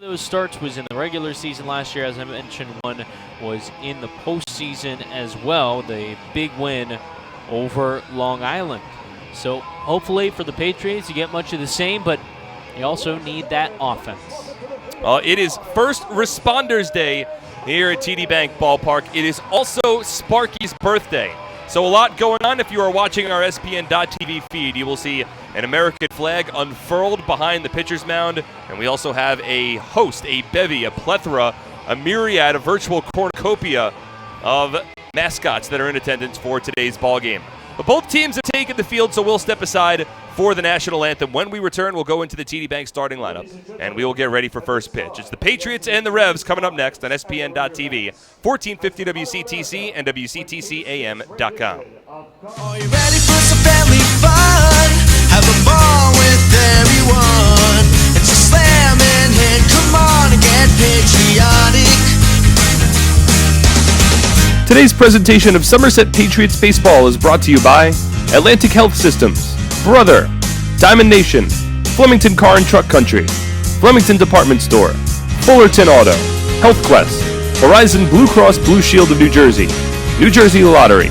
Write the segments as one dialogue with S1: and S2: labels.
S1: Those starts was in the regular season last year, as I mentioned. One was in the postseason as well, the big win over Long Island. So hopefully for the Patriots, you get much of the same, but you also need that offense.
S2: It is First Responders Day here at TD Bank Ballpark. It is also Sparky's birthday. So a lot going on. If you are watching our SPN.TV feed, you will see an American flag unfurled behind the pitcher's mound. And we also have a host, a bevy, a plethora, a myriad, a virtual cornucopia of mascots that are in attendance for today's ball game. But both teams have taken the field, so we'll step aside for the national anthem. When we return, we'll go into the TD Bank starting lineup, and we will get ready for first pitch. It's the Patriots and the Revs coming up next on SPN.TV, 1450 WCTC and WCTCAM.com.
S3: Are you ready for some family fun? Have a ball with everyone. It's a slam and hit. Come on and get patriotic.
S4: Today's presentation of Somerset Patriots baseball is brought to you by Atlantic Health Systems, Brother, Diamond Nation, Flemington Car and Truck Country, Flemington Department Store, Fullerton Auto, Health Quest, Horizon Blue Cross Blue Shield of New Jersey Lottery,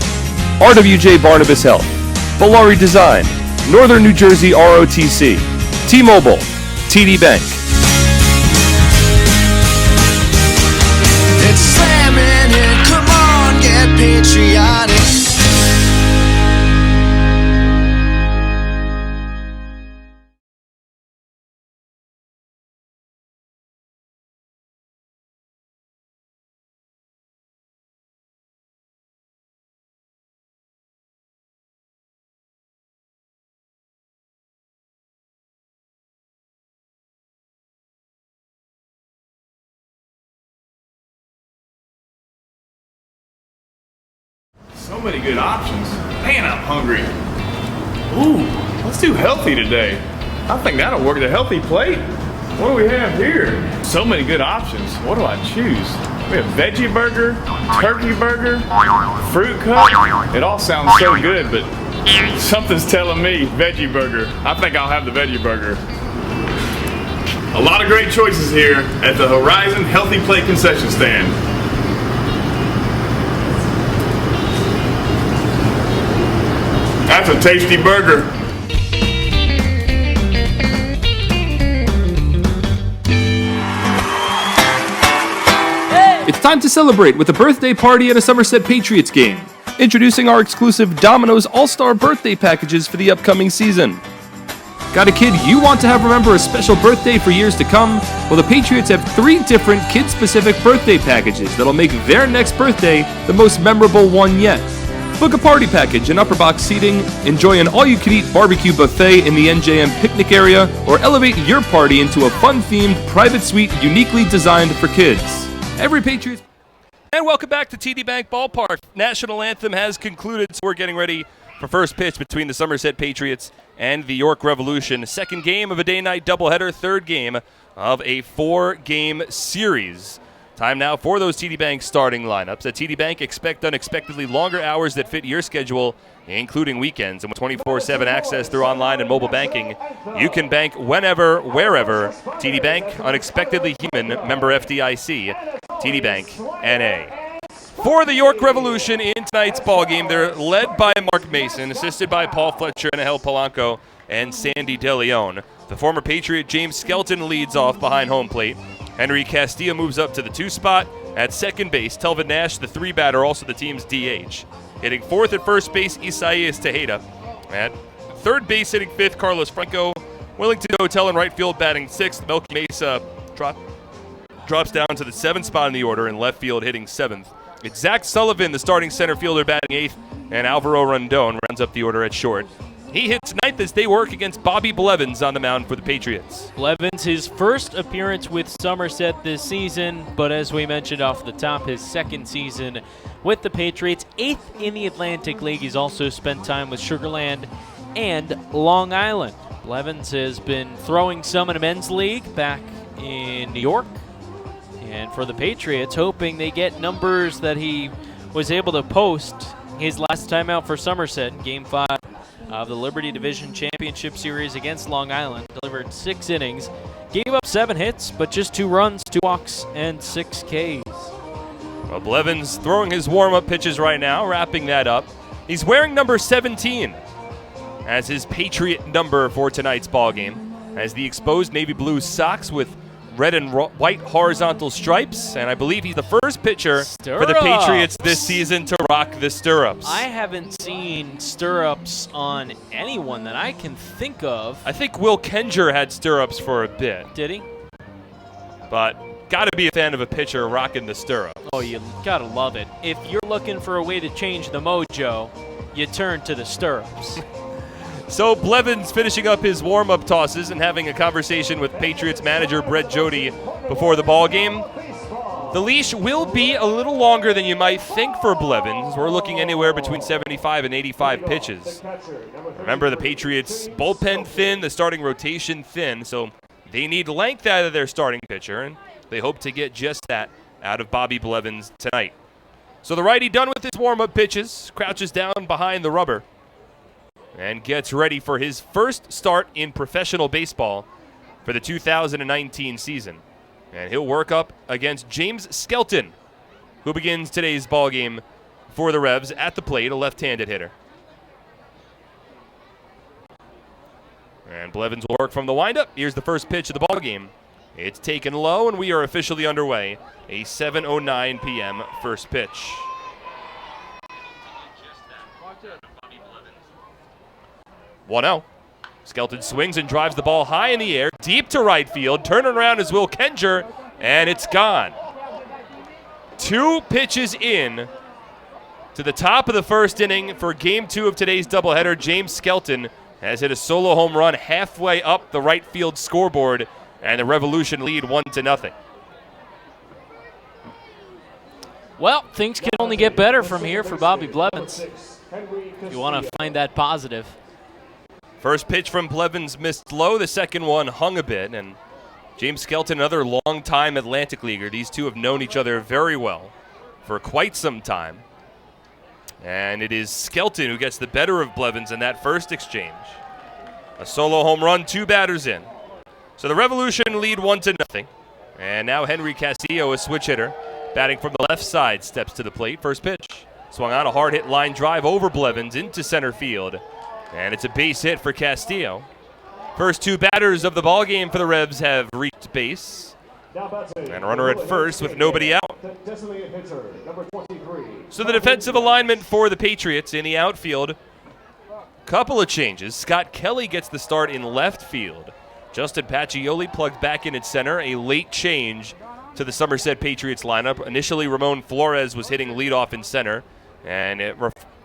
S4: RWJ Barnabas Health, Bolari Design, Northern New Jersey ROTC, T-Mobile, TD Bank.
S3: It's slamming in, come on, get patriotic.
S5: So many good options. Man, I'm hungry. Ooh, let's do healthy today. I think that'll work. The healthy plate. What do we have here? So many good options. What do I choose? We have veggie burger, turkey burger, fruit cup. It all sounds so good, but something's telling me veggie burger. I think I'll have the veggie burger. A lot of great choices here at the Horizon Healthy Plate concession stand. That's a tasty burger.
S4: It's time to celebrate with a birthday party at a Somerset Patriots game. Introducing our exclusive Domino's All-Star birthday packages for the upcoming season. Got a kid you want to have remember a special birthday for years to come? Well, the Patriots have 3 different kid-specific birthday packages that'll make their next birthday the most memorable one yet. Book a party package and upper box seating, enjoy an all-you-can-eat barbecue buffet in the NJM picnic area, or elevate your party into a fun-themed private suite uniquely designed for kids. Every Patriots...
S2: And welcome back to TD Bank Ballpark. National anthem has concluded, so we're getting ready for first pitch between the Somerset Patriots and the York Revolution. Second game of a day-night doubleheader, third game of a 4-game series. Time now for those TD Bank starting lineups. At TD Bank, expect unexpectedly longer hours that fit your schedule, including weekends. And with 24/7 access through online and mobile banking, you can bank whenever, wherever. TD Bank, unexpectedly human, member FDIC, TD Bank, NA. For the York Revolution in tonight's ballgame, they're led by Mark Mason, assisted by Paul Fletcher, Angel Polanco, and Sandy DeLeon. The former Patriot James Skelton leads off behind home plate. Henry Castilla moves up to the 2 spot. At second base, Telvin Nash, the 3 batter, also the team's DH. Hitting 4th at first base, Isaias Tejeda. At third base, hitting 5th, Carlos Franco. Wellington Hotel in right field, batting 6th. Melky Mesa drops down to the 7th spot in the order, in left field, hitting 7th. It's Zach Sullivan, the starting center fielder, batting 8th, and Alvaro Rondon rounds up the order at short. He hits 9th as they work against Bobby Blevins on the mound for the Patriots.
S1: Blevins, his first appearance with Somerset this season, but as we mentioned off the top, his second season with the Patriots, 8th in the Atlantic League. He's also spent time with Sugar Land and Long Island. Blevins has been throwing some in a men's league back in New York. And for the Patriots, hoping they get numbers that he was able to post his last time out for Somerset in Game 5 of the Liberty Division Championship Series against Long Island. Delivered 6 innings, gave up 7 hits, but just 2 runs, 2 walks, and 6 Ks.
S2: Well, Blevins throwing his warm-up pitches right now, wrapping that up. He's wearing number 17 as his Patriot number for tonight's ballgame, as the exposed navy blue socks with red and white horizontal stripes, and I believe he's the first pitcher for the Patriots this season to rock the stirrups.
S1: I haven't seen stirrups on anyone that I can think of.
S2: I think Will Kenger had stirrups for a bit.
S1: Did he?
S2: But got to be a fan of a pitcher rocking the stirrup.
S1: Oh, you gotta love it. If you're looking for a way to change the mojo, you turn to the stirrups.
S2: So Blevins finishing up his warm-up tosses and having a conversation with Patriots manager Brett Jody before the ball game. The leash will be a little longer than you might think for Blevins. We're looking anywhere between 75 and 85 pitches. Remember, the Patriots bullpen thin, the starting rotation thin, so they need length out of their starting pitcher, and they hope to get just that out of Bobby Blevins tonight. So the righty done with his warm-up pitches, crouches down behind the rubber, and gets ready for his first start in professional baseball for the 2019 season. And he'll work up against James Skelton, who begins today's ball game for the Revs at the plate, a left-handed hitter. And Blevins will work from the windup. Here's the first pitch of the ball game. It's taken low, and we are officially underway. A 7:09 p.m. first pitch. 1-0. Skelton swings and drives the ball high in the air, deep to right field. Turning around is Will Kenger, and it's gone. 2 pitches in to the top of the first inning for Game 2 of today's doubleheader. James Skelton has hit a solo home run halfway up the right field scoreboard, and the Revolution lead 1-0.
S1: Well, things can only get better from here for Bobby Blevins, if you want to find that positive.
S2: First pitch from Blevins missed low. The second one hung a bit. And James Skelton, another long-time Atlantic Leaguer. These two have known each other very well for quite some time. And it is Skelton who gets the better of Blevins in that first exchange. A solo home run, 2 batters in. So the Revolution lead 1-0. And now Henry Castillo, a switch hitter, batting from the left side, steps to the plate. First pitch. Swung on a hard hit line drive over Blevins into center field. And it's a base hit for Castillo. First 2 batters of the ballgame for the Revs have reached base. And a runner at first with nobody out. So the defensive alignment for the Patriots in the outfield. Couple of changes. Scott Kelly gets the start in left field. Justin Pacioli plugged back in at center. A late change to the Somerset Patriots lineup. Initially, Ramon Flores was hitting leadoff in center. And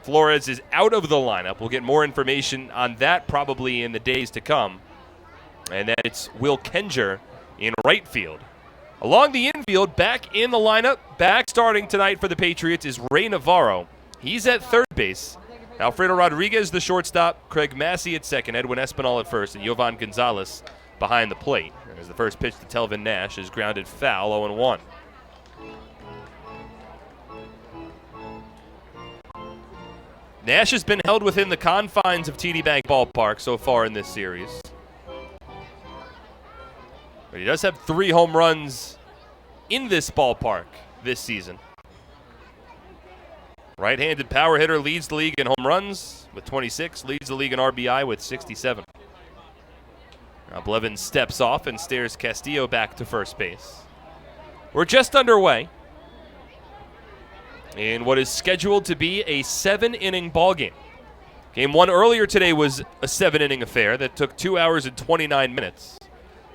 S2: Flores is out of the lineup. We'll get more information on that probably in the days to come. And then it's Will Kenger in right field. Along the infield, back in the lineup, back starting tonight for the Patriots is Ray Navarro. He's at third base. Alfredo Rodriguez, the shortstop. Craig Massey at second. Edwin Espinal at first. And Jovan Gonzalez behind the plate. As the first pitch to Telvin Nash is grounded foul, 0-1. Nash has been held within the confines of TD Bank Ballpark so far in this series. But he does have 3 home runs in this ballpark this season. Right-handed power hitter leads the league in home runs with 26, leads the league in RBI with 67. Now Blevins steps off and stares Castillo back to first base. We're just underway in what is scheduled to be a 7-inning ballgame. Game 1 earlier today was a 7-inning affair that took 2 hours and 29 minutes.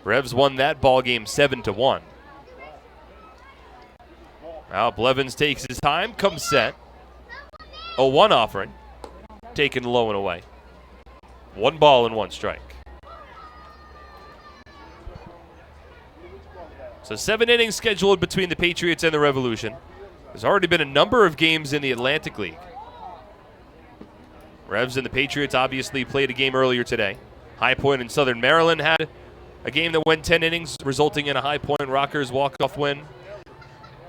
S2: Revs won that ballgame 7-1. Now Blevins takes his time, comes set. A 1 offering, taken low and away. 1 ball and 1 strike. So 7 innings scheduled between the Patriots and the Revolution. There's already been a number of games in the Atlantic League. Revs and the Patriots obviously played a game earlier today. High Point in Southern Maryland had a game that went 10 innings, resulting in a High Point Rockers walk-off win.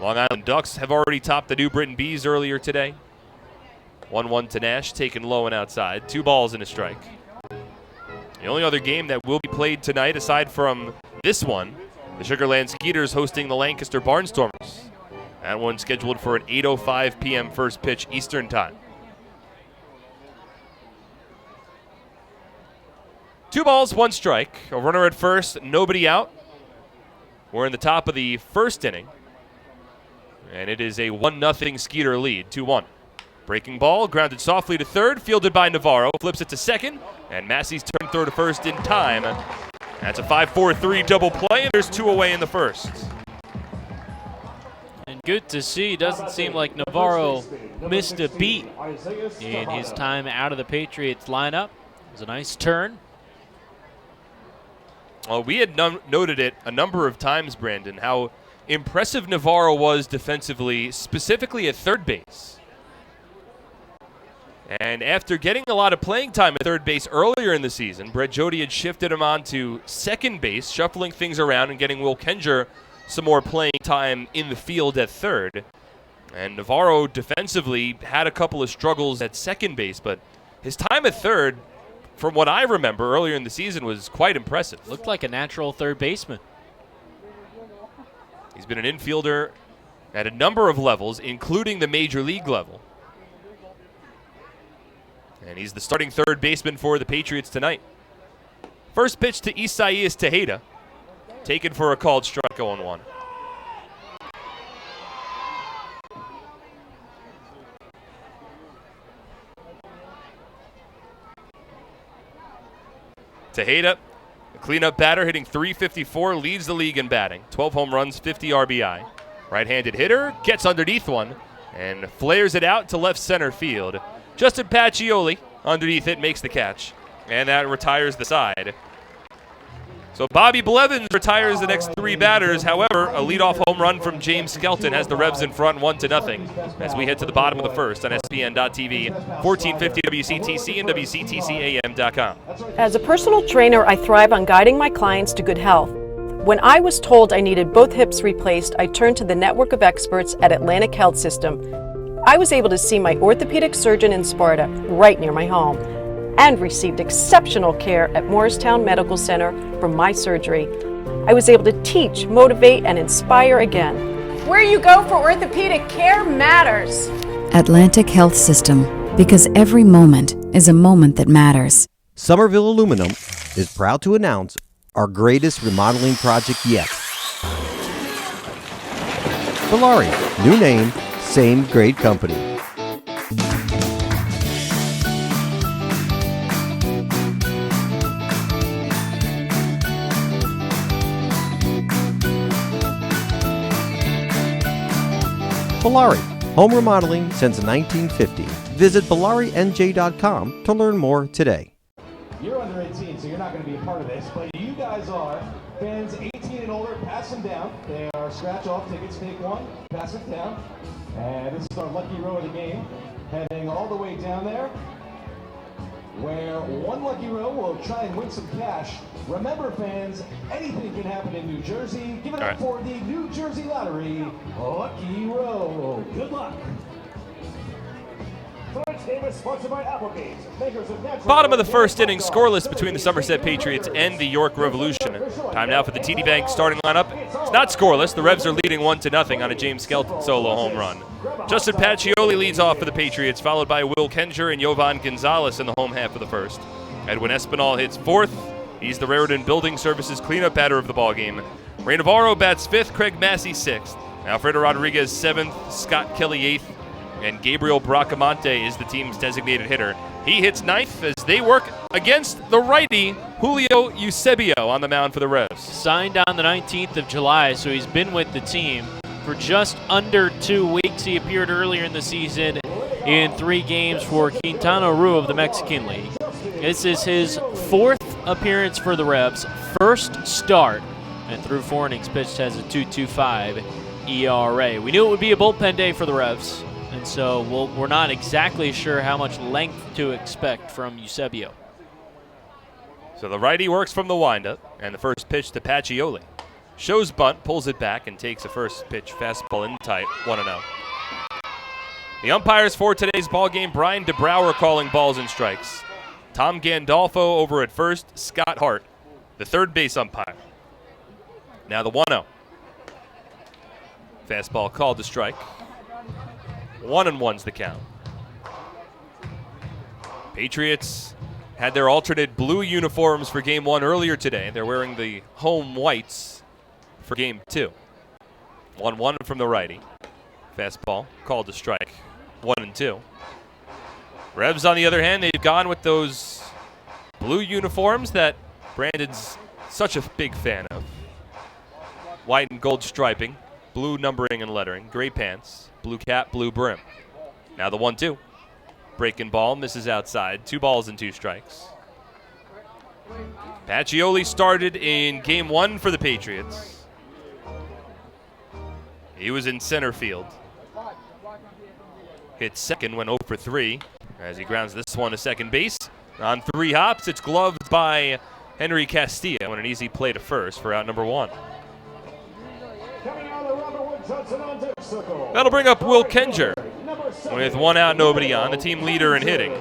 S2: Long Island Ducks have already topped the New Britain Bees earlier today. 1-1 to Nash, taken low and outside. 2 balls and a strike. The only other game that will be played tonight, aside from this one, the Sugar Land Skeeters hosting the Lancaster Barnstormers. That one scheduled for an 8:05 p.m. first pitch Eastern time. 2 balls, 1 strike. A runner at first, nobody out. We're in the top of the first inning. And it is a 1-0 Skeeter lead, 2-1. Breaking ball, grounded softly to third, fielded by Navarro, flips it to second, and Massey's turned throw to first in time. That's a 5-4-3 double play, and there's 2 away in the first.
S1: And good to see. Doesn't seem like Navarro missed a beat in his time out of the Patriots lineup. It was a nice turn.
S2: Well, we had noted it a number of times, Brandon, how impressive Navarro was defensively, specifically at third base. And after getting a lot of playing time at third base earlier in the season, Brett Jody had shifted him on to second base, shuffling things around and getting Will Kenger some more playing time in the field at third. And Navarro defensively had a couple of struggles at second base, but his time at third, from what I remember earlier in the season, was quite impressive.
S1: Looked like a natural third baseman.
S2: He's been an infielder at a number of levels, including the major league level. And he's the starting third baseman for the Patriots tonight. First pitch to Isaias Tejeda, taken for a called strike, 0-1. Tejeda, a cleanup batter, hitting .354, leads the league in batting. 12 home runs, 50 RBI. Right-handed hitter, gets underneath one, and flares it out to left center field. Justin Pacioli underneath it makes the catch, and that retires the side. So Bobby Blevins retires the next 3 batters. However, a leadoff home run from James Skelton has the Revs in front 1-0 as we head to the bottom of the first on SPN.TV, 1450 WCTC and WCTCAM.com.
S6: As a personal trainer, I thrive on guiding my clients to good health. When I was told I needed both hips replaced, I turned to the network of experts at Atlantic Health System. I was able to see my orthopedic surgeon in Sparta, right near my home, and received exceptional care at Morristown Medical Center for my surgery. I was able to teach, motivate, and inspire again.
S7: Where you go for orthopedic care matters.
S8: Atlantic Health System, because every moment is a moment that matters.
S9: Somerville Aluminum is proud to announce our greatest remodeling project yet. Valari, new name, same great company. Valari, home remodeling since 1950. Visit ValariNJ.com to learn more today.
S10: You're under 18, so you're not going to be a part of this, but you guys are. Fans 18 and older, pass them down. They are scratch-off tickets. Take one, pass it down. And this is our lucky row of the game, heading all the way down there, where one lucky row will try and win some cash. Remember, fans, anything can happen in New Jersey. Give it up for the New Jersey Lottery Lucky Row. Good luck.
S2: Bottom of the first inning, scoreless between the Somerset Patriots and the York Revolution. Time now for the TD Bank starting lineup. It's not scoreless. The Revs are leading 1-0 on a James Skelton solo home run. Justin Pacioli leads off for the Patriots, followed by Will Kenger and Jovan Gonzalez in the home half of the first. Edwin Espinal hits 4th. He's the Raritan Building Services cleanup batter of the ballgame. Ray Navarro bats 5th, Craig Massey 6th. Alfredo Rodriguez 7th, Scott Kelly 8th. And Gabriel Bracamonte is the team's designated hitter. He hits 9th as they work against the righty Julio Eusebio on the mound for the Revs.
S1: Signed on the 19th of July, so he's been with the team for just under 2 weeks. He appeared earlier in the season in 3 games for Quintana Roo of the Mexican League. This is his 4th appearance for the Revs, first start, and through 4 innings pitched has a 2.25 ERA. We knew it would be a bullpen day for the Revs. And so we're not exactly sure how much length to expect from Eusebio.
S2: So the righty works from the windup, and the first pitch to Pacioli. Shows bunt, pulls it back, and takes a first pitch fastball in tight, 1-0. The umpires for today's ball game, Brian DeBrouwer calling balls and strikes. Tom Gandolfo over at first, Scott Hart, the third base umpire. Now the 1-0. Fastball called to strike. 1-1's the count. Patriots had their alternate blue uniforms for game 1 earlier today. They're wearing the home whites for game 2. 1-1 from the righty. Fastball called to strike. 1-2. Revs, on the other hand, they've gone with those blue uniforms that Brandon's such a big fan of. White and gold striping, blue numbering and lettering, gray pants, blue cap, blue brim. Now the 1-2. Breaking ball, misses outside. 2 balls and 2 strikes. Pacioli started in game 1 for the Patriots. He was in center field. Hit second, went 0 for 3 as he grounds this one to second base. On 3 hops, it's gloved by Henry Castillo and an easy play to first for out number 1. That'll bring up Will Kenger with 1 out, nobody on, the team leader in hitting.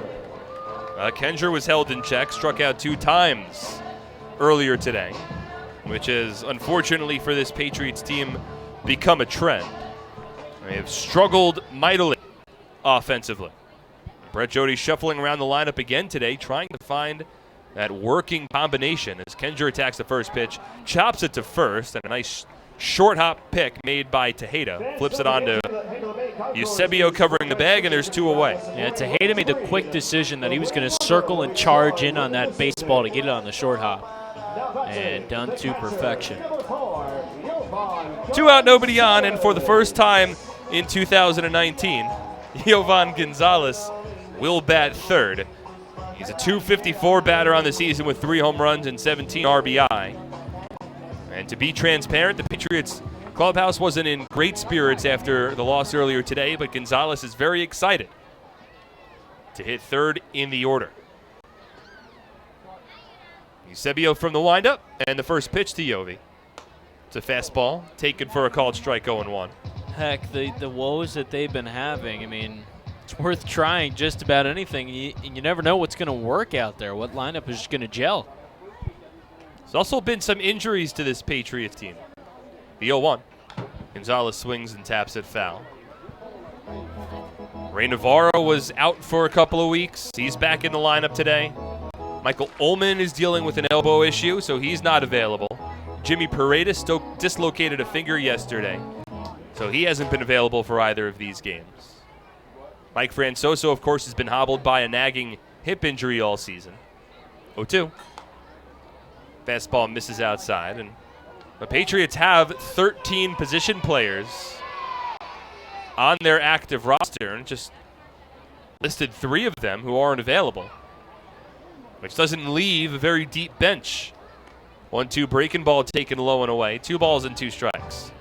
S2: Kenger was held in check, struck out 2 times earlier today, which has, unfortunately for this Patriots team, become a trend. They have struggled mightily offensively. Brett Jody shuffling around the lineup again today, trying to find that working combination as Kenger attacks the first pitch, chops it to first, and a nice short hop pick made by Tejeda. Flips it on to Eusebio covering the bag, and there's 2 away.
S1: Yeah, Tejeda made the quick decision that he was going to circle and charge in on that baseball to get it on the short hop. And done to perfection.
S2: 2 out, nobody on, and for the first time in 2019, Yovan Gonzalez will bat third. He's a .254 batter on the season with 3 home runs and 17 RBI. And to be transparent, the Patriots clubhouse wasn't in great spirits after the loss earlier today, but Gonzalez is very excited to hit third in the order. Eusebio from the windup, and the first pitch to Yovi. It's a fastball, taken for a called strike 0-1.
S1: Heck, the woes that they've been having, I mean, it's worth trying just about anything, and you never know what's going to work out there, what lineup is going to gel.
S2: There's also been some injuries to this Patriots team. The 0-1. Gonzalez swings and taps it foul. Ray Navarro was out for a couple of weeks. He's back in the lineup today. Michael Ullman is dealing with an elbow issue, so he's not available. Jimmy Paredes dislocated a finger yesterday, so he hasn't been available for either of these games. Mike Francoso, of course, has been hobbled by a nagging hip injury all season. 0-2. Fastball misses outside, and the Patriots have 13 position players on their active roster, and just listed 3 of them who aren't available, which doesn't leave a very deep bench. 1-2 breaking ball taken low and away. 2 balls and 2 strikes.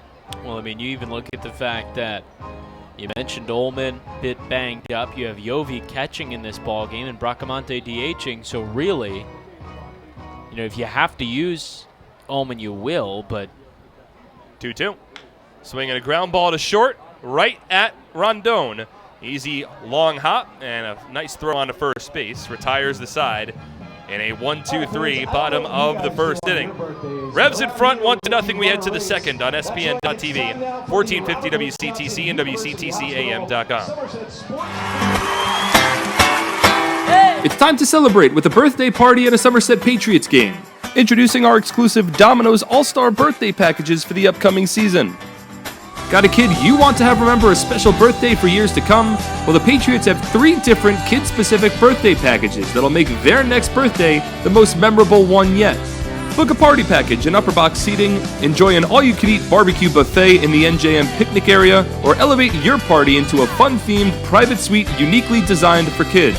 S1: Well, I mean, you even look at the fact that you mentioned Ullman, bit banged up. You have Yovi catching in this ball game and Bracamonte DHing. So really, you know, if you have to use Ullman, you will, but
S2: 2-2. Swinging a ground ball to short, right at Rondon. Easy long hop and a nice throw on to first base. Retires the side in a 1-2-3 bottom of the first inning. Revs in front, 1-0. We head to the second on SPN.TV, 1450 WCTC and WCTCAM.com.
S4: It's time to celebrate with a birthday party at a Somerset Patriots game. Introducing our exclusive Domino's All-Star birthday packages for the upcoming season. Got a kid you want to have remember a special birthday for years to come? Well, the Patriots have 3 different kid-specific birthday packages that'll make their next birthday the most memorable one yet. Book a party package and upper box seating, enjoy an all-you-can-eat barbecue buffet in the NJM picnic area, or elevate your party into a fun-themed private suite uniquely designed for kids.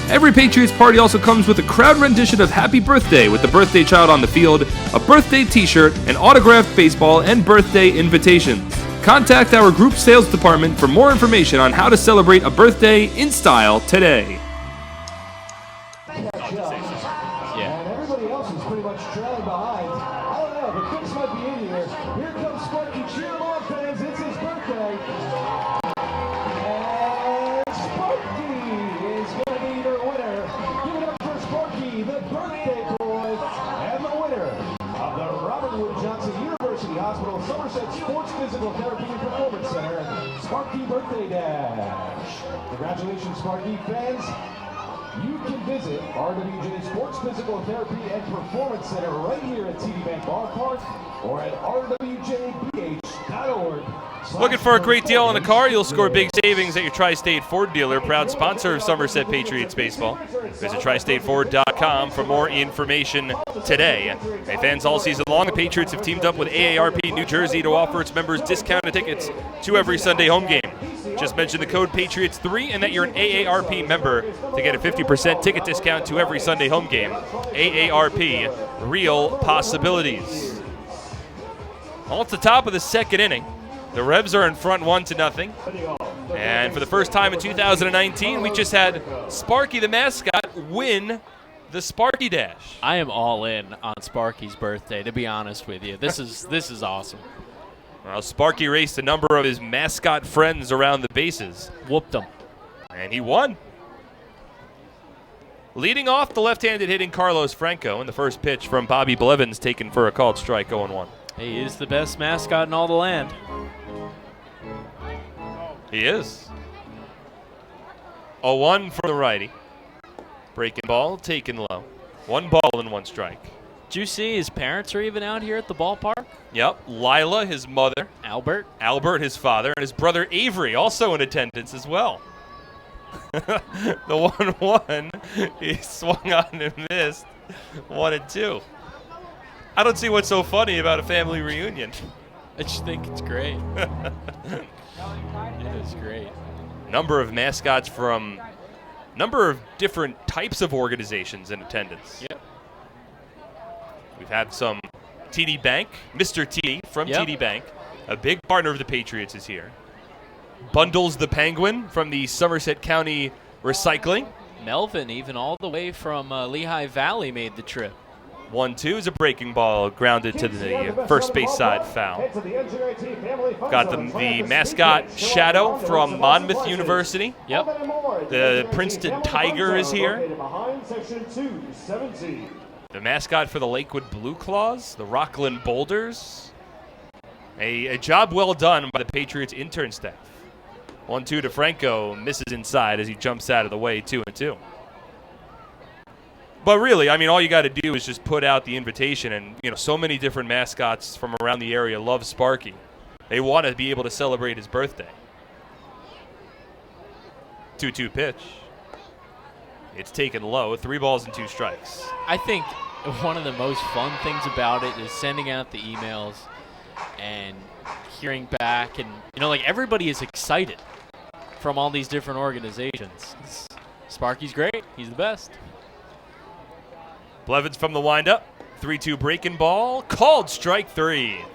S4: Every Patriots party also comes with a crowd rendition of Happy Birthday with the birthday child on the field, a birthday t-shirt, an autographed baseball, and birthday invitations. Contact our group sales department for more information on how to celebrate a birthday in style today.
S10: Yeah. And everybody else is pretty much trailing behind. I don't know, but Fix might be in here. Here comes Sparky. Cheer him on, fans. It's his birthday. And Physical Therapy and Performance Center, Sparky Birthday Dash. Congratulations, Sparky fans. You can visit RWJ Sports Physical Therapy and Performance Center right here at TD Bank Ballpark or at rwjbh.org.
S2: Looking for a great deal on a car? You'll score big savings at your Tri-State Ford dealer, proud sponsor of Somerset Patriots baseball. Visit tristateford.com for more information today. Hey, fans, all season long, the Patriots have teamed up with AARP New Jersey to offer its members discounted tickets to every Sunday home game. Just mention the code Patriots3 and that you're an AARP member to get a 50% ticket discount to every Sunday home game. AARP, real possibilities. All at the top of the second inning. The Revs are in front 1-0. And for the first time in 2019, we just had Sparky the mascot win the Sparky Dash.
S1: I am all in on Sparky's birthday, to be honest with you. This is awesome.
S2: Well, Sparky raced a number of his mascot friends around the bases.
S1: Whooped them.
S2: And he won. Leading off, the left-handed hitting Carlos Franco, and the first pitch from Bobby Blevins taken for a called strike, 0-1.
S1: He is the best mascot in all the land.
S2: He is. 0-1 for the righty. Breaking ball, taken low. 1 ball and 1 strike.
S1: Did you see his parents are even out here at the ballpark?
S2: Yep. Lila, his mother.
S1: Albert,
S2: his father. And his brother Avery, also in attendance as well. The 1-1, he swung on and missed. 1-2. I don't see what's so funny about a family reunion.
S1: I just think it's great. It is great.
S2: Number of mascots from number of different types of organizations in attendance.
S1: Yep.
S2: We've had some TD Bank, Mr. T from
S1: Yep.
S2: TD Bank, a big partner of the Patriots, is here. Bundles the Penguin from the Somerset County Recycling.
S1: Melvin, even all the way from Lehigh Valley, made the trip.
S2: 1-2 is a breaking ball grounded to the first base side foul. Got the mascot Shadow from Monmouth University.
S1: Yep.
S2: The Princeton Tiger is here. The mascot for the Lakewood Blue Claws, the Rockland Boulders. A job well done by the Patriots intern staff. 1-2 to Franco, misses inside as he jumps out of the way, 2-2. But really, I mean, all you got to do is just put out the invitation, and so many different mascots from around the area love Sparky. They want to be able to celebrate his birthday. 2-2 pitch. It's taken low, 3 balls and 2 strikes.
S1: I think one of the most fun things about it is sending out the emails and hearing back, and everybody is excited from all these different organizations. Sparky's great. He's the best.
S2: Blevins from the windup. 3-2 breaking ball. Called strike 3.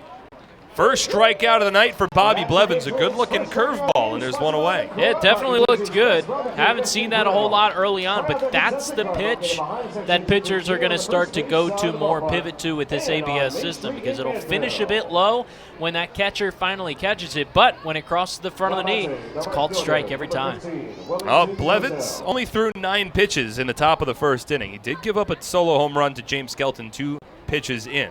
S2: First strikeout of the night for Bobby Blevins. A good-looking curveball, and there's one away.
S1: Yeah, it definitely looked good. Haven't seen that a whole lot early on, but that's the pitch that pitchers are going to start to go to more, pivot to with this ABS system, because it'll finish a bit low when that catcher finally catches it, but when it crosses the front of the knee, it's called strike every time.
S2: Oh, Blevins only threw 9 pitches in the top of the first inning. He did give up a solo home run to James Skelton 2 pitches in.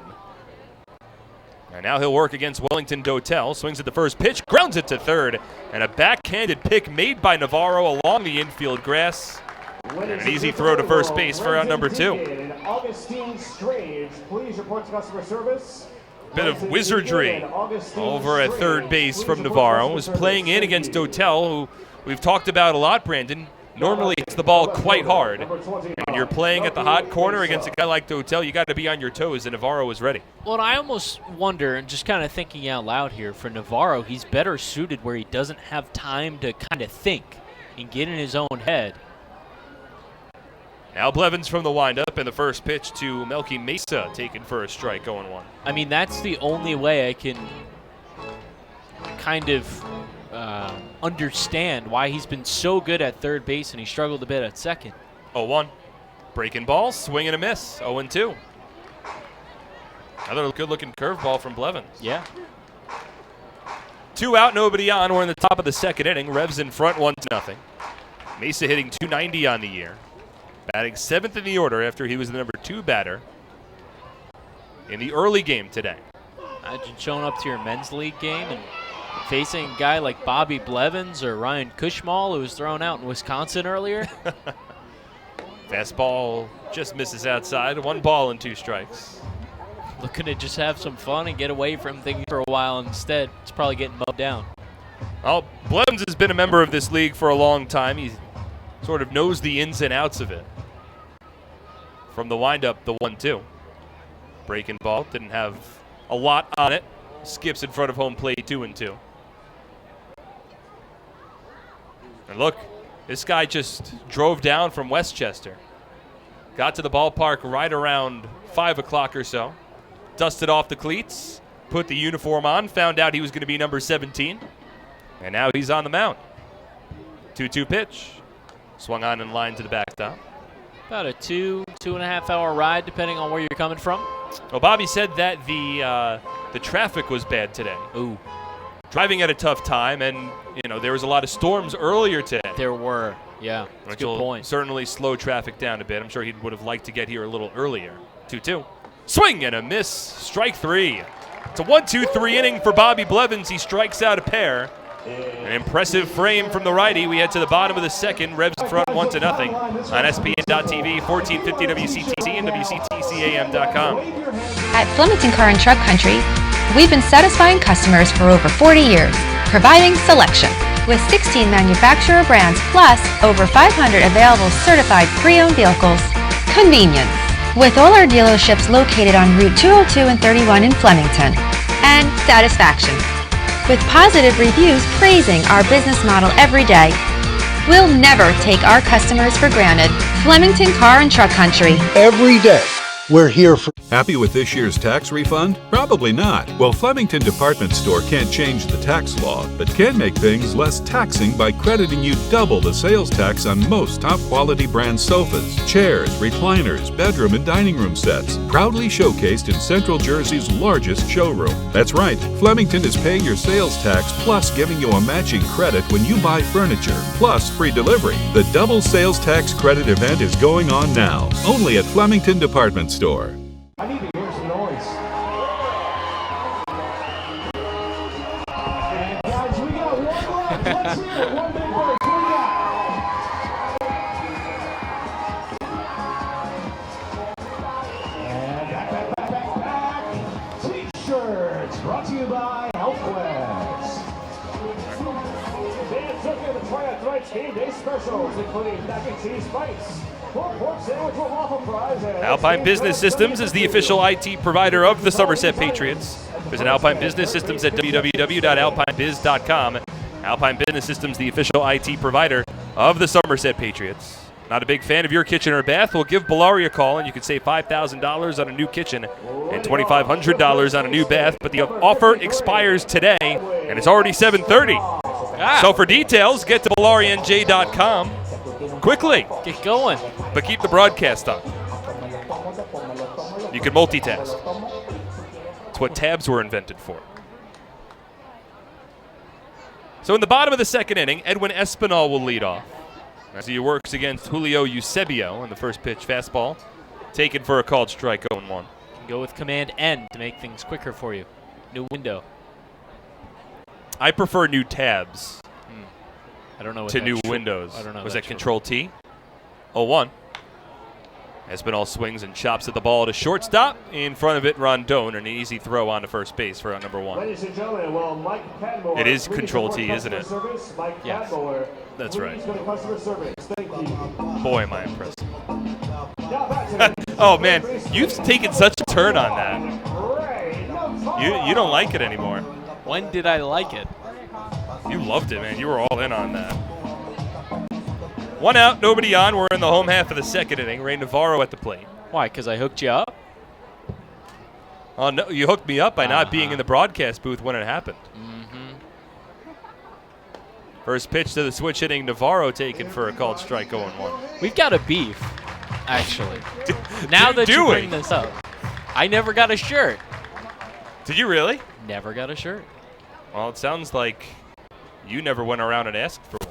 S2: And now he'll work against Wellington Dotel. Swings at the first pitch, grounds it to third. And a backhanded pick made by Navarro along the infield grass. And an easy throw to first base for out number 2.
S10: Augustine Strange, please report to customer service.
S2: Bit of wizardry over at third base from Navarro. Was playing in against Dotel, who we've talked about a lot, Brandon. Normally hits the ball quite hard. And when you're playing at the hot corner against a guy like Dotel, you got to be on your toes, and Navarro was ready.
S1: Well, I almost wonder, and just kind of thinking out loud here, for Navarro, he's better suited where he doesn't have time to kind of think and get in his own head.
S2: Now Blevins from the windup, and the first pitch to Melky Mesa, taken for a strike, 0-1.
S1: I mean, that's the only way I can kind of understand why he's been so good at third base and he struggled a bit at second.
S2: 0-1. Breaking ball, swing and a miss, 0-2. Another good-looking curveball from Blevins.
S1: Yeah.
S2: 2 out, nobody on. We're in the top of the second inning. Revs in front, 1-0. Mesa hitting .290 on the year. Batting 7th in the order after he was the number 2 batter in the early game today.
S1: Imagine showing up to your men's league game and Facing a guy like Bobby Blevins or Ryan Kushmal, who was thrown out in Wisconsin earlier.
S2: Fastball just misses outside. 1 ball and 2 strikes.
S1: Looking to just have some fun and get away from things for a while. Instead, it's probably getting mowed down.
S2: Well, Blevins has been a member of this league for a long time. He sort of knows the ins and outs of it. From the windup, the 1-2. Breaking ball, didn't have a lot on it. Skips in front of home plate, 2-2. And look, this guy just drove down from Westchester. Got to the ballpark right around 5 o'clock or so. Dusted off the cleats, put the uniform on, found out he was going to be number 17. And now he's on the mound. 2-2 pitch. Swung on in line to the backstop.
S1: About a 2.5 hour ride, depending on where you're coming from.
S2: Well, Bobby said that the traffic was bad today.
S1: Ooh.
S2: Driving at a tough time, and there was a lot of storms earlier today.
S1: There were, yeah. That's a good point.
S2: Certainly slow traffic down a bit. I'm sure he would have liked to get here a little earlier. 2-2. Swing and a miss. Strike 3. It's a 1-2-3 inning for Bobby Blevins. He strikes out a pair. An impressive frame from the righty. We head to the bottom of the second. Revs in front 1-0 on SPN.TV, 1450 WCTC, and WCTCAM.com.
S11: At Flemington Car and Truck Country, we've been satisfying customers for over 40 years, providing selection with 16 manufacturer brands plus over 500 available certified pre-owned vehicles. Convenience, with all our dealerships located on Route 202 and 31 in Flemington. And satisfaction, with positive reviews praising our business model every day. We'll never take our customers for granted. Flemington Car and Truck Country.
S12: Every day, we're here for...
S13: Happy with this year's tax refund? Probably not. Well, Flemington Department Store can't change the tax law, but can make things less taxing by crediting you double the sales tax on most top-quality brand sofas, chairs, recliners, bedroom and dining room sets, proudly showcased in Central Jersey's largest showroom. That's right, Flemington is paying your sales tax plus giving you a matching credit when you buy furniture, plus free delivery. The double sales tax credit event is going on now, only at Flemington Department Store.
S10: I need to hear some noise. And guys, we got one left. Let's hear it. One big break. What do we got? And T-shirts brought to you by Healthwest. Dan's looking at the Triathlon game day specials, including mac and cheese bites.
S2: Alpine Business Systems is the official IT provider of the Somerset Patriots. Visit Alpine Business Systems at www.alpinebiz.com. Alpine Business Systems, the official IT provider of the Somerset Patriots. Not a big fan of your kitchen or bath? Well, give Bellari a call and you can save $5,000 on a new kitchen and $2,500 on a new bath. But the offer expires today, and it's already 7:30. So for details, get to BellariNJ.com. Quickly.
S1: Get going.
S2: But keep the broadcast on. You can multitask. It's what tabs were invented for. So in the bottom of the second inning, Edwin Espinal will lead off as he works against Julio Eusebio on the first pitch fastball. Taken for a called strike 0-1.
S1: Can go with Command N to make things quicker for you. New window.
S2: I prefer new tabs.
S1: I don't know what
S2: to new windows.
S1: I don't know.
S2: Was that Control T? 0-1. Espinal swings and chops at the ball to shortstop. In front of it, Rondon, an easy throw on to first base for out number 1.
S10: Ladies and gentlemen, well, Mike Padmore.
S2: It is Control T, isn't it?
S10: Service, Mike
S1: yes.
S10: Padmore,
S2: that's right.
S10: Customer service. Thank you.
S2: Boy, am I impressed. Oh, man. You've taken such a turn on that. You don't like it anymore.
S1: When did I like it?
S2: You loved it, man. You were all in on that. 1 out, nobody on. We're in the home half of the second inning. Ray Navarro at the plate.
S1: Why? Because I hooked you up?
S2: Oh, no, you hooked me up by not being in the broadcast booth when it happened.
S1: Mm-hmm.
S2: First pitch to the switch hitting Navarro taken for a called strike 0-1.
S1: We've got a beef, actually. Now that you bring this up. I never got a shirt.
S2: Did you really?
S1: Never got a shirt.
S2: Well, it sounds like you never went around and asked for one.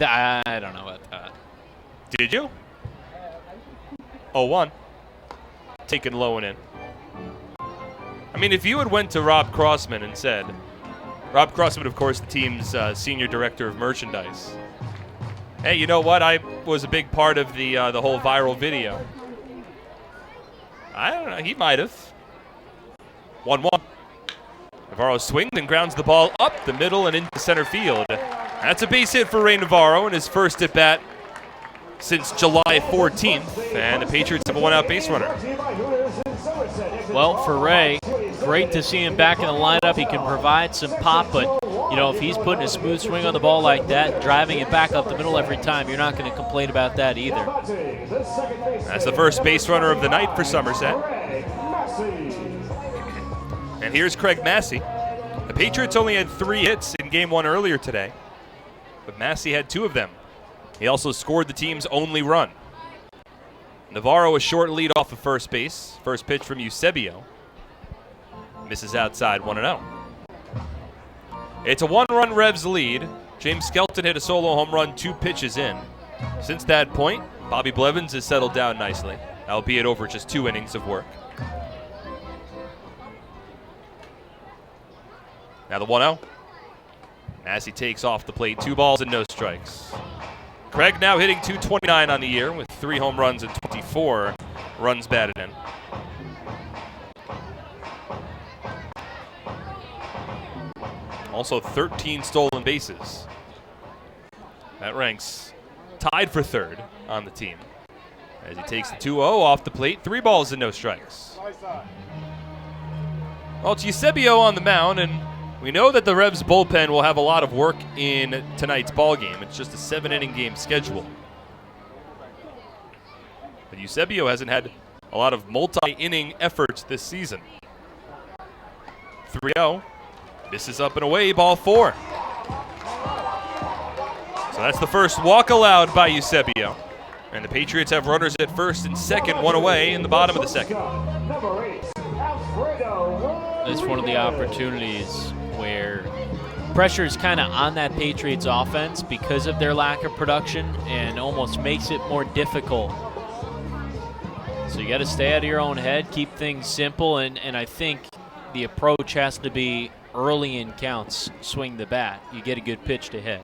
S1: I don't know about that.
S2: Did you? 0-1. Taken low and in. I mean, if you had went to Rob Crossman and said, Rob Crossman, of course, the team's senior director of merchandise. Hey, you know what? I was a big part of the whole viral video. I don't know. He might have. 1-1. Navarro swings and grounds the ball up the middle and into center field. That's a base hit for Ray Navarro in his first at bat since July 14th, and the Patriots have a one-out base runner.
S1: Well, for Ray, great to see him back in the lineup. He can provide some pop, but you know, if he's putting a smooth swing on the ball like that, driving it back up the middle every time, you're not going to complain about that either.
S2: That's the first base runner of the night for Somerset. And here's Craig Massey. The Patriots only had 3 hits in Game 1 earlier today, but Massey had 2 of them. He also scored the team's only run. Navarro a short lead off of first base. First pitch from Eusebio. Misses outside 1-0. It's a 1-run Revs lead. James Skelton hit a solo home run 2 pitches in. Since that point, Bobby Blevins has settled down nicely, albeit over just 2 innings of work. Now the 1-0. Massey takes off the plate, 2 balls and no strikes. Craig now hitting .229 on the year with 3 home runs and 24 runs batted in. Also 13 stolen bases. That ranks tied for 3rd on the team as he takes the 2-0 off the plate, 3 balls and no strikes. Well, it's Eusebio on the mound, and we know that the Revs bullpen will have a lot of work in tonight's ball game. It's just a 7-inning game schedule. But Eusebio hasn't had a lot of multi-inning efforts this season. 3-0. Misses up and away, ball 4. So that's the first walk allowed by Eusebio. And the Patriots have runners at first and second, 1 away in the bottom of the second.
S1: It's one of the opportunities where pressure is kind of on that Patriots offense because of their lack of production and almost makes it more difficult. So you got to stay out of your own head, keep things simple, and I think the approach has to be early in counts, swing the bat. You get a good pitch to hit.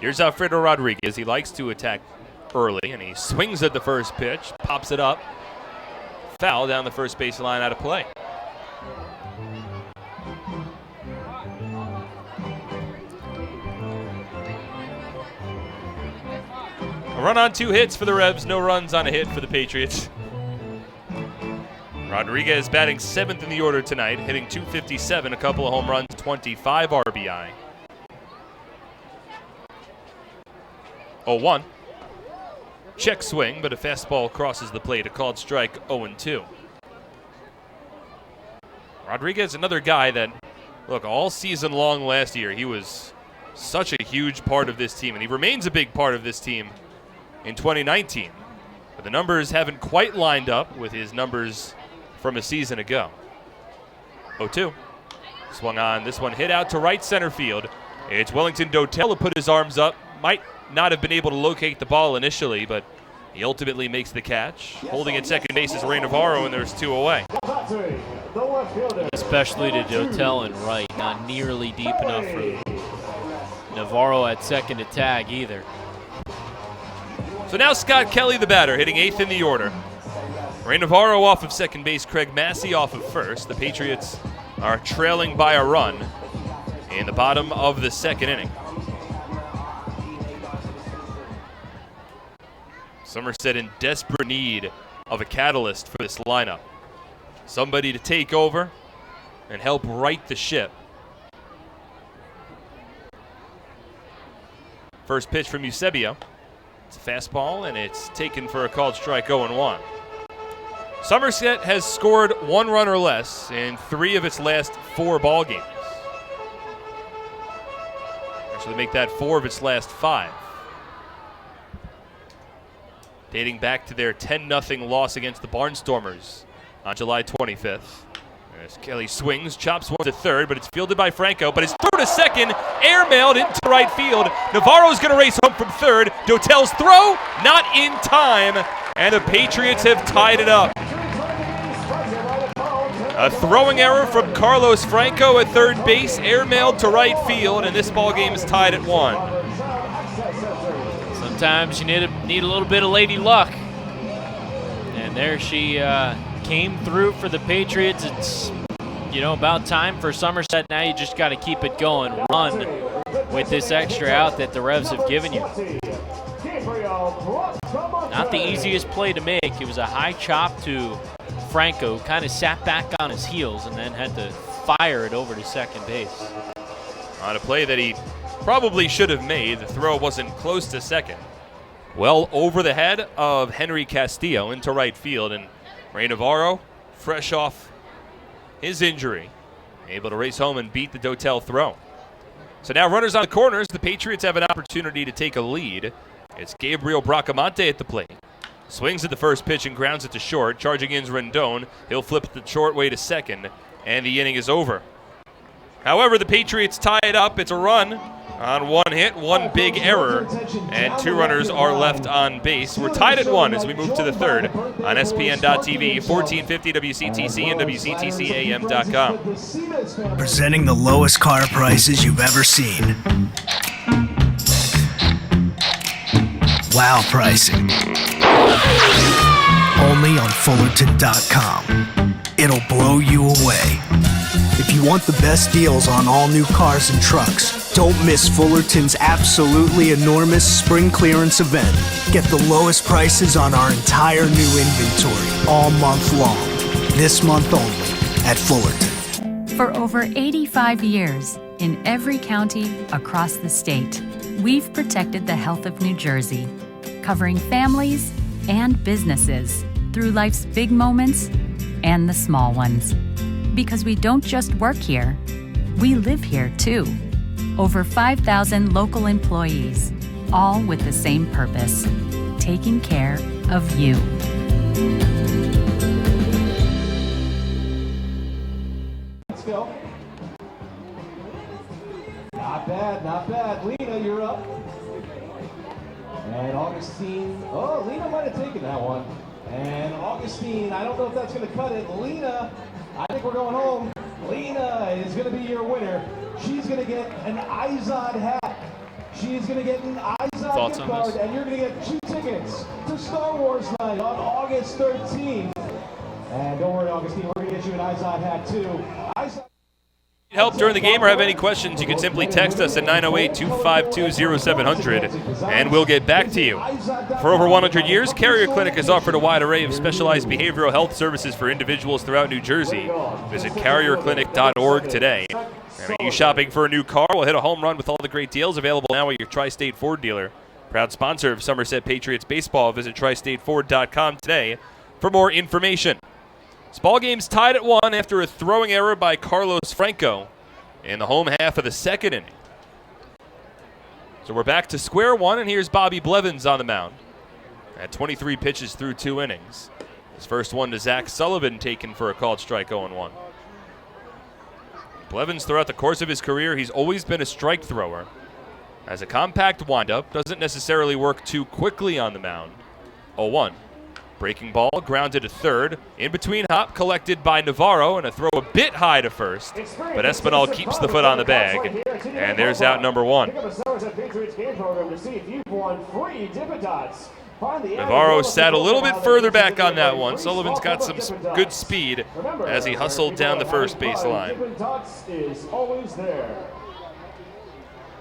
S2: Here's Alfredo Rodriguez. He likes to attack early, and he swings at the first pitch, pops it up, foul down the first base line, out of play. A run on 2 hits for the Revs, no runs on a hit for the Patriots. Rodriguez batting 7th in the order tonight, hitting .257, a couple of home runs, 25 RBI. 0-1. Check swing, but a fastball crosses the plate, a called strike, 0-2. Rodriguez, another guy that, look, all season long last year, he was such a huge part of this team, and he remains a big part of this team in 2019. But the numbers haven't quite lined up with his numbers from a season ago. 0-2. Swung on. This one hit out to right center field. It's Wellington Dotel who put his arms up. Might not have been able to locate the ball initially, but he ultimately makes the catch. Holding at second base is Ray Navarro, and there's 2 away.
S1: Especially to Dotel and right. Not nearly deep enough for Navarro at second to tag either.
S2: So now Scott Kelly, the batter, hitting 8th in the order. Ray Navarro off of second base, Craig Massey off of first. The Patriots are trailing by a run in the bottom of the second inning. Somerset in desperate need of a catalyst for this lineup. Somebody to take over and help right the ship. First pitch from Eusebio. It's a fastball, and it's taken for a called strike, 0-1. Somerset has scored 1 run or less in 3 of its last 4 ball games. Actually, make that 4 of its last 5. Dating back to their 10-0 loss against the Barnstormers on July 25th. As Kelly swings, chops one to third, but it's fielded by Franco, but it's throw to second, airmailed into right field. Navarro's going to race home from third. Dotel's throw, not in time, and the Patriots have tied it up. A throwing error from Carlos Franco at third base, airmailed to right field, and this ball game is tied at 1.
S1: Sometimes you need a little bit of lady luck. And there she came through for the Patriots. It's, about time for Somerset. Now you just got to keep it going. Run with this extra out that the Revs have given you. Not the easiest play to make. It was a high chop to Franco, kind of sat back on his heels and then had to fire it over to second base.
S2: On a play that he probably should have made, the throw wasn't close to second. Well over the head of Henry Castillo into right field, and Ray Navarro, fresh off his injury, able to race home and beat the Dotel throw. So now runners on the corners, the Patriots have an opportunity to take a lead. It's Gabriel Bracamonte at the plate. Swings at the first pitch and grounds it to short. Charging in is Rendon. He'll flip it the short way to second, and the inning is over. However, the Patriots tie it up. It's a run on one hit, one big error, and 2 runners are left on base. We're tied at 1 as we move to the third on SPN.TV, 1450 WCTC and WCTCAM.com.
S3: Presenting the lowest car prices you've ever seen. Wow pricing. Only on Fullerton.com. It'll blow you away. If you want the best deals on all new cars and trucks, don't miss Fullerton's absolutely enormous spring clearance event. Get the lowest prices on our entire new inventory all month long. This month only at Fullerton.
S8: For over 85 years, in every county across the state, we've protected the health of New Jersey, covering families and businesses through life's big moments and the small ones. Because we don't just work here, we live here too. Over 5,000 local employees, all with the same purpose, taking care of you.
S10: Let's go. Not bad, not bad. Lena, you're up. And Augustine, Lena might have taken that one. And Augustine, I don't know if that's going to cut it. Lena, I think we're going home. Lena is going to be your winner. She's going to get an Izod hat. She's going to get an Izod gift card, and you're going to get 2 tickets to Star Wars Night on August 13th. And don't worry, Augustine, we're going to get you an Izod hat too.
S2: Help during the game or have any questions, you can simply text us at 908-252-0700 and we'll get back to you. For over 100 years, Carrier Clinic has offered a wide array of specialized behavioral health services for individuals throughout New Jersey. Visit carrierclinic.org today. And are you shopping for a new car? We'll hit a home run with all the great deals available now at your Tri-State Ford dealer. Proud sponsor of Somerset Patriots baseball. Visit tristateford.com today for more information. This ball game's tied at 1 after a throwing error by Carlos Franco in the home half of the second inning. So we're back to square one, and here's Bobby Blevins on the mound. At 23 pitches through 2 innings. His first one to Zach Sullivan, taken for a called strike 0-1. Blevins, throughout the course of his career, he's always been a strike thrower. As a compact windup, doesn't necessarily work too quickly on the mound. 0-1. Breaking ball, grounded to third. In between hop, collected by Navarro, and a throw a bit high to first. But Espinal keeps the foot on the bag. And there's out number 1. Navarro sat a little bit further back on that one. Sullivan's got some good speed as he hustled down the first base line.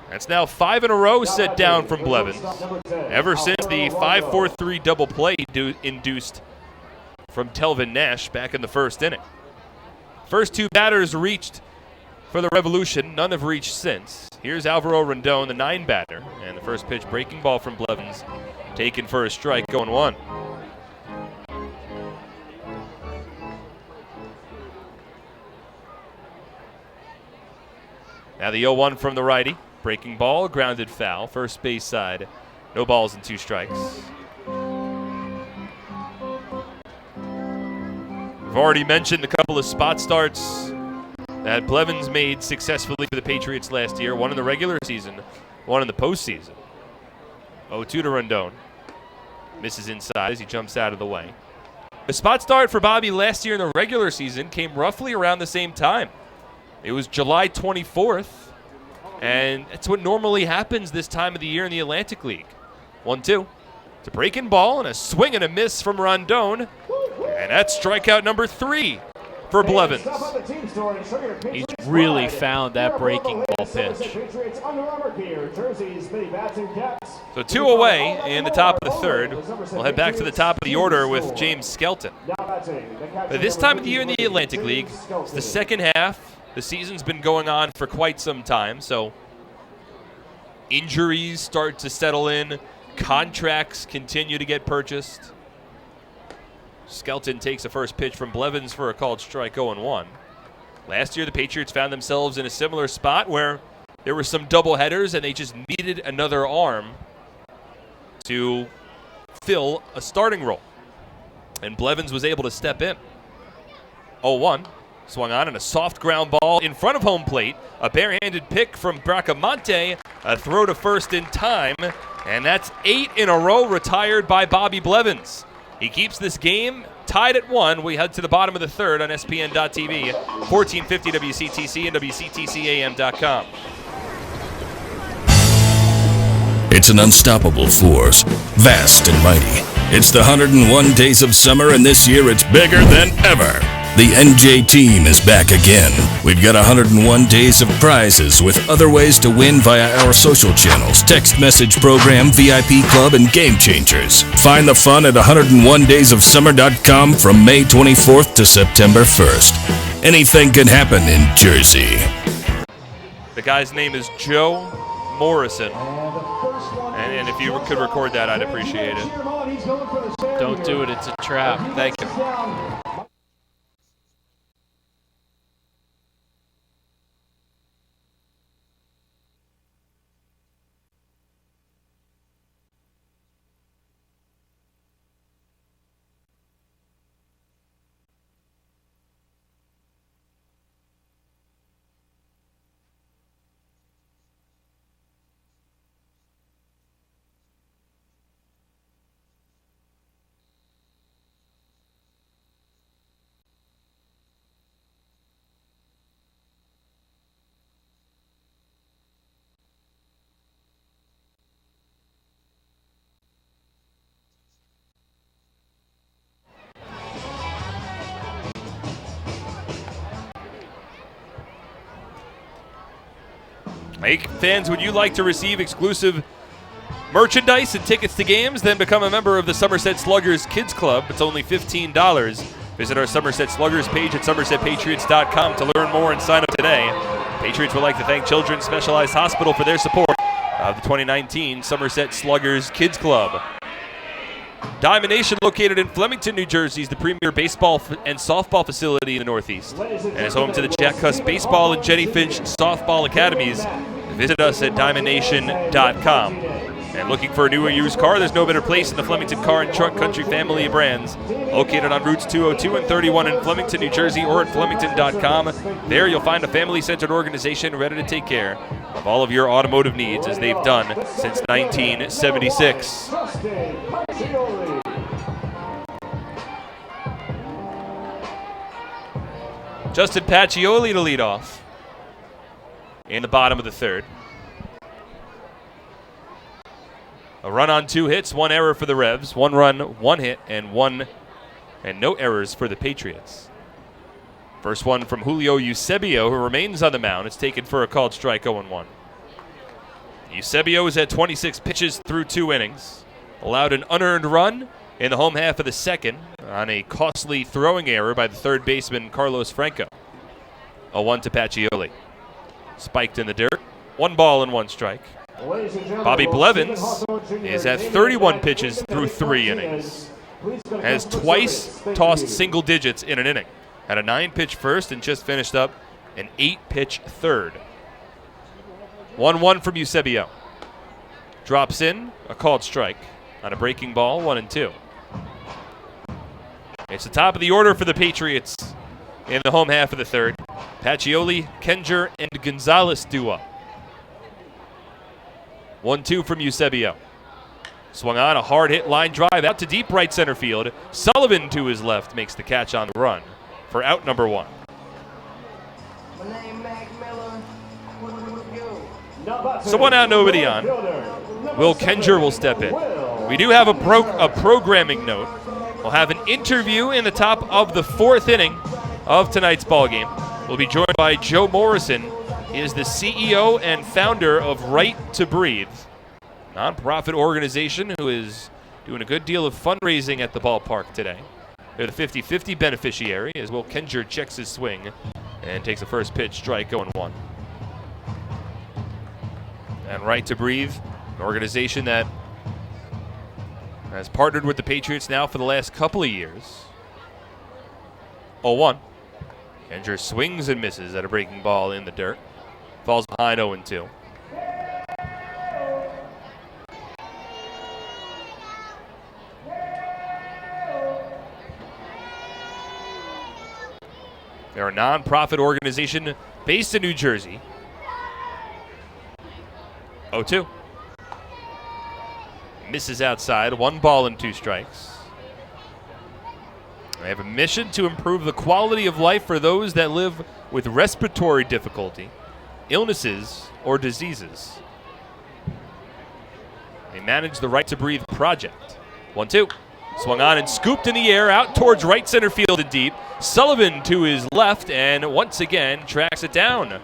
S2: That's now 5 in a row set down from Blevins, ever since the 5-4-3 double play induced from Telvin Nash back in the first inning. First 2 batters reached for the Revolution. None have reached since. Here's Alvaro Rendon, the 9 batter, and the first pitch breaking ball from Blevins, taken for a strike, 0-1. Now the 0-1 from the righty. Breaking ball, grounded foul, first base side. No balls and 2 strikes. We've already mentioned a couple of spot starts that Blevins made successfully for the Patriots last year. One in the regular season, one in the postseason. 0-2 to Rendon. Misses inside as he jumps out of the way. The spot start for Bobby last year in the regular season came roughly around the same time. It was July 24th, and it's what normally happens this time of the year in the Atlantic League. 1-2. It's a breaking ball and a swing and a miss from Rondon, and that's strikeout number 3 for Blevins.
S1: He's really found that breaking ball pitch.
S2: So 2 away in the top of the third. We'll head back to the top of the order with James Skelton. But this time of the year in the Atlantic League, it's the second half. The season's been going on for quite some time, so injuries start to settle in. Contracts continue to get purchased. Skelton takes the first pitch from Blevins for a called strike 0-1. Last year, the Patriots found themselves in a similar spot where there were some doubleheaders and they just needed another arm to fill a starting role. And Blevins was able to step in. 0-1. Swung on and a soft ground ball in front of home plate. A barehanded pick from Bracamonte. A throw to first in time. And that's 8 in a row retired by Bobby Blevins. He keeps this game tied at 1. We head to the bottom of the third on SPN.TV, 1450 WCTC and WCTCAM.com.
S14: It's an unstoppable force, vast and mighty. It's the 101 days of summer, and this year it's bigger than ever. The NJ team is back again. We've got 101 days of prizes with other ways to win via our social channels, text message program, VIP club, and game changers. Find the fun at 101daysofsummer.com from May 24th to September 1st. Anything can happen in Jersey.
S2: The guy's name is Joe Morrison. And if you could record that, I'd appreciate it.
S1: Don't do it, it's a trap.
S2: Thank you. Hey, fans, would you like to receive exclusive merchandise and tickets to games? Then become a member of the Somerset Sluggers Kids Club. It's only $15. Visit our Somerset Sluggers page at somersetpatriots.com to learn more and sign up today. Patriots would like to thank Children's Specialized Hospital for their support of the 2019 Somerset Sluggers Kids Club. Diamond Nation, located in Flemington, New Jersey, is the premier baseball and softball facility in the Northeast and is home to the Jack Cuss Baseball and Jenny Finch Softball Academies. Visit us at diamondnation.com. And looking for a new or used car, there's no better place in the Flemington Car and Truck Country family of brands. Located on routes 202 and 31 in Flemington, New Jersey, or at flemington.com. There you'll find a family-centered organization ready to take care of all of your automotive needs, as they've done since 1976. Justin Pacioli to lead off in the bottom of the third. A run on 2 hits, 1 error for the Revs, 1 run, 1 hit, and no errors for the Patriots. First one from Julio Eusebio, who remains on the mound. It's taken for a called strike, 0-1. Eusebio is at 26 pitches through 2 innings. Allowed an unearned run in the home half of the second on a costly throwing error by the third baseman Carlos Franco. 0-1 to Pacioli. Spiked in the dirt. 1 ball and 1 strike. Bobby Blevins is at 31 pitches through 3 innings. Has twice tossed single digits in an inning. Had a 9-pitch first and just finished up an 8-pitch third. 1-1 from Eusebio. Drops in a called strike on a breaking ball, 1-2. It's the top of the order for the Patriots in the home half of the third. Pacioli, Kenger, and Gonzalez due up. 1-2 from Eusebio. Swung on, a hard hit line drive out to deep right center field. Sullivan to his left makes the catch on the run for out number 1. So 1 out, nobody on. Will Kenger will step in. We do have a programming note. We'll have an interview in the top of the 4th inning of tonight's ball game. We'll be joined by Joe Morrison. He is the CEO and founder of Right to Breathe, nonprofit organization who is doing a good deal of fundraising at the ballpark today. They're the 50-50 beneficiary as Will Kenger checks his swing and takes a first pitch strike, 0-1. And Right to Breathe, an organization that has partnered with the Patriots now for the last couple of years. 0-1. Kenger swings and misses at a breaking ball in the dirt. Falls behind 0-2. They're a nonprofit organization based in New Jersey. 0-2. Misses outside, 1 ball and 2 strikes. They have a mission to improve the quality of life for those that live with respiratory difficulty, illnesses, or diseases. They manage the Right to Breathe project. 1-2. Swung on and scooped in the air out towards right center field and deep. Sullivan to his left and once again tracks it down.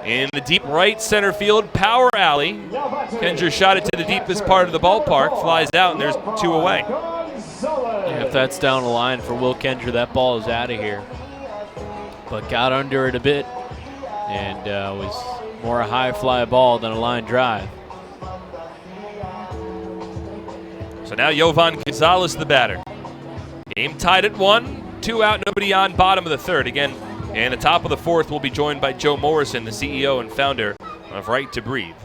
S2: In the deep right center field power alley. Kenger shot it to the deepest part of the ballpark, flies out, and there's 2 away.
S1: Yeah, if that's down the line for Will Kenger, that ball is out of here. But got under it a bit and was more a high fly ball than a line drive.
S2: So now Jovan Gonzalez, the batter. Game tied at 1, 2 out, nobody on, bottom of the 3rd. Again, in the top of the 4th, we'll be joined by Joe Morrison, the CEO and founder of Right to Breathe.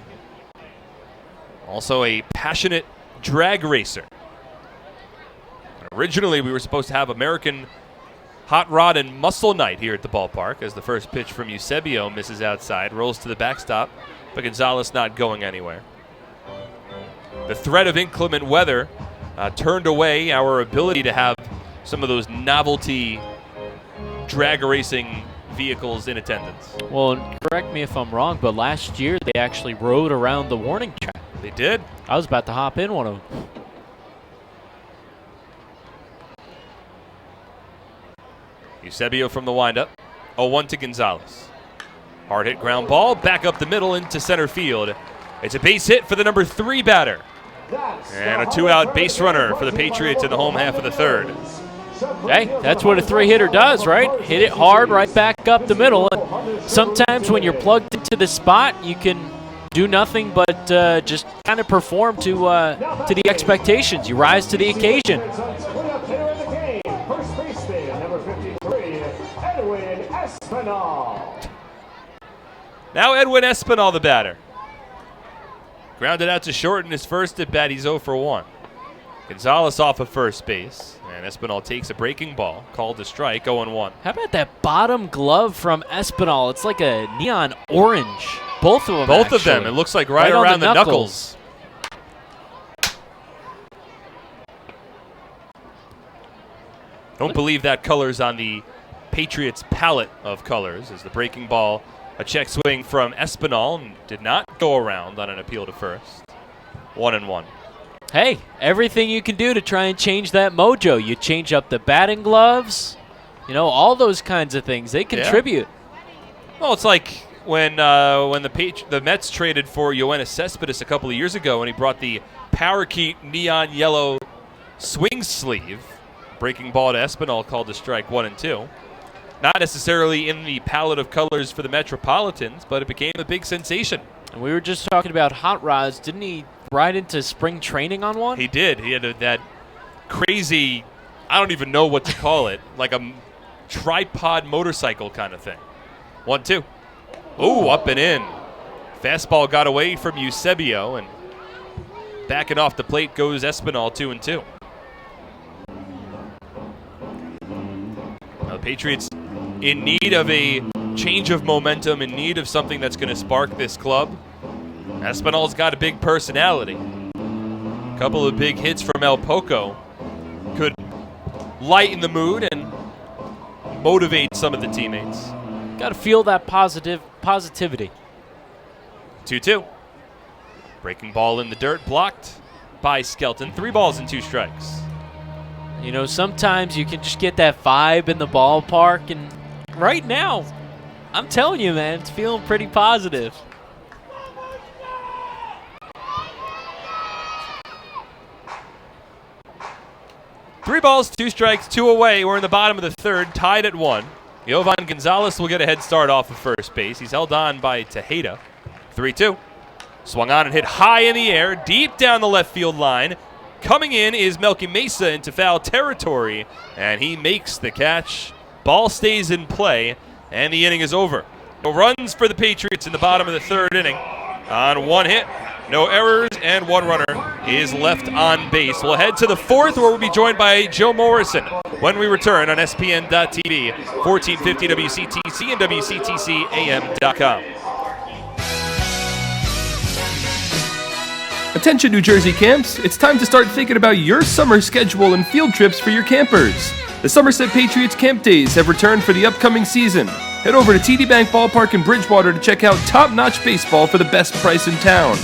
S2: Also a passionate drag racer. Originally, we were supposed to have American Hot Rod and Muscle Night here at the ballpark as the first pitch from Eusebio misses outside, rolls to the backstop, but Gonzalez not going anywhere. The threat of inclement weather turned away our ability to have some of those novelty drag racing vehicles in attendance.
S1: Well, correct me if I'm wrong, but last year they actually rode around the warning track.
S2: They did?
S1: I was about to hop in one of them.
S2: Eusebio from the windup. 0-1 to Gonzalez. Hard hit ground ball, back up the middle into center field. It's a base hit for the number 3 batter. And a 2-out base runner for the Patriots in the home half of the 3rd.
S1: Hey, that's what a 3-hitter does, right? Hit it hard right back up the middle. And sometimes when you're plugged into the spot, you can do nothing but just kind of perform to the expectations. You rise to the occasion.
S2: Now Edwin Espinal, the batter. Grounded out to short in his first at bat. He's 0 for 1. Gonzalez off of first base. And Espinal takes a breaking ball, called a strike, 0-1.
S1: How about that bottom glove from Espinal? It's like a neon orange. Both of them,
S2: Both of them. It looks like right around the knuckles. Don't believe that color's on the Patriots' palette of colors as the breaking ball, a check swing from Espinal, and did not go around on an appeal to first. 1-1.
S1: Hey, everything you can do to try and change that mojo. You change up the batting gloves, all those kinds of things. They contribute.
S2: Yeah. Well, it's like when the Mets traded for Yoenis Cespedes a couple of years ago, and he brought the parakeet neon yellow swing sleeve. Breaking ball to Espinal, called a strike, 1-2. Not necessarily in the palette of colors for the Metropolitans, but it became a big sensation.
S1: And we were just talking about hot rods. Didn't he ride into spring training on one?
S2: He did. He had that crazy, I don't even know what to call it, like a tripod motorcycle kind of thing. 1-2. Ooh, up and in. Fastball got away from Eusebio, and backing off the plate goes Espinal, 2-2. Now the Patriots in need of a change of momentum, in need of something that's going to spark this club. Espinal's got a big personality. A couple of big hits from El Poco could lighten the mood and motivate some of the teammates.
S1: Got to feel that positivity.
S2: 2-2. Breaking ball in the dirt, blocked by Skelton. 3 balls and 2 strikes.
S1: You know, sometimes you can just get that vibe in the ballpark, and right now, I'm telling you, man, it's feeling pretty positive.
S2: Three balls, 2 strikes, 2 away. We're in the bottom of the third, tied at 1. Jovan Gonzalez will get a head start off of first base. He's held on by Tejeda. 3-2. Swung on and hit high in the air, deep down the left field line. Coming in is Melky Mesa into foul territory, and he makes the catch. Ball stays in play, and the inning is over. No runs for the Patriots in the bottom of the third inning. On 1 hit, no errors, and 1 runner is left on base. We'll head to the fourth, where we'll be joined by Joe Morrison when we return on SPN.TV, 1450 WCTC and WCTCAM.com.
S4: Attention New Jersey camps, it's time to start thinking about your summer schedule and field trips for your campers. The Somerset Patriots camp days have returned for the upcoming season. Head over to TD Bank Ballpark in Bridgewater to check out top-notch baseball for the best price in town.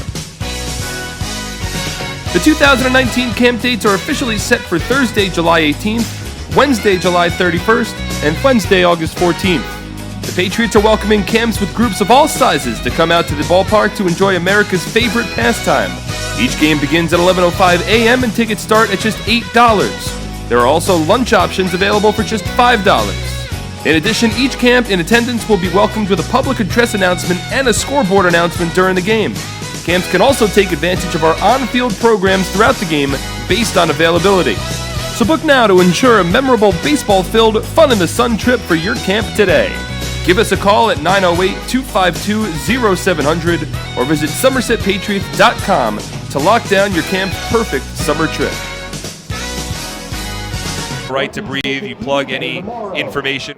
S4: The 2019 camp dates are officially set for Thursday, July 18th, Wednesday, July 31st, and Wednesday, August 14th. The Patriots are welcoming camps with groups of all sizes to come out to the ballpark to enjoy America's favorite pastime. Each game begins at 11:05 a.m. and tickets start at just $8. There are also lunch options available for just $5. In addition, each camp in attendance will be welcomed with a public address announcement and a scoreboard announcement during the game. Camps can also take advantage of our on-field programs throughout the game based on availability. So book now to ensure a memorable baseball-filled, fun-in-the-sun trip for your camp today. Give us a call at 908-252-0700 or visit SomersetPatriots.com to lock down your camp's perfect summer trip.
S2: Right to breathe, you plug any information.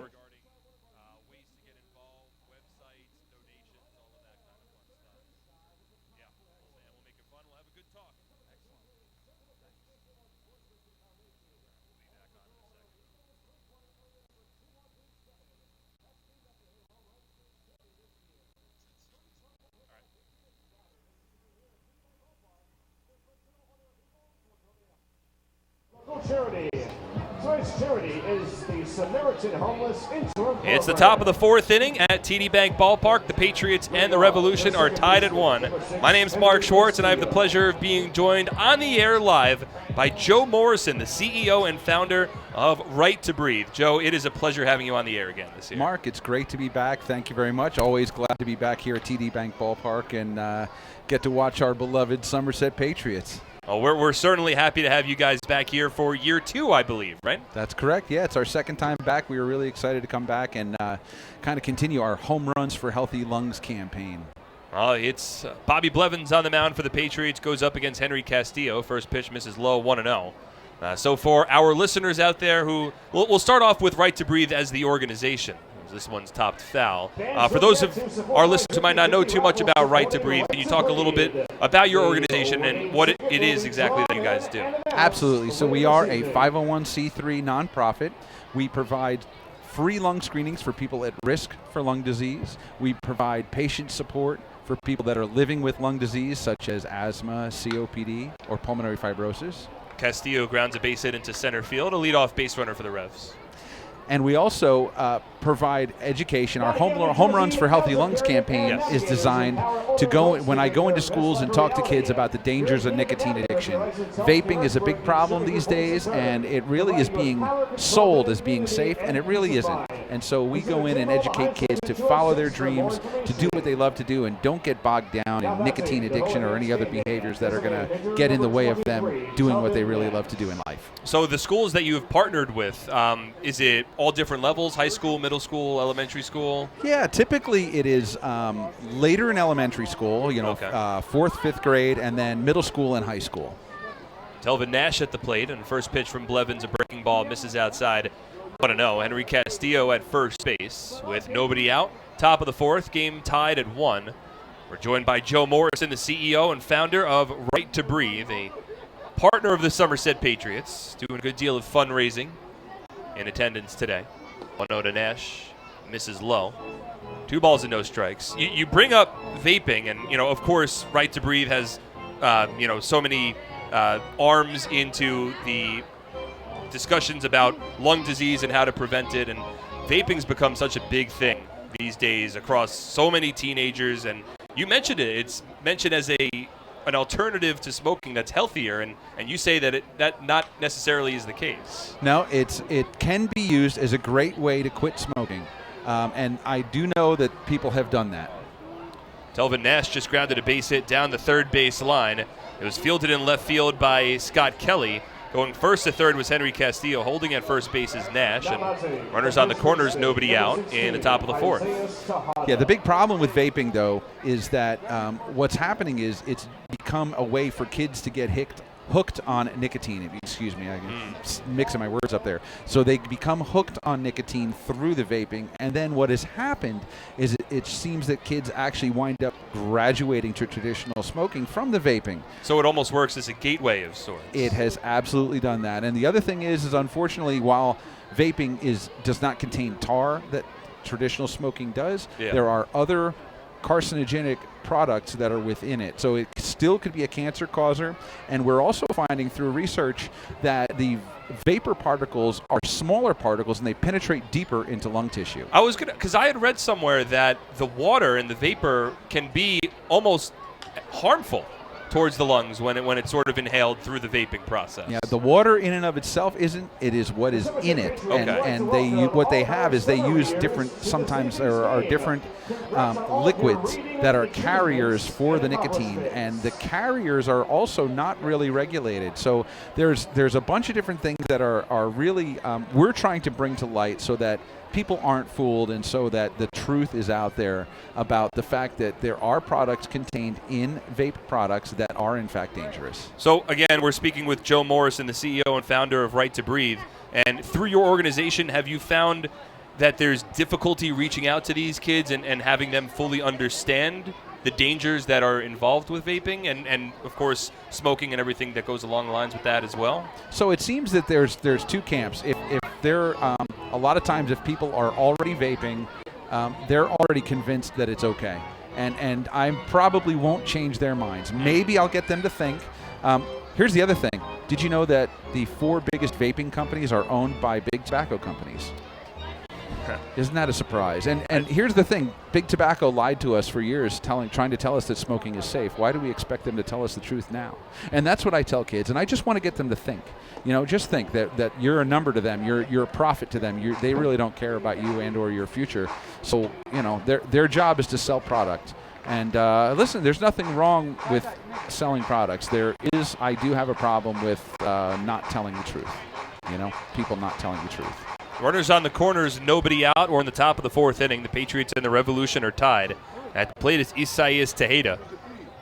S10: Charity. Tonight's charity is the Samaritan Homeless Interim.
S2: It's the top of the fourth inning at TD Bank Ballpark. The Patriots and the Revolution are tied at 1. My name's Mark Schwartz, and I have the pleasure of being joined on the air live by Joe Morrison, the CEO and founder of Right to Breathe. Joe, it is a pleasure having you on the air again this year.
S15: Mark, it's great to be back. Thank you very much. Always glad to be back here at TD Bank Ballpark and get to watch our beloved Somerset Patriots.
S2: Oh, we're certainly happy to have you guys back here for year 2, I believe, right?
S15: That's correct. Yeah, it's our second time back. We were really excited to come back and kind of continue our Home Runs for Healthy Lungs campaign.
S2: It's Bobby Blevins on the mound for the Patriots, goes up against Henry Castillo. First pitch misses low, 1-0. So for our listeners out there who, we'll start off with Right to Breathe as the organization. This one's topped foul. For those of our listeners who might not know too much about Right to Breathe, can you talk a little bit about your organization and what it is exactly that you guys do?
S15: Absolutely. So we are a 501c3 nonprofit. We provide free lung screenings for people at risk for lung disease. We provide patient support for people that are living with lung disease, such as asthma, COPD, or pulmonary fibrosis.
S2: Castillo grounds a base hit into center field, a leadoff base runner for the Revs.
S15: And we also provide education. Our Home Runs for Healthy Lungs campaign is designed to go, when I go into schools and talk to kids about the dangers of nicotine addiction. Vaping is a big problem these days, and it really is being sold as being safe, and it really isn't. And so we go in and educate kids to follow their dreams, to do what they love to do, and don't get bogged down in nicotine addiction or any other behaviors that are going to get in the way of them doing what they really love to do in life.
S2: So the schools that you have partnered with, is it all different levels, high school, middle school, elementary school?
S15: Yeah, typically it is later in elementary school, fourth, fifth grade, and then middle school and high school.
S2: Telvin Nash at the plate, and first pitch from Blevins, a breaking ball, misses outside. 1-0. Henry Castillo at first base with nobody out. Top of the fourth, game tied at 1. We're joined by Joe Morrison, the CEO and founder of Right to Breathe, a partner of the Somerset Patriots, doing a good deal of fundraising in attendance today. 1-0 to Nash, misses low. 2 balls and no strikes. You bring up vaping, and, of course, Right to Breathe has, so many arms into the discussions about lung disease and how to prevent it, and vaping's become such a big thing these days across so many teenagers, and you mentioned it. It's mentioned as an alternative to smoking that's healthier, and you say that not necessarily is the case.
S15: No, it can be used as a great way to quit smoking, and I do know that people have done that.
S2: Telvin Nash just grounded a base hit down the third base line. It was fielded in left field by Scott Kelly. Going first to third was Henry Castillo. Holding at first base is Nash. And runners on the corners, nobody out in the top of the fourth.
S15: Yeah, the big problem with vaping, though, is that what's happening is it's become a way for kids to get hooked on nicotine. Excuse me, I'm mixing my words up there. So they become hooked on nicotine through the vaping, and then what has happened is it seems that kids actually wind up graduating to traditional smoking from the vaping.
S2: So it almost works as a gateway of sorts.
S15: It has absolutely done that. And the other thing is unfortunately, while vaping does not contain tar that traditional smoking does, there are other carcinogenic products that are within it. So it still could be a cancer causer, and we're also finding through research that the vapor particles are smaller particles and they penetrate deeper into lung tissue.
S2: Because I had read somewhere that the water in the vapor can be almost harmful towards the lungs when it's sort of inhaled through the vaping process.
S15: Yeah, the water in and of itself isn't. It is what is in it.
S2: Okay.
S15: And what they have is they use different, sometimes there are different liquids that are carriers for the nicotine, and the carriers are also not really regulated. So there's a bunch of different things that are really we're trying to bring to light so that people aren't fooled, and so that the truth is out there about the fact that there are products contained in vape products that are in fact dangerous.
S2: So again, we're speaking with Joe Morrison, the CEO and founder of Right to Breathe. And through your organization, have you found that there's difficulty reaching out to these kids and having them fully understand the dangers that are involved with vaping and of course smoking and everything that goes along the lines with that as well?
S15: So it seems that there's 2 camps. If they're a lot of times if people are already vaping, they're already convinced that it's okay, and I probably won't change their minds. Maybe I'll get them to think. Here's the other thing. Did you know that the 4 biggest vaping companies are owned by big tobacco companies? Isn't that a surprise? And here's the thing. Big Tobacco lied to us for years, trying to tell us that smoking is safe. Why do we expect them to tell us the truth now? And that's what I tell kids. And I just want to get them to think. Just think that you're a number to them. You're a profit to them. They really don't care about you and or your future. So, their job is to sell product. And listen, there's nothing wrong with selling products. I do have a problem with not telling the truth. People not telling the truth.
S2: Runners on the corners, nobody out. We're in the top of the 4th inning. The Patriots and the Revolution are tied. At the plate is Isaias Tejeda.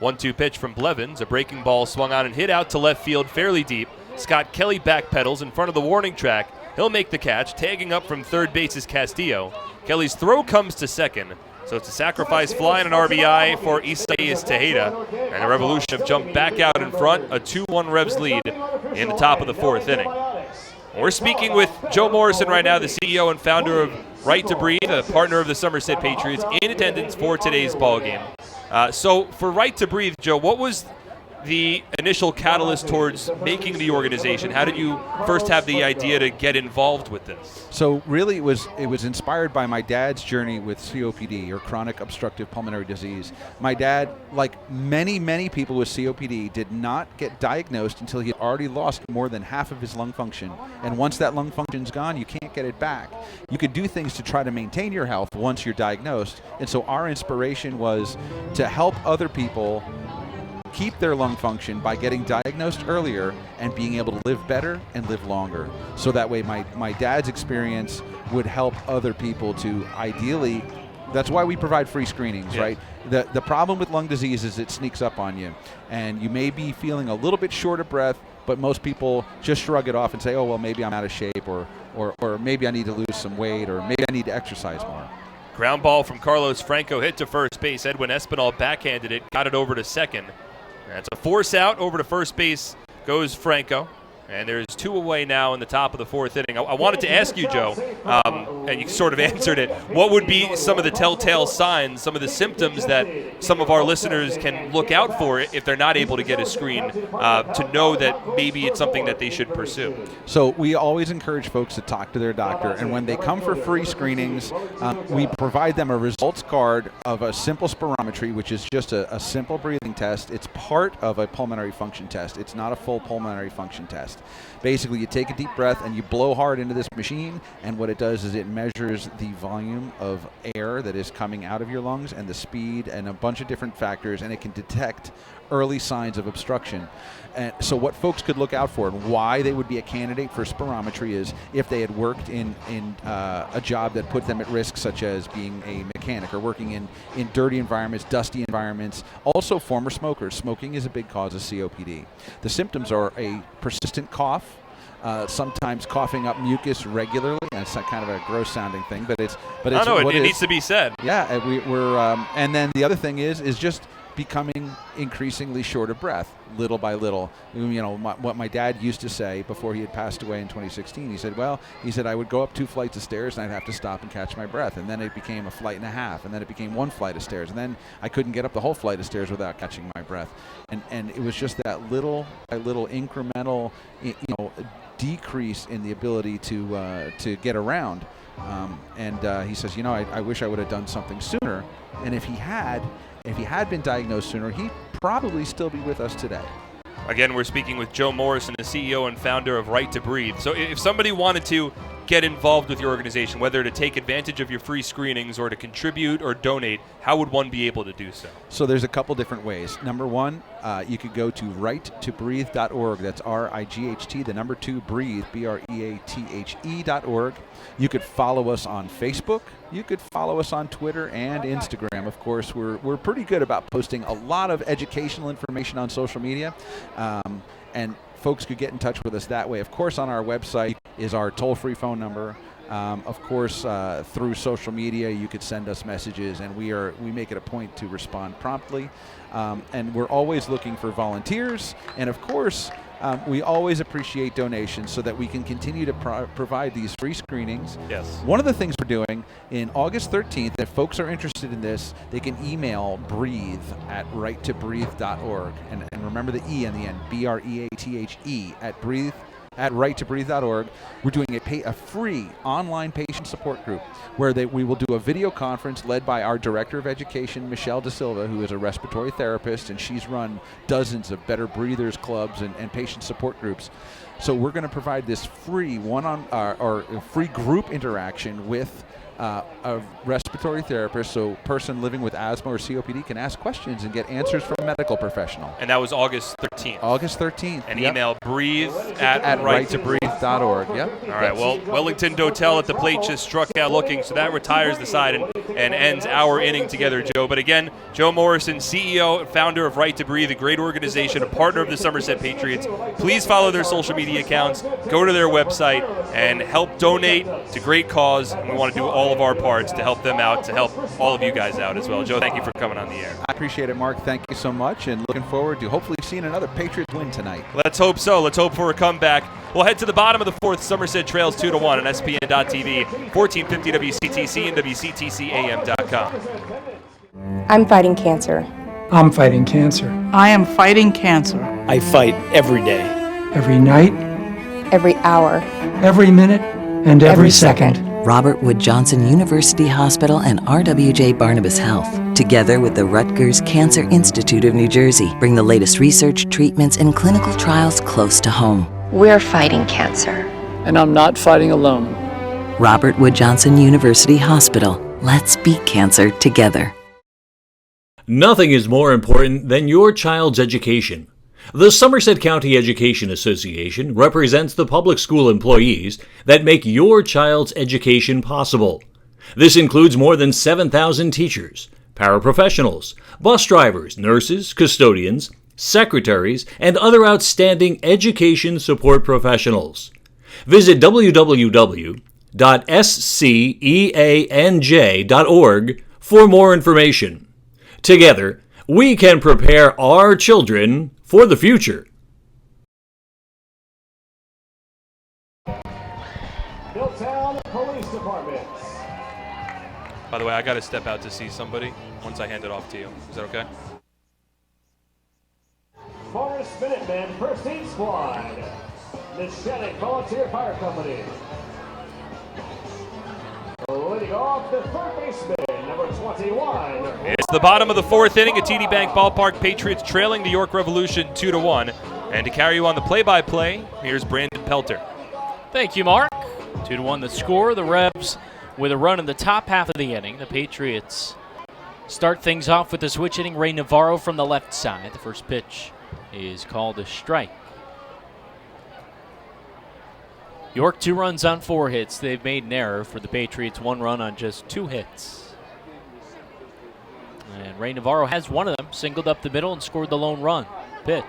S2: 1-2 pitch from Blevins. A breaking ball swung on and hit out to left field fairly deep. Scott Kelly backpedals in front of the warning track. He'll make the catch. Tagging up from third base is Castillo. Kelly's throw comes to second. So it's a sacrifice fly and an RBI for Isaias Tejeda. And the Revolution have jumped back out in front. A 2-1 Revs lead in the top of the 4th inning. We're speaking with Joe Morrison right now, the CEO and founder of Right to Breathe, a partner of the Somerset Patriots, in attendance for today's ballgame. So for Right to Breathe, Joe, what was the initial catalyst towards making the organization? How did you first have the idea to get involved with this?
S15: So really it was inspired by my dad's journey with COPD, or chronic obstructive pulmonary disease. My dad, like many people with COPD, did not get diagnosed until he had already lost more than half of his lung function. And once that lung function's gone, you can't get it back. You could do things to try to maintain your health once you're diagnosed. And so our inspiration was to help other people keep their lung function by getting diagnosed earlier and being able to live better and live longer. So that way my dad's experience would help other people to ideally, that's why we provide free screenings, right? The problem with lung disease is it sneaks up on you, and you may be feeling a little bit short of breath, but most people just shrug it off and say, oh, well, maybe I'm out of shape, or maybe I need to lose some weight, or maybe I need to exercise more.
S2: Ground ball from Carlos Franco hit to first base. Edwin Espinal backhanded it, got it over to second. That's a force out over to first base goes Franco. And there's 2 away now in the top of the 4th inning. I wanted to ask you, Joe, and you sort of answered it. What would be some of the telltale signs, some of the symptoms that some of our listeners can look out for if they're not able to get a screen to know that maybe it's something that they should pursue?
S15: So we always encourage folks to talk to their doctor, and when they come for free screenings, we provide them a results card of a simple spirometry, which is just a simple breathing test. It's part of a pulmonary function test. It's not a full pulmonary function test. Basically, you take a deep breath and you blow hard into this machine, and what it does is it measures the volume of air that is coming out of your lungs and the speed and a bunch of different factors, and it can detect early signs of obstruction. And so what folks could look out for and why they would be a candidate for spirometry is if they had worked in a job that put them at risk, such as being a mechanic or working in dirty environments, dusty environments. Also former smokers. Smoking is a big cause of COPD. The symptoms are a persistent cough, sometimes coughing up mucus regularly. And it's kind of a gross sounding thing, but it's
S2: it needs to be said.
S15: Yeah, we're and then the other thing is just becoming increasingly short of breath, little by little. You know, what my dad used to say before he had passed away in 2016, he said, I would go up 2 flights of stairs and I'd have to stop and catch my breath. And then it became a flight and a half, and then it became 1 flight of stairs. And then I couldn't get up the whole flight of stairs without catching my breath. And it was just that little by little incremental, decrease in the ability to get around. He says, I wish I would have done something sooner. And if he had been diagnosed sooner, he'd probably still be with us today.
S2: Again, we're speaking with Joe Morrison, the CEO and founder of Right to Breathe. So if somebody wanted to get involved with your organization, whether to take advantage of your free screenings or to contribute or donate, how would one be able to do so?
S15: So there's a couple different ways. Number one, you could go to righttobreathe.org. That's RIGHT, the number 2, breathe, BREATHE.org. You could follow us on Facebook. You could follow us on Twitter and Instagram. Of course, we're pretty good about posting a lot of educational information on social media, and folks could get in touch with us that way. Of course, on our website is our toll-free phone number. Of course, through social media, you could send us messages, and we make it a point to respond promptly. And we're always looking for volunteers, and of course, we always appreciate donations so that we can continue to provide these free screenings.
S2: Yes.
S15: One of the things we're doing in August 13th, if folks are interested in this, they can email breathe@righttobreathe.org. And remember the E on the end, BREATHE at righttobreathe.org. We're doing a free online patient support group where we will do a video conference led by our Director of Education, Michelle Da Silva, who is a respiratory therapist, and she's run dozens of Better Breathers clubs and patient support groups. So we're going to provide this free free group interaction with a respiratory therapist, so a person living with asthma or COPD can ask questions and get answers from a medical professional.
S2: And that was August 13th.
S15: August 13th.
S2: And email breathe@righttobreathe.org.
S15: Yep.
S2: All right. Well, Wellington Dotel at the plate just struck out looking, so that retires the side and ends our inning together, Joe. But again, Joe Morrison, CEO and founder of Right to Breathe, a great organization, a partner of the Somerset Patriots. Please follow their social media accounts, go to their website, and help donate. It's a great cause, and we want to do all of our parts to help them out, to help all of you guys out as well. Joe, thank you for coming on the air.
S15: I appreciate it, Mark. Thank you so much, and looking forward to hopefully seeing another Patriots win tonight.
S2: Let's hope so. Let's hope for a comeback. We'll head to the bottom of the 4th. Somerset trails 2-1 on SPN.TV, 1450 WCTC and WCTCAM.com.
S16: I'm fighting cancer.
S17: I'm fighting cancer.
S18: I am fighting cancer.
S17: I fight every day. Every night.
S16: Every hour.
S17: Every minute. And every second.
S19: Robert Wood Johnson University Hospital and RWJ Barnabas Health, together with the Rutgers Cancer Institute of New Jersey, bring the latest research, treatments, and clinical trials close to home.
S16: We're fighting cancer.
S17: And I'm not fighting alone.
S19: Robert Wood Johnson University Hospital. Let's beat cancer together.
S20: Nothing is more important than your child's education. The Somerset County Education Association represents the public school employees that make your child's education possible. This includes more than 7,000 teachers, paraprofessionals, bus drivers, nurses, custodians, secretaries, and other outstanding education support professionals. Visit www.sceanj.org for more information. Together, we can prepare our children for the future.
S10: Milltown Police Department.
S2: By the way, I got to step out to see somebody once I hand it off to you. Is that okay?
S10: Forest Minutemen First Aid Squad. Nishanik Volunteer Fire Company. Leading off the third baseman, number 21.
S2: It's the bottom of the fourth inning at TD Bank Ballpark. Patriots trailing the York Revolution 2-1. And to carry you on the play-by-play, here's Brandon Pelter.
S1: Thank you, Mark. 2-1 the score. The Revs with a run in the top half of the inning. The Patriots start things off with a switch hitting Ray Navarro from the left side. The first pitch is called a strike. York 2 runs on 4 hits. They've made an error. For the Patriots, 1 run on just 2 hits. And Ray Navarro has one of them, singled up the middle and scored the lone run. Pitch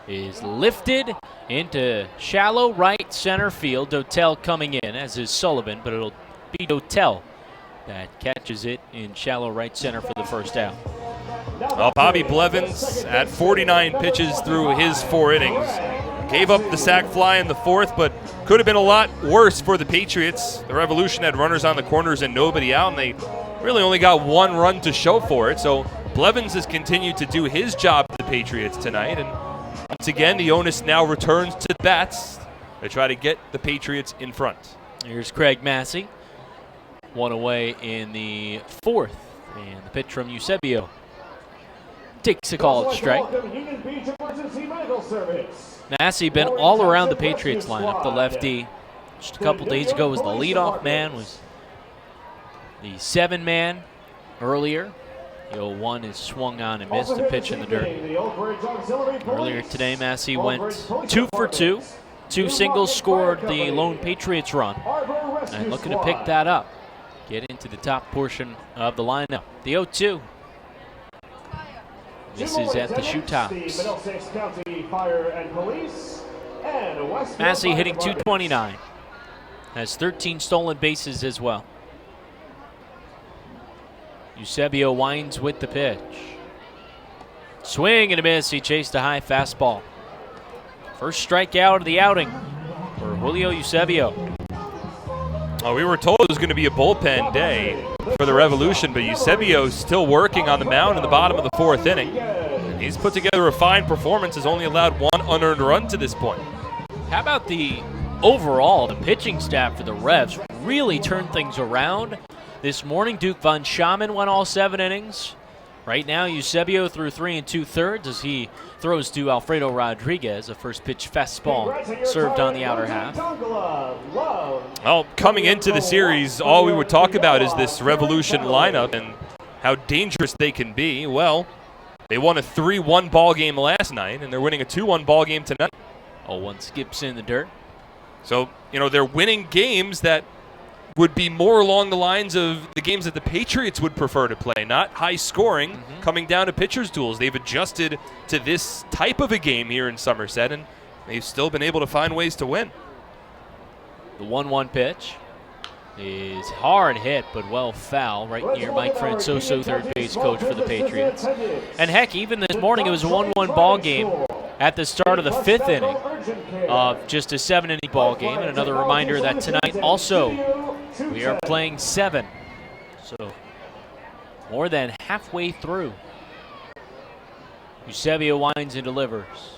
S1: is lifted into shallow right center field. Dotel coming in, as is Sullivan, but it'll be Dotel that catches it in shallow right center for the first out.
S2: Well, Bobby Blevins at 49 pitches through his 4 innings. Gave up the sac fly in the fourth, but could have been a lot worse for the Patriots. The Revolution had runners on the corners and nobody out, and they really only got 1 run to show for it. So Blevins has continued to do his job for the Patriots tonight. And once again, the onus now returns to the bats to try to get the Patriots in front.
S1: Here's Craig Massey. 1 away in the fourth. And the pitch from Eusebio takes a called strike. Massey been all around the Patriots lineup. The lefty just a couple days ago was the leadoff man, was the 7-man earlier. The 0-1 is swung on and missed a pitch in the dirt. Earlier today, Massey went 2 for 2. 2 singles, scored the lone Patriots run. And looking to pick that up. Get into the top portion of the lineup. The 0-2. This is at the shoe tops. Massey hitting .229. Has 13 stolen bases as well. Eusebio winds with the pitch. Swing and a miss. He chased a high fastball. First strikeout of the outing for Julio Eusebio.
S2: Well, we were told it was going to be a bullpen day for the Revolution, but Eusebio's still working on the mound in the bottom of the fourth inning. And he's put together a fine performance, has only allowed 1 unearned run to this point.
S1: How about the overall, the pitching staff for the Revs really turned things around this morning. Duke Von Schaman went all 7 innings. Right now, Eusebio threw 3 2/3 as he throws to Alfredo Rodriguez. A first pitch fastball served on the outer half.
S2: Well, coming into the series, all we would talk about is this Revolution lineup and how dangerous they can be. Well, they won a 3-1 ball game last night, and they're winning a 2-1 ball game tonight.
S1: 0-1 skips in the dirt.
S2: So, they're winning games that would be more along the lines of the games that the Patriots would prefer to play, not high scoring, coming down to pitchers' duels. They've adjusted to this type of a game here in Somerset, and they've still been able to find ways to win.
S1: The 1-1 pitch is hard hit, but well foul, right near Mike Francoso, third base coach for the Patriots. And heck, even this morning, it was a 1-1 ball game at the start of the 5th inning of just a 7-inning ball game. And another reminder that tonight also we are playing 7. So more than halfway through. Eusebio winds and delivers.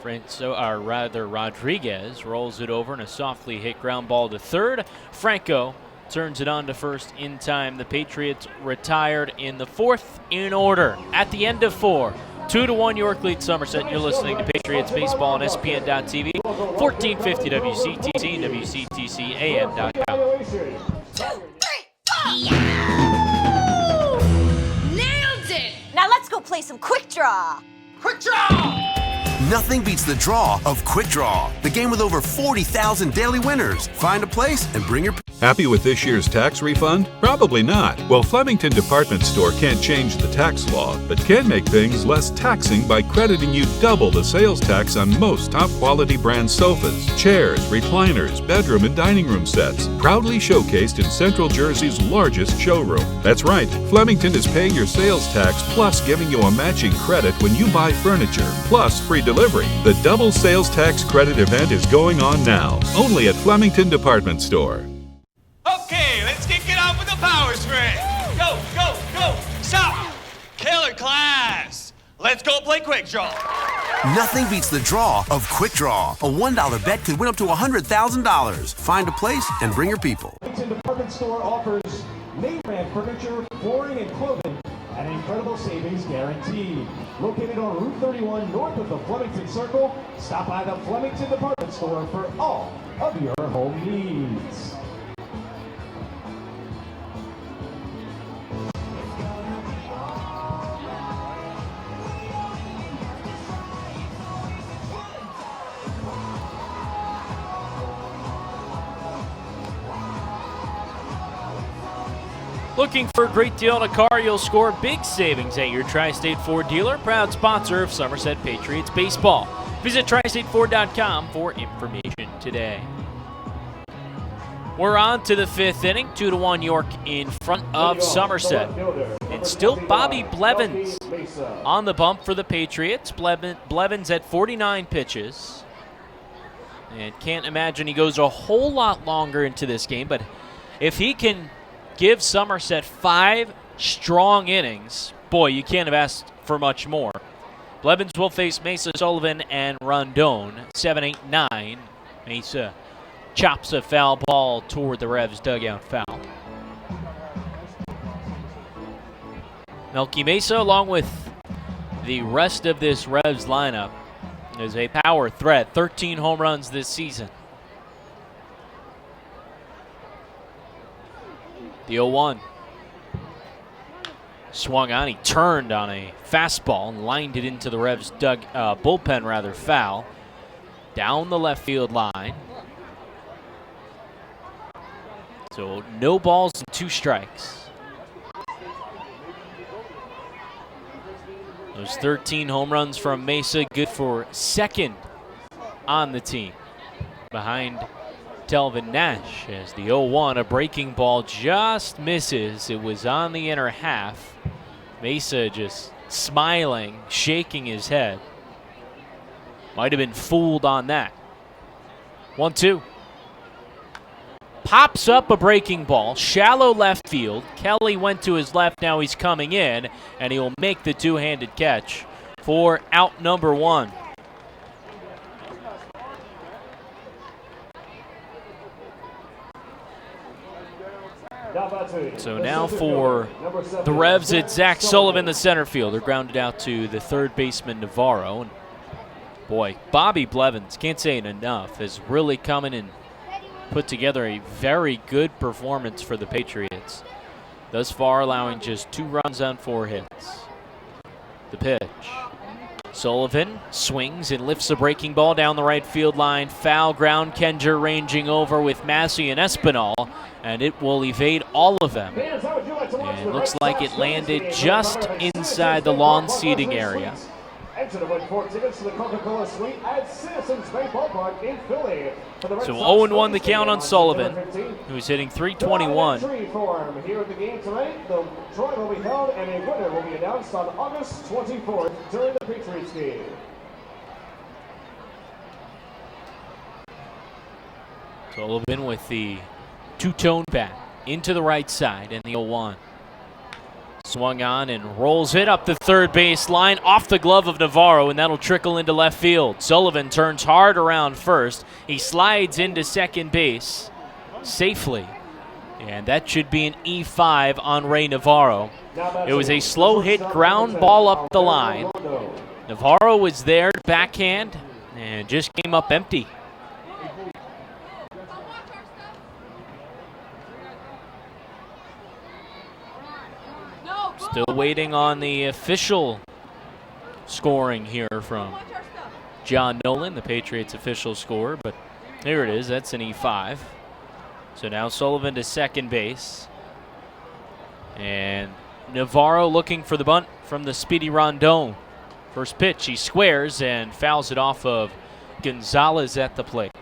S1: Rodriguez rolls it over and a softly hit ground ball to third. Franco turns it on to first in time. The Patriots retired in the 4th in order at the end of 4. 2-1 York leads Somerset. You're listening to Patriots Baseball on SPN.TV, 1450 WCTC and WCTCAM.com.
S21: 2, 3, 4. Nailed it! Now let's go play some Quick Draw. Quick Draw!
S22: Nothing beats the draw of Quick Draw, the game with over 40,000 daily winners. Find a place and bring your
S13: Happy with this year's tax refund? Probably not. Well, Flemington Department Store can't change the tax law, but can make things less taxing by crediting you double the sales tax on most top-quality brand sofas, chairs, recliners, bedroom and dining room sets, proudly showcased in Central Jersey's largest showroom. That's right, Flemington is paying your sales tax plus giving you a matching credit when you buy furniture, plus free delivery. The double sales tax credit event is going on now, only at Flemington Department Store.
S5: Okay, let's kick it off with a power sprint. Go, go, go. Stop. Killer class. Let's go play quick draw.
S22: Nothing beats the draw of Quick Draw. A $1 bet could win up to $100,000. Find a place and bring your people.
S10: Flemington Department Store offers name brand furniture, flooring, and clothing at an incredible savings guaranteed. Located on Route 31 north of the Flemington Circle, stop by the Flemington Department Store for all of your home needs.
S1: Looking for a great deal on a car, you'll score big savings at your Tri-State Ford dealer, proud sponsor of Somerset Patriots baseball. Visit tristateford.com for information today. We're on to the 5th inning, 2-1 York in front of Somerset. And still Bobby Blevins on the bump for the Patriots. Blevins at 49 pitches. And can't imagine he goes a whole lot longer into this game, but if he can give Somerset 5 strong innings, boy, you can't have asked for much more. Blevins will face Mesa, Sullivan, and Rondon. 7-8-9. Mesa chops a foul ball toward the Revs dugout foul. Melky Mesa, along with the rest of this Revs lineup, is a power threat. 13 home runs this season. The 0-1. Swung on. He turned on a fastball and lined it into the Revs bullpen foul. Down the left field line. So no balls and 2 strikes. Those 13 home runs from Mesa, good for 2nd on the team, behind Telvin Nash, as the 0-1, a breaking ball just misses. It was on the inner half. Mesa just smiling, shaking his head. Might have been fooled on that. 1-2. Pops up a breaking ball, shallow left field. Kelly went to his left, now he's coming in, and he will make the two-handed catch for out number 1. So now for the Revs, it's Zach Sullivan, the center fielder, grounded out to the third baseman, Navarro. And boy, Bobby Blevins, can't say it enough, has really come in and put together a very good performance for the Patriots. Thus far, allowing just 2 runs on 4 hits. The pitch. Sullivan swings and lifts a breaking ball down the right field line. Foul ground. Kenger ranging over with Massey and Espinal, and it will evade all of them. And it looks like it landed just inside the lawn seating area.
S10: Enter to win 4 tickets to the Coca-Cola Suite at Citizens Bank Ballpark in Philly.
S1: So 0-1 the count on Sullivan, who's hitting .321.
S10: Here at the game tonight, the drawing will be held and a winner will be announced on August 24th during the Patriots game.
S1: Sullivan with the 2-tone bat into the right side in the 0-1. Swung on and rolls it up the third base line off the glove of Navarro, and that'll trickle into left field. Sullivan turns hard around first. He slides into second base safely, and that should be an E5 on Ray Navarro. It was a slow hit ground ball up the line. Navarro was there, backhand, and just came up empty. Still waiting on the official scoring here from John Nolan, the Patriots official scorer, but here it is. That's an E5. So now Sullivan to second base. And Navarro looking for the bunt from the speedy Rondon. First pitch, he squares and fouls it off of Gonzalez at the plate.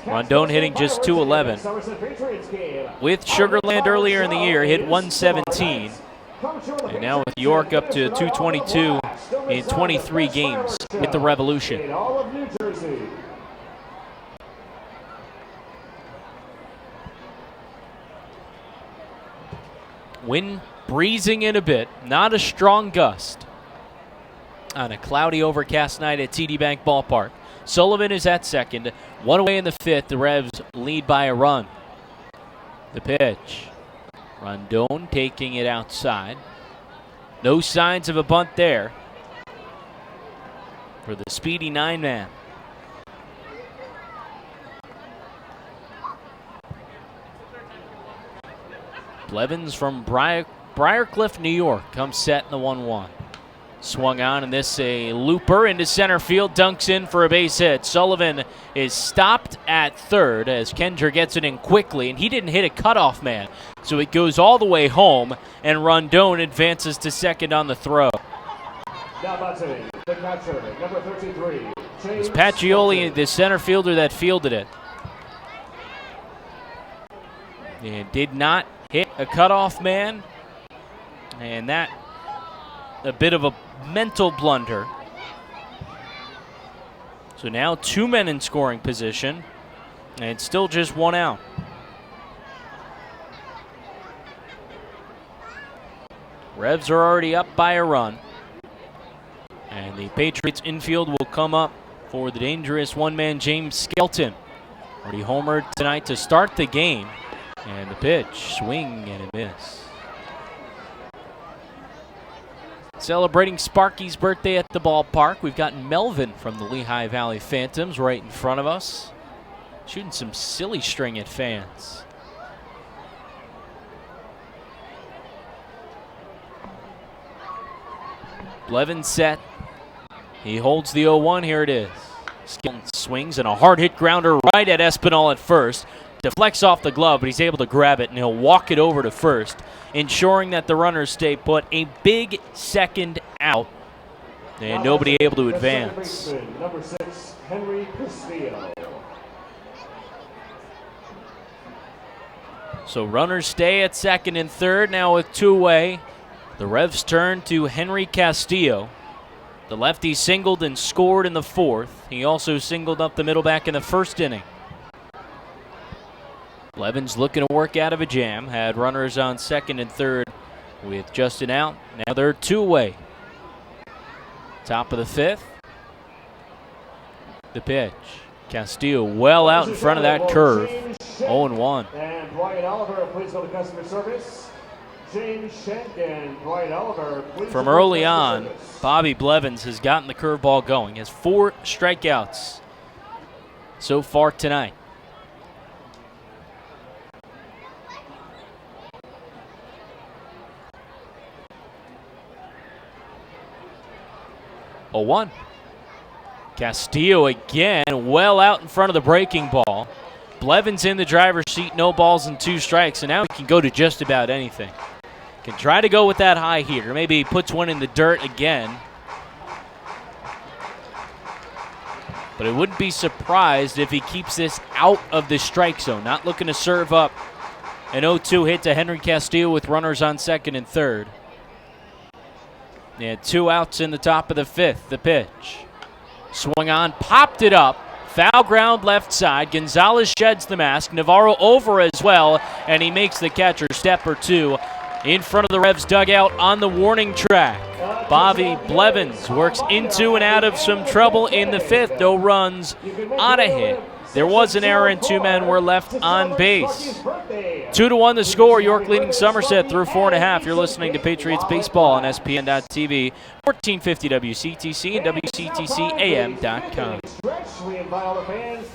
S1: Rondon hitting just .211. With Sugarland earlier in the year, hit .117. And now with York up to .222 in 23 games with the Revolution. Wind breezing in a bit, not a strong gust on a cloudy, overcast night at TD Bank Ballpark. Sullivan is at second, one away in the fifth. The Revs lead by a run. The pitch. Rondon taking it outside. No signs of a bunt there for the speedy 9-man. Blevins from Briarcliff, New York, comes set in the 1-1. Swung on, and this a looper into center field, dunks in for a base hit. Sullivan is stopped at third as Kendra gets it in quickly, and he didn't hit a cutoff man. So it goes all the way home, and Rondon advances to second on the throw.
S10: Now batting, the catcher, number 33.
S1: It's Pacioli, the center fielder, that fielded it. And did not hit a cutoff man, and that a bit of a mental blunder. So now two men in scoring position, and still just one out. Revs are already up by a run, and the Patriots infield will come up for the dangerous one-man James Skelton. Already homered tonight to start the game. And the pitch, swing and a miss. Celebrating Sparky's birthday at the ballpark, we've got Melvin from the Lehigh Valley Phantoms right in front of us, shooting some silly string at fans. Blevins set. He holds the 0-1. Here it is. Skelton swings and a hard hit grounder right at Espinal at first. Deflects off the glove, but he's able to grab it, and he'll walk it over to first, ensuring that the runners stay put. A big second out, and nobody able to advance.
S10: Number 6, Henry Castillo.
S1: So runners stay at second and third, now with two away. The Revs turn to Henry Castillo. The lefty singled and scored in the fourth. He also singled up the middle back in the first inning. Blevins looking to work out of a jam. Had runners on second and third with Justin out. Now they're two away. Top of the fifth. The pitch. Castillo well out in front of that curve. 0-1.
S10: And Brian Oliver, please go to customer service. James Schenk and Brian Oliver, please.
S1: From early on, Bobby Blevins has gotten the curveball going. He has 4 strikeouts so far tonight. A 1. Castillo again, well out in front of the breaking ball. Blevins in the driver's seat, no balls and 2 strikes, and now he can go to just about anything. Can try to go with that high here. Maybe he puts one in the dirt again. But I wouldn't be surprised if he keeps this out of the strike zone. Not looking to serve up an 0-2 hit to Henry Castillo with runners on second and third. And 2 outs in the top of the fifth. The pitch. Swung on, popped it up. Foul ground left side. Gonzalez sheds the mask. Navarro over as well, and he makes the catcher step or two in front of the Revs dugout on the warning track. Bobby Blevins works into and out of some trouble in the fifth. No runs on a hit. There was an error and 2 men were left on base. 2-1 the score. York leading Somerset through 4.5. You're listening to Patriots Baseball on SPN.TV, 1450 WCTC and WCTCAM.com.
S10: We invite all the fans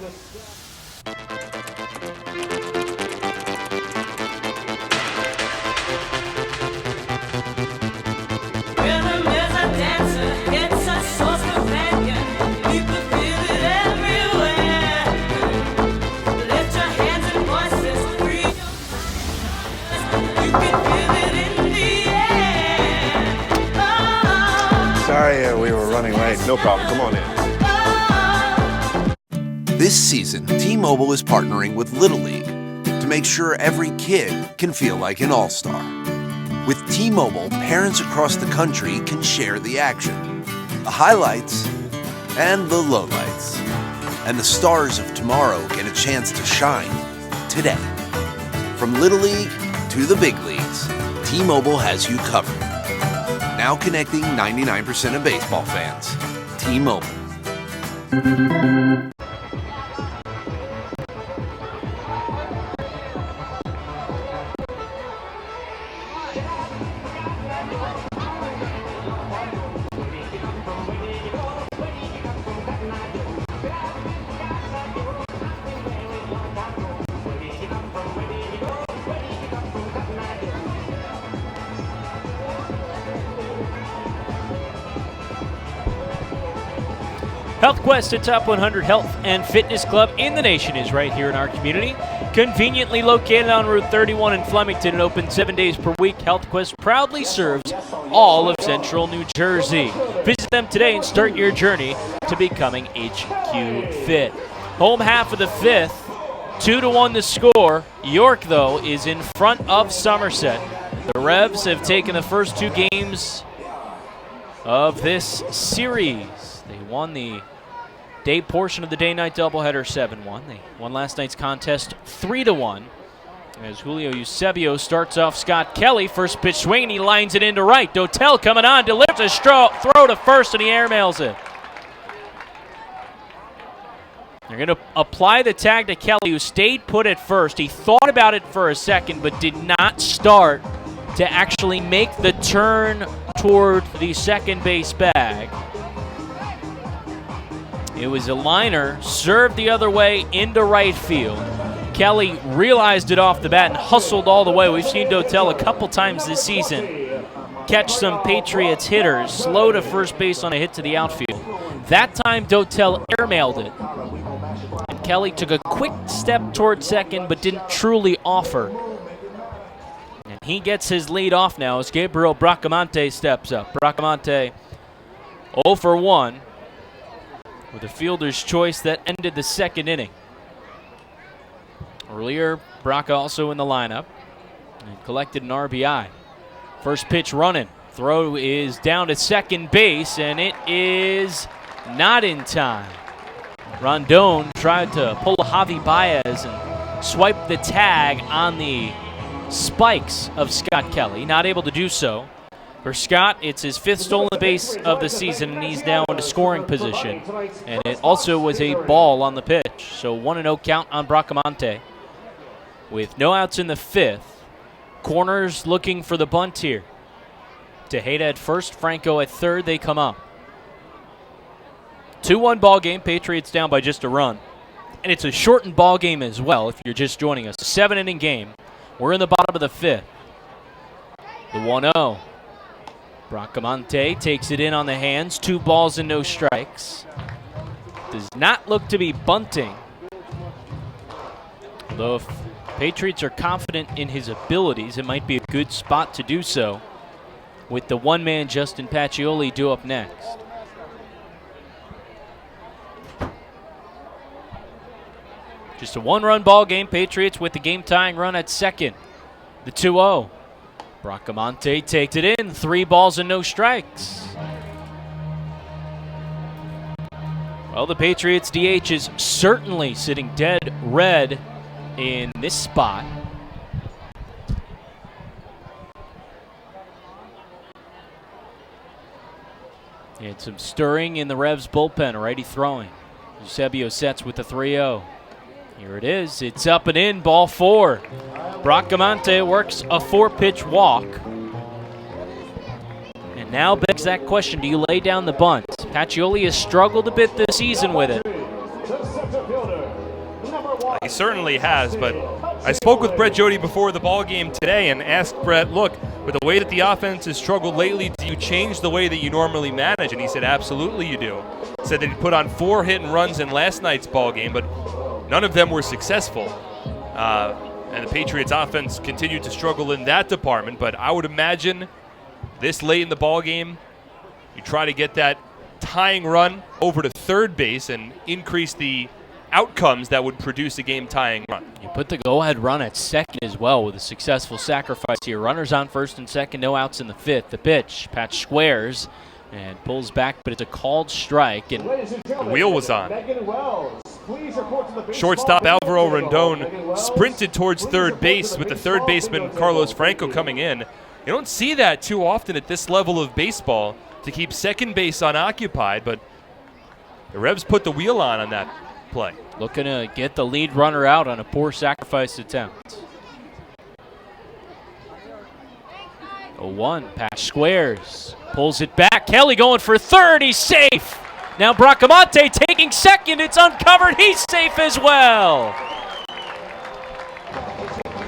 S6: No problem. Come on in.
S22: This season, T-Mobile is partnering with Little League to make sure every kid can feel like an all-star. With T-Mobile, parents across the country can share the action, the highlights, and the lowlights. And the stars of tomorrow get a chance to shine today. From Little League to the big leagues, T-Mobile has you covered. Now connecting 99% of baseball fans. T-Mobile.
S1: HealthQuest, a top 100 health and fitness club in the nation, is right here in our community. Conveniently located on Route 31 in Flemington and open 7 days per week, HealthQuest proudly serves all of central New Jersey. Visit them today and start your journey to becoming HQ Fit. Home half of the fifth, 2-1 the score. York, though, is in front of Somerset. The Revs have taken the first two games of this series. They won the day portion of the day-night doubleheader 7-1. They won last night's contest 3-1. As Julio Eusebio starts off Scott Kelly, first pitch swing, and he lines it into right. Dotel coming on, delivers a throw to first, and he airmails it. They're going to apply the tag to Kelly, who stayed put at first. He thought about it for a second, but did not start to actually make the turn toward the second base bag. It was a liner, served the other way into right field. Kelly realized it off the bat and hustled all the way. We've seen Dotel a couple times this season catch some Patriots hitters, slow to first base on a hit to the outfield. That time, Dotel airmailed it. And Kelly took a quick step toward second, but didn't truly offer. And he gets his lead off now as Gabriel Bracamonte steps up. Bracamonte 0 for 1. With a fielder's choice that ended the second inning. Earlier, Braca also in the lineup and collected an RBI. First pitch running. Throw is down to second base, and it is not in time. Rondon tried to pull a Javi Baez and swipe the tag on the spikes of Scott Kelly. Not able to do so. For Scott, it's his fifth stolen base of the season, and he's now into scoring position. And it also was a ball on the pitch. So 1-0 count on Bracamonte. With no outs in the fifth, corners looking for the bunt here. Tejeda at first, Franco at third, they come up. 2-1 ball game, Patriots down by just a run. And it's a shortened ball game as well if you're just joining us. 7-inning game. We're in the bottom of the fifth. The 1-0. Bracamonte takes it in on the hands. 2 balls and no strikes. Does not look to be bunting. Although if Patriots are confident in his abilities, it might be a good spot to do so with the one-man Justin Pacioli due up next. Just a 1-run ball game. Patriots with the game-tying run at second. The 2-0. Bracamonte takes it in. 3 balls and no strikes. Well, the Patriots DH is certainly sitting dead red in this spot. And some stirring in the Revs bullpen. Righty throwing. Eusebio sets with the 3-0. Here it is. It's up and in. Ball 4. Bracamonte works a 4-pitch walk. And now begs that question, do you lay down the bunt? Pacioli has struggled a bit this season with it.
S2: He certainly has, but I spoke with Brett Jody before the ball game today and asked Brett, look, with the way that the offense has struggled lately, do you change the way that you normally manage? And he said, absolutely you do. He said that he put on 4 hit and runs in last night's ball game, but none of them were successful. And the Patriots offense continued to struggle in that department, but I would imagine this late in the ball game, you try to get that tying run over to third base and increase the outcomes that would produce a game-tying run.
S1: You put the go-ahead run at second as well with a successful sacrifice here. Runners on first and second, no outs in the fifth. The pitch, Patch squares and pulls back, but it's a called strike. And
S2: the wheel was on. Shortstop Alvaro Rondon sprinted towards third base with the third baseman Carlos Franco coming in. You don't see that too often at this level of baseball, to keep second base unoccupied, but the Revs put the wheel on that play.
S1: Looking to get the lead runner out on a poor sacrifice attempt. 0-1, Patch squares, pulls it back. Kelly going for third, he's safe. Now Bracamonte taking second, it's uncovered, he's safe as well.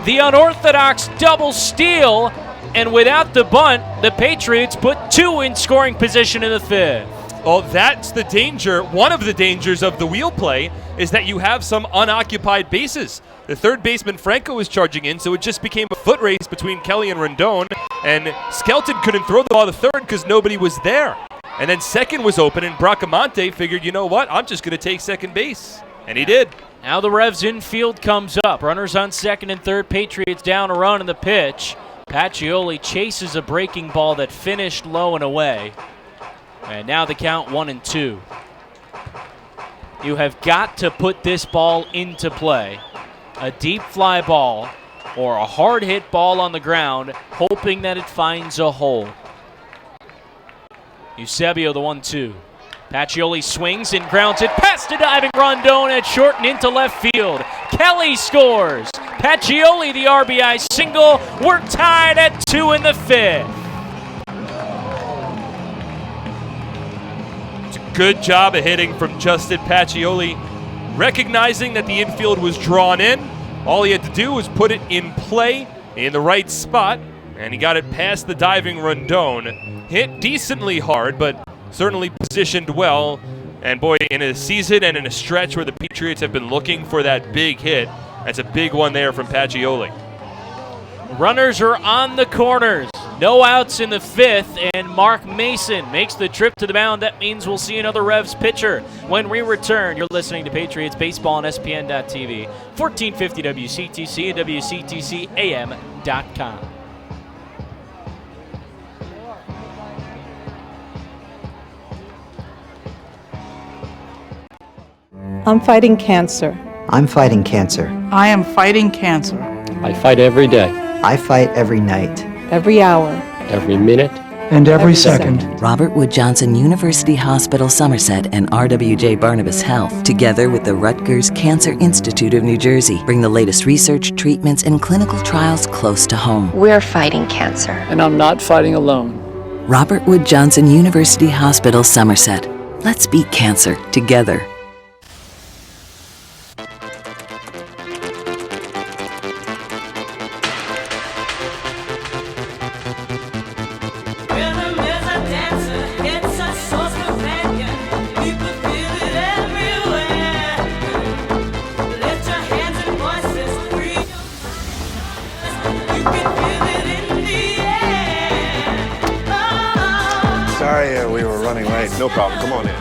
S1: The unorthodox double steal, and without the bunt, the Patriots put two in scoring position in the fifth.
S2: Oh, that's the danger. One of the dangers of the wheel play is that you have some unoccupied bases. The third baseman Franco was charging in, so it just became a foot race between Kelly and Rondon, and Skelton couldn't throw the ball to third because nobody was there. And then second was open, and Bracamonte figured, you know what, I'm just going to take second base. And he did.
S1: Now the Revs infield comes up. Runners on second and third. Patriots down a run in the pitch. Pacioli chases a breaking ball that finished low and away. And now the count 1-2. You have got to put this ball into play. A deep fly ball or a hard hit ball on the ground, hoping that it finds a hole. Eusebio the 1-2. Pacioli swings and grounds it past a diving Rondon at short and into left field. Kelly scores. Pacioli the RBI single. We're tied at 2 in the fifth.
S2: Good job of hitting from Justin Pacioli, recognizing that the infield was drawn in. All he had to do was put it in play in the right spot, and he got it past the diving Rondon. Hit decently hard, but certainly positioned well. And boy, in a season and in a stretch where the Patriots have been looking for that big hit, that's a big one there from Pacioli.
S1: Runners are on the corners. No outs in the fifth, and Mark Mason makes the trip to the mound. That means we'll see another Revs pitcher when we return. You're listening to Patriots Baseball on SPN.TV, 1450 WCTC and WCTCAM.com.
S18: I'm fighting cancer.
S6: I'm fighting cancer.
S18: I am fighting cancer.
S17: I fight every day,
S6: I fight every night.
S18: Every hour.
S17: every minute, and every second.
S19: Robert Wood Johnson University Hospital, Somerset, and RWJ Barnabas Health, together with the Rutgers Cancer Institute of New Jersey, bring the latest research, treatments, and clinical trials close to home.
S16: We're fighting cancer.
S17: And I'm not fighting alone.
S19: Robert Wood Johnson University Hospital, Somerset. Let's beat cancer together.
S7: Sorry, we were running late. No problem. Come on in.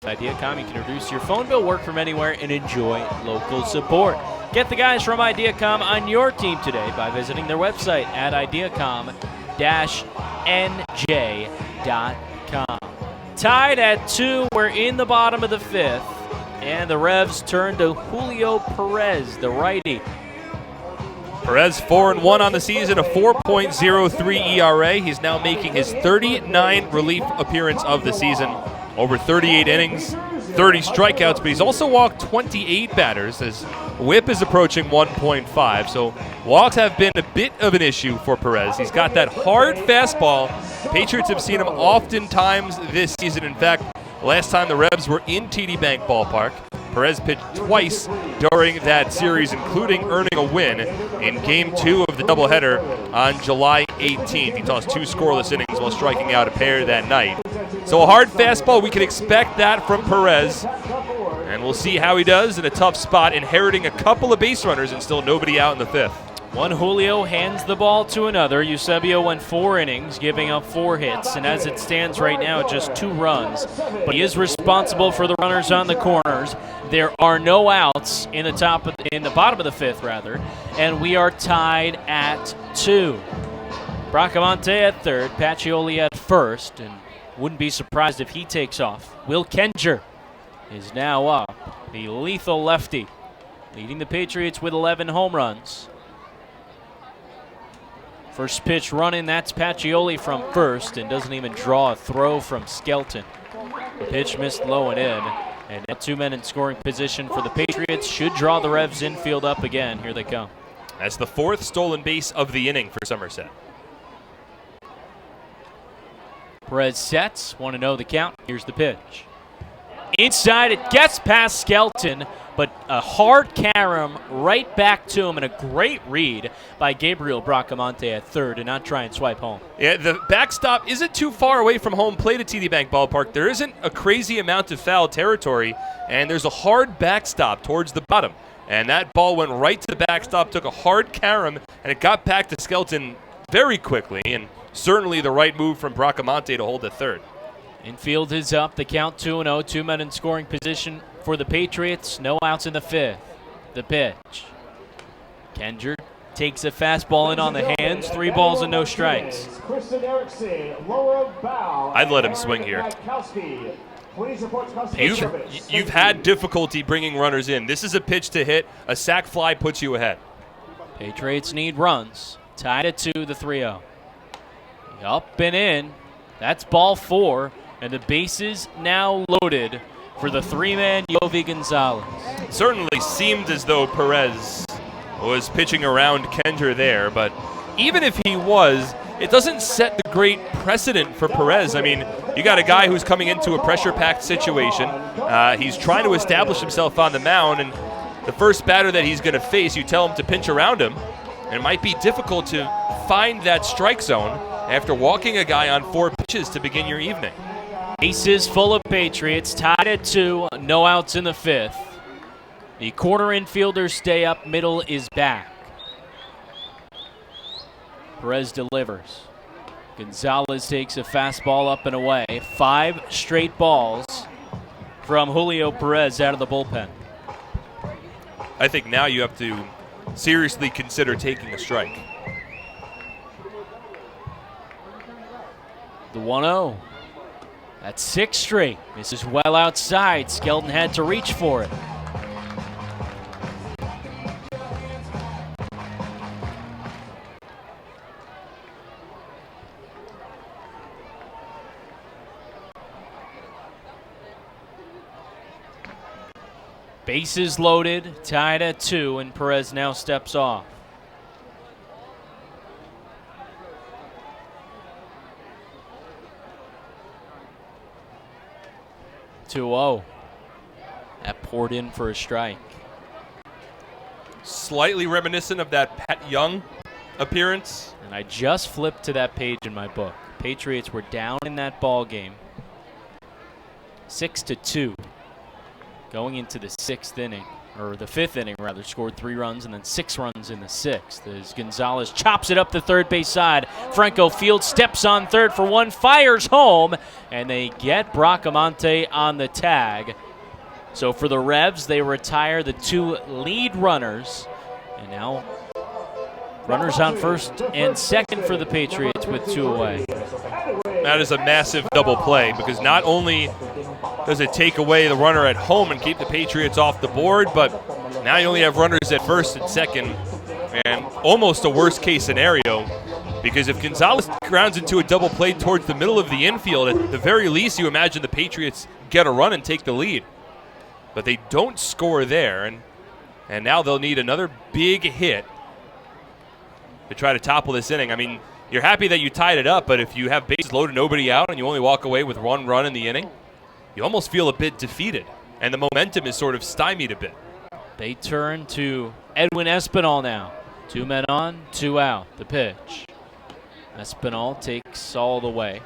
S1: IdeaCom, you can reduce your phone bill, work from anywhere, and enjoy local support. Get the guys from IdeaCom on your team today by visiting their website at ideacom-nj.com. Tied at 2, we're in the bottom of the 5th, and the Revs turn to Julio Perez, the righty.
S2: Perez 4-1 on the season, a 4.03 ERA. He's now making his 39th relief appearance of the season. Over 38 innings, 30 strikeouts, but he's also walked 28 batters as whip is approaching 1.5. So walks have been a bit of an issue for Perez. He's got that hard fastball. Patriots have seen him oftentimes this season. In fact, last time the Revs were in TD Bank Ballpark, Perez pitched twice during that series, including earning a win in Game 2 of the doubleheader on July 18th. He tossed 2 scoreless innings while striking out a pair that night. So a hard fastball, we can expect that from Perez. And we'll see how he does in a tough spot, inheriting a couple of base runners and still nobody out in the 5th.
S1: One Julio hands the ball to another. Eusebio went 4 innings, giving up 4 hits, and as it stands right now, just 2 runs. But he is responsible for the runners on the corners. There are no outs in the bottom of the 5th, rather, and we are tied at 2. Bracamonte at 3rd, Pacioli at 1st, and wouldn't be surprised if he takes off. Will Kenger is now up, the lethal lefty, leading the Patriots with 11 home runs. First pitch running, that's Pacioli from first, and doesn't even draw a throw from Skelton. The pitch missed low and in, and now 2 men in scoring position for the Patriots. Should draw the Revs infield up again. Here they come.
S2: That's the 4th stolen base of the inning for Somerset.
S1: Perez sets, 1-0 the count. Here's the pitch. Inside, it gets past Skelton, but a hard carom right back to him, and a great read by Gabriel Bracamonte at 3rd to not try and swipe home.
S2: Yeah, the backstop isn't too far away from home plate at TD Bank Ballpark. There isn't a crazy amount of foul territory, and there's a hard backstop towards the bottom. And that ball went right to the backstop, took a hard carom, and it got back to Skelton very quickly, and certainly the right move from Bracamonte to hold at 3rd.
S1: Infield is up, the count 2-0, 2 men in scoring position for the Patriots. No outs in the 5th. The pitch. Kenger takes a fastball in on the hands. 3 balls and no strikes.
S2: I'd let him swing here. You've had difficulty bringing runners in. This is a pitch to hit. A sac fly puts you ahead.
S1: Patriots need runs. Tied at 2, the 3-0. Up and in. That's ball 4. And the bases now loaded for the 3-man Yovi Gonzalez.
S2: It certainly seemed as though Perez was pitching around Kenger there, but even if he was, it doesn't set the great precedent for Perez. I mean, you got a guy who's coming into a pressure-packed situation. He's trying to establish himself on the mound, and the first batter that he's going to face, you tell him to pinch around him, and it might be difficult to find that strike zone after walking a guy on 4 pitches to begin your evening.
S1: Bases full of Patriots, tied at 2, no outs in the 5th. The corner infielders stay up, middle is back. Perez delivers. Gonzalez takes a fastball up and away. 5 straight balls from Julio Perez out of the bullpen.
S2: I think now you have to seriously consider taking a strike.
S1: The 1-0. That's 6 straight. Misses well outside. Skelton had to reach for it. Bases loaded, tied at 2, and Perez now steps off. That poured in for a strike.
S2: Slightly reminiscent of that Pat Young appearance.
S1: And I just flipped to that page in my book. Patriots were down in that ball game, 6-2, going into the 6th inning, or the 5th inning rather. Scored 3 runs and then 6 runs in the 6th. As Gonzalez chops it up the third base side. Franco Field steps on third for 1, fires home, and they get Bracamonte on the tag. So for the Revs, they retire the 2 lead runners, and now runners on first and second for the Patriots with 2 away.
S2: That is a massive double play, because not only does it take away the runner at home and keep the Patriots off the board, but now you only have runners at first and second, and almost a worst case scenario, because if Gonzalez grounds into a double play towards the middle of the infield, at the very least you imagine the Patriots get a run and take the lead. But they don't score there, and now they'll need another big hit to try to topple this inning. I mean, you're happy that you tied it up, but if you have bases loaded, nobody out, and you only walk away with 1 run in the inning, you almost feel a bit defeated, and the momentum is sort of stymied a bit.
S1: They turn to Edwin Espinal now. 2 men on, 2 out. The pitch. Espinal takes all the way.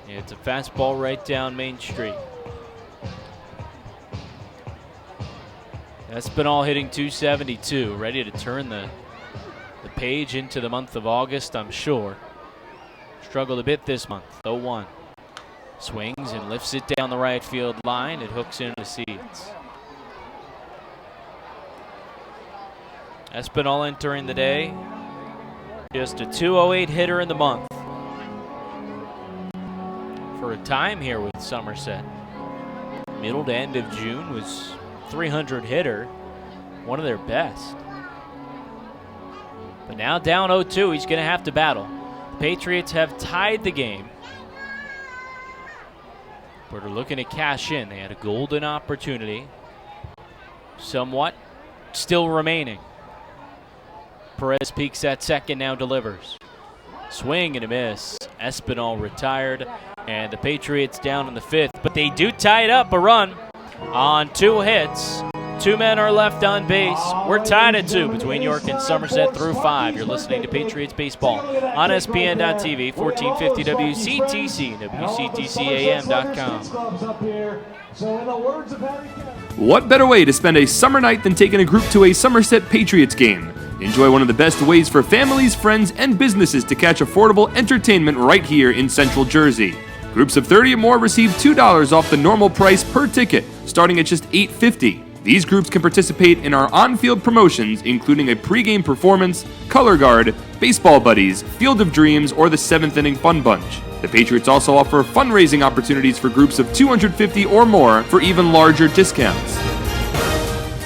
S1: It's a fastball right down Main Street. Espinal hitting .272, ready to turn the page into the month of August, I'm sure. Struggled a bit this month, 0-1. Swings and lifts it down the right field line. It hooks into seats. Espinal entering the day, just a .208 hitter in the month. For a time here with Somerset, middle to end of June was 300 hitter, one of their best. But now down 0-2, he's going to have to battle. The Patriots have tied the game, but are looking to cash in. They had a golden opportunity, somewhat still remaining. Perez peaks at second, now delivers. Swing and a miss. Espinal retired, and the Patriots down in the fifth, but they do tie it up, a run on 2 hits. 2 men are left on base. We're tied at 2 between York and Somerset through 5. You're listening to Patriots Baseball on SPN.TV, 1450 WCTC, WCTCAM.com.
S4: What better way to spend a summer night than taking a group to a Somerset Patriots game? Enjoy one of the best ways for families, friends, and businesses to catch affordable entertainment right here in Central Jersey. Groups of 30 or more receive $2 off the normal price per ticket, starting at just $8.50. These groups can participate in our on-field promotions, including a pregame performance, color guard, baseball buddies, Field of Dreams, or the 7th Inning Fun Bunch. The Patriots also offer fundraising opportunities for groups of 250 or more for even larger discounts.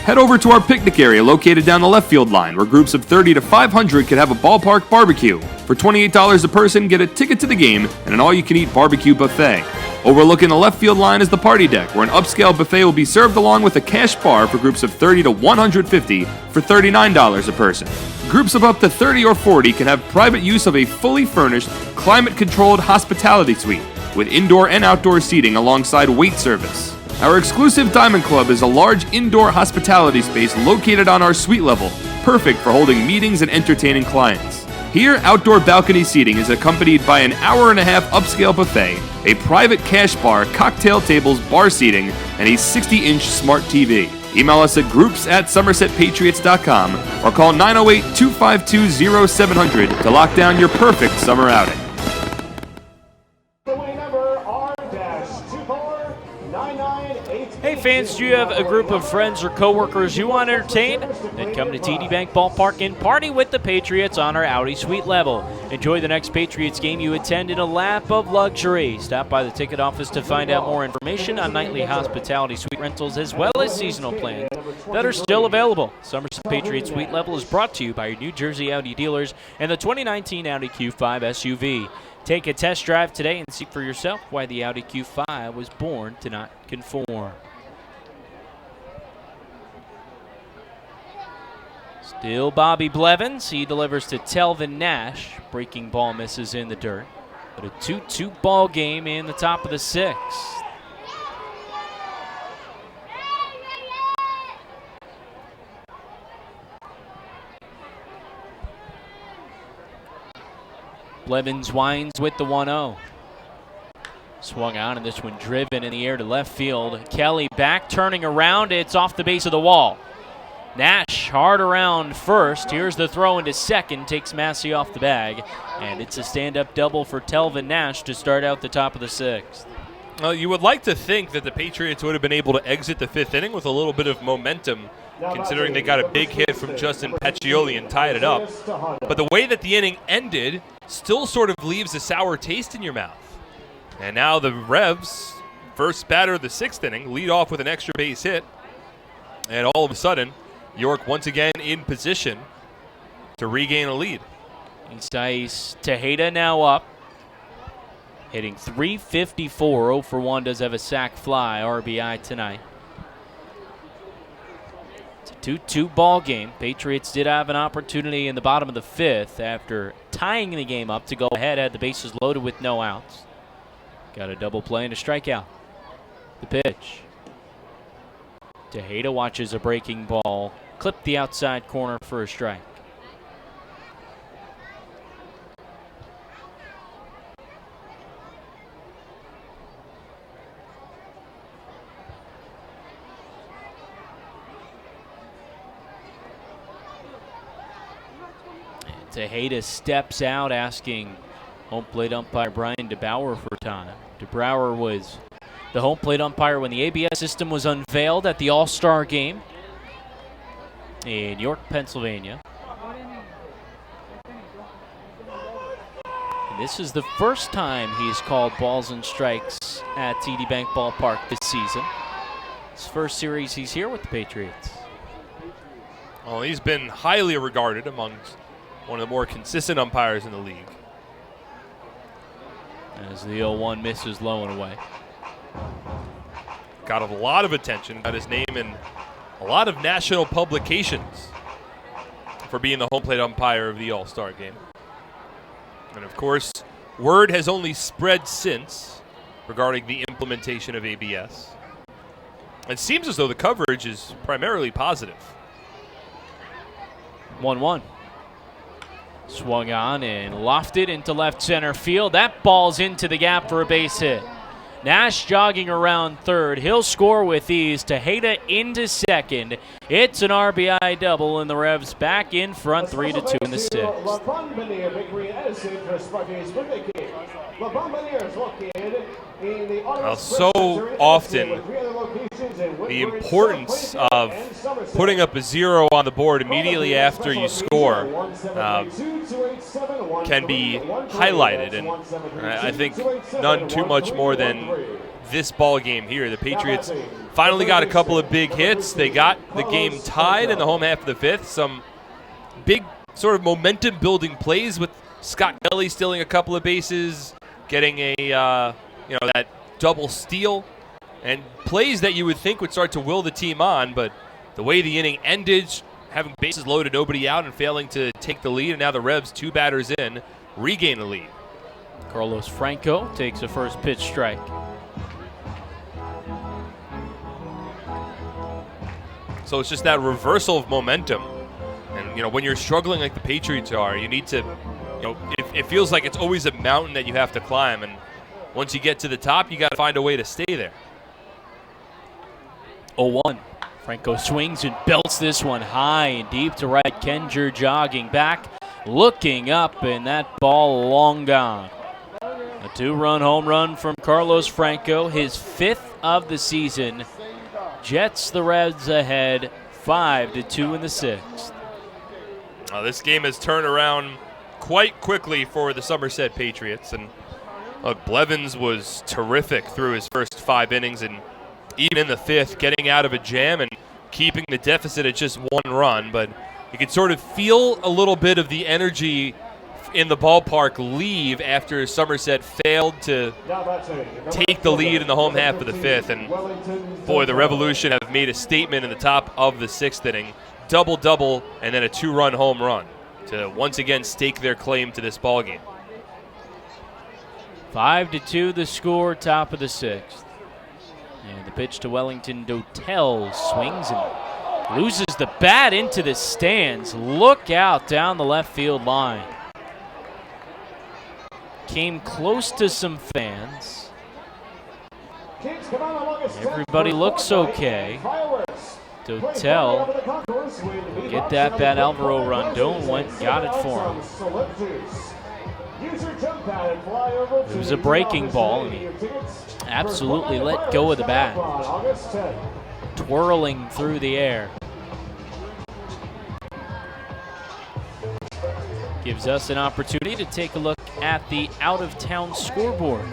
S4: Head over to our picnic area located down the left field line, where groups of 30 to 500 can have a ballpark barbecue. For $28 a person, get a ticket to the game and an all-you-can-eat barbecue buffet. Overlooking the left field line is the party deck, where an upscale buffet will be served along with a cash bar for groups of 30 to 150 for $39 a person. Groups of up to 30 or 40 can have private use of a fully furnished, climate-controlled hospitality suite with indoor and outdoor seating alongside wait service. Our exclusive Diamond Club is a large indoor hospitality space located on our suite level, perfect for holding meetings and entertaining clients. Here, outdoor balcony seating is accompanied by an hour-and-a-half upscale buffet, a private cash bar, cocktail tables, bar seating, and a 60-inch smart TV. Email us at groups@somersetpatriots.com or call 908-252-0700 to lock down your perfect summer outing.
S1: Hey fans, do you have a group of friends or coworkers you want to entertain? Then come to TD Bank Ballpark and party with the Patriots on our Audi Suite level. Enjoy the next Patriots game you attend in a lap of luxury. Stop by the ticket office to find out more information on nightly hospitality suite rentals as well as seasonal plans that are still available. Somerset Patriots Suite level is brought to you by your New Jersey Audi dealers and the 2019 Audi Q5 SUV. Take a test drive today and see for yourself why the Audi Q5 was born to not conform. Still Bobby Blevins. He delivers to Telvin Nash. Breaking ball misses in the dirt. But a 2-2 ball game in the top of the 6th. Blevins winds with the 1-0. Swung out, and this one driven in the air to left field. Kelly back, turning around. It's off the base of the wall. Nash hard around first. Here's the throw into second. Takes Massey off the bag. And it's a stand-up double for Telvin Nash to start out the top of the 6th.
S2: Well, you would like to think that the Patriots would have been able to exit the 5th inning with a little bit of momentum, considering they got a big hit from Justin Peccioli and tied it up. But the way that the inning ended still sort of leaves a sour taste in your mouth. And now the Revs, first batter of the 6th inning, lead off with an extra base hit. And all of a sudden, York once again in position to regain a lead.
S1: East Ice, Tejeda now up. Hitting .354, 0 for 1, does have a sac fly, RBI tonight. It's a 2-2 ball game. Patriots did have an opportunity in the bottom of the 5th after tying the game up to go ahead, had the bases loaded with no outs. Got a double play and a strikeout. The pitch. Tejeda watches a breaking ball clip the outside corner for a strike. Tejeda steps out asking home plate umpire Brian DeBauer for time. DeBauer was the home plate umpire when the ABS system was unveiled at the All-Star game in York, Pennsylvania. And this is the first time he's called balls and strikes at TD Bank Ballpark this season. His first series he's here with the Patriots.
S2: Well, he's been highly regarded amongst one of the more consistent umpires in the league.
S1: As the 0-1 misses low and away.
S2: Got a lot of attention, got his name in a lot of national publications for being the home plate umpire of the All-Star game. And of course, word has only spread since regarding the implementation of ABS. It seems as though the coverage is primarily positive.
S1: 1-1. Swung on and lofted into left center field. That ball's into the gap for a base hit. Nash jogging around third. He'll score with ease. Tejeda into second. It's an RBI double, and the Revs back in front 3-2 in the sixth.
S2: So often, the importance of putting up a 0 on the board immediately after you score can be highlighted, and I think none too much more than this ball game here. The Patriots finally got a couple of big hits. They got the game tied in the home half of the fifth. Some big sort of momentum-building plays with Scott Kelly stealing a couple of bases, getting a that double steal, and plays that you would think would start to will the team on, but the way the inning ended, having bases loaded, nobody out, and failing to take the lead, and now the Revs, 2 batters in, regain the lead.
S1: Carlos Franco takes a first pitch strike.
S2: So it's just that reversal of momentum. And, when you're struggling like the Patriots are, you need to, it feels like it's always a mountain that you have to climb, and once you get to the top, you got to find a way to stay there.
S1: 0-1. Franco swings and belts this one high and deep to right. Kenger jogging back, looking up, and that ball long gone. A 2-run home run from Carlos Franco, his 5th of the season. Jets the Reds ahead 5-2 in the sixth.
S2: This game has turned around quite quickly for the Somerset Patriots, and Blevins was terrific through his first 5 innings, and even in the 5th, getting out of a jam and keeping the deficit at just 1 run. But you could sort of feel a little bit of the energy in the ballpark leave after Somerset failed to take the lead in the home half of the 5th. And boy, the Revolution have made a statement in the top of the 6th inning. Double-double and then a 2-run home run to once again stake their claim to this ballgame.
S1: 5-2 the score, top of the 6th. And the pitch to Wellington Dotel swings and loses the bat into the stands. Look out down the left field line. Came close to some fans. Everybody looks okay. Dotel get that bat. Alvaro Rondon went, got it for him. It was a breaking ball, and he absolutely let go of the bat, twirling through the air. Gives us an opportunity to take a look at the out-of-town scoreboard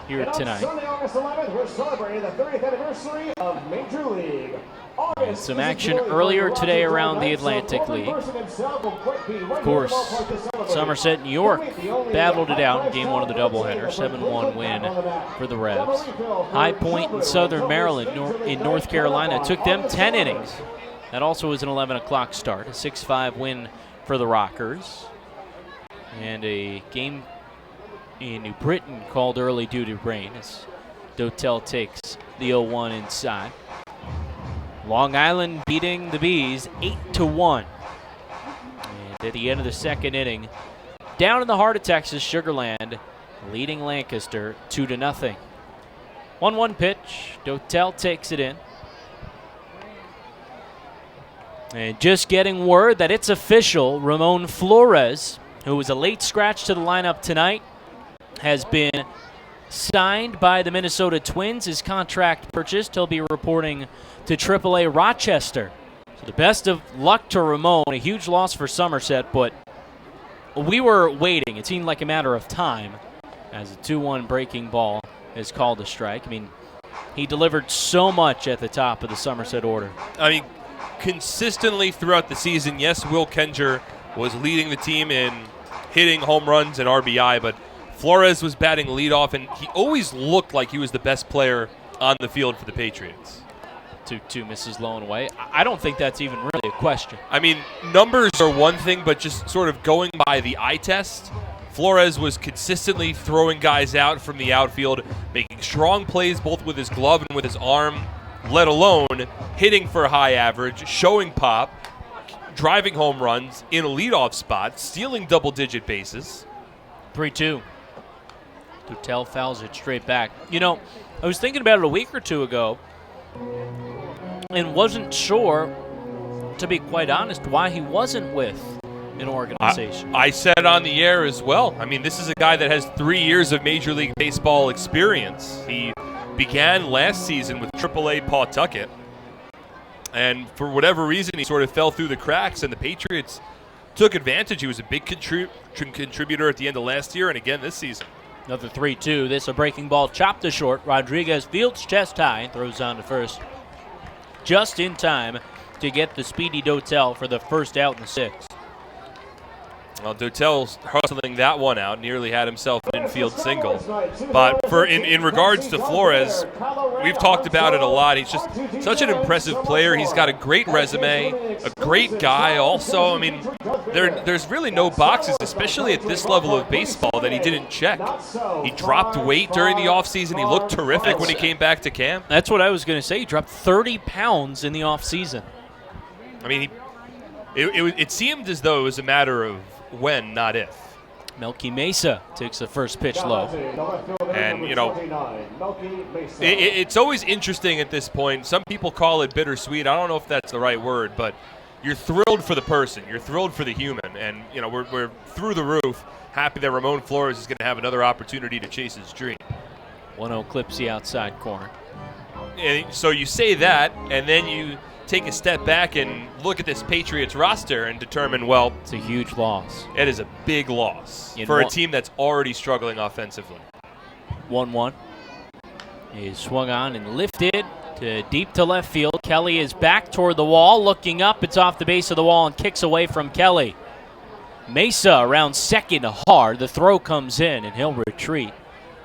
S1: here tonight.
S10: We're celebrating the 30th anniversary of Major League.
S1: And some action earlier today around the Atlantic League. Of course, Somerset and York battled it out in Game 1 of the doubleheader, 7-1 win for the Revs. High Point in Southern Maryland, in North Carolina, took them 10 innings. That also was an 11 o'clock start, a 6-5 win for the Rockers. And a game in New Britain called early due to rain as Dotel takes the 0-1 inside. Long Island beating the Bees 8-1. And at the end of the 2nd inning, down in the heart of Texas, Sugar Land leading Lancaster 2-0. 1-1 pitch. Dotel takes it in. And just getting word that it's official, Ramon Flores, who was a late scratch to the lineup tonight, has been signed by the Minnesota Twins. His contract purchased. He'll be reporting to AAA Rochester. So the best of luck to Ramon. A huge loss for Somerset, but we were waiting. It seemed like a matter of time as a 2-1 breaking ball is called a strike. I mean, he delivered so much at the top of the Somerset order.
S2: I mean, consistently throughout the season, yes, Will Kenger was leading the team in hitting home runs and RBI, but Flores was batting leadoff, and he always looked like he was the best player on the field for the Patriots.
S1: 2-2 misses low and away. I don't think that's even really a question.
S2: I mean, numbers are one thing, but just sort of going by the eye test, Flores was consistently throwing guys out from the outfield, making strong plays both with his glove and with his arm, let alone hitting for a high average, showing pop, driving home runs in a leadoff spot, stealing double-digit bases.
S1: 3-2. Dutel fouls it straight back. You know, I was thinking about it a week or two ago and wasn't sure, to be quite honest, why he wasn't with an organization.
S2: I said on the air as well. I mean, this is a guy that has 3 years of Major League Baseball experience. He began last season with AAA Pawtucket, and for whatever reason, he sort of fell through the cracks, and the Patriots took advantage. He was a big contributor at the end of last year and again this season.
S1: Another 3-2. This a breaking ball chopped to short. Rodriguez fields chest high and throws on to first. Just in time to get the speedy Dotel for the first out in the sixth.
S2: Well, Dotel's hustling that one out, nearly had himself an infield single. But in regards to Flores, we've talked about it a lot. He's just such an impressive player. He's got a great resume, a great guy also. I mean, there's really no boxes, especially at this level of baseball, that he didn't check. He dropped weight during the offseason. He looked terrific when he came back to camp.
S1: That's what I was going to say. He dropped 30 pounds in the offseason.
S2: I mean, it seemed as though it was a matter of when, not if.
S1: Melky Mesa takes the first pitch low.
S2: And, you know, it's always interesting at this point. Some people call it bittersweet. I don't know if that's the right word, but you're thrilled for the person. You're thrilled for the human. And, you know, we're through the roof happy that Ramon Flores is going to have another opportunity to chase his dream.
S1: 1-0 clips the outside corner.
S2: And so you say that, and then you take a step back and look at this Patriots roster and determine, well,
S1: it's a huge loss.
S2: It is a big loss for a team that's already struggling offensively.
S1: 1-1. He swung on and lifted to deep to left field. Kelly is back toward the wall, looking up. It's off the base of the wall and kicks away from Kelly. Mesa around second hard. The throw comes in and he'll retreat.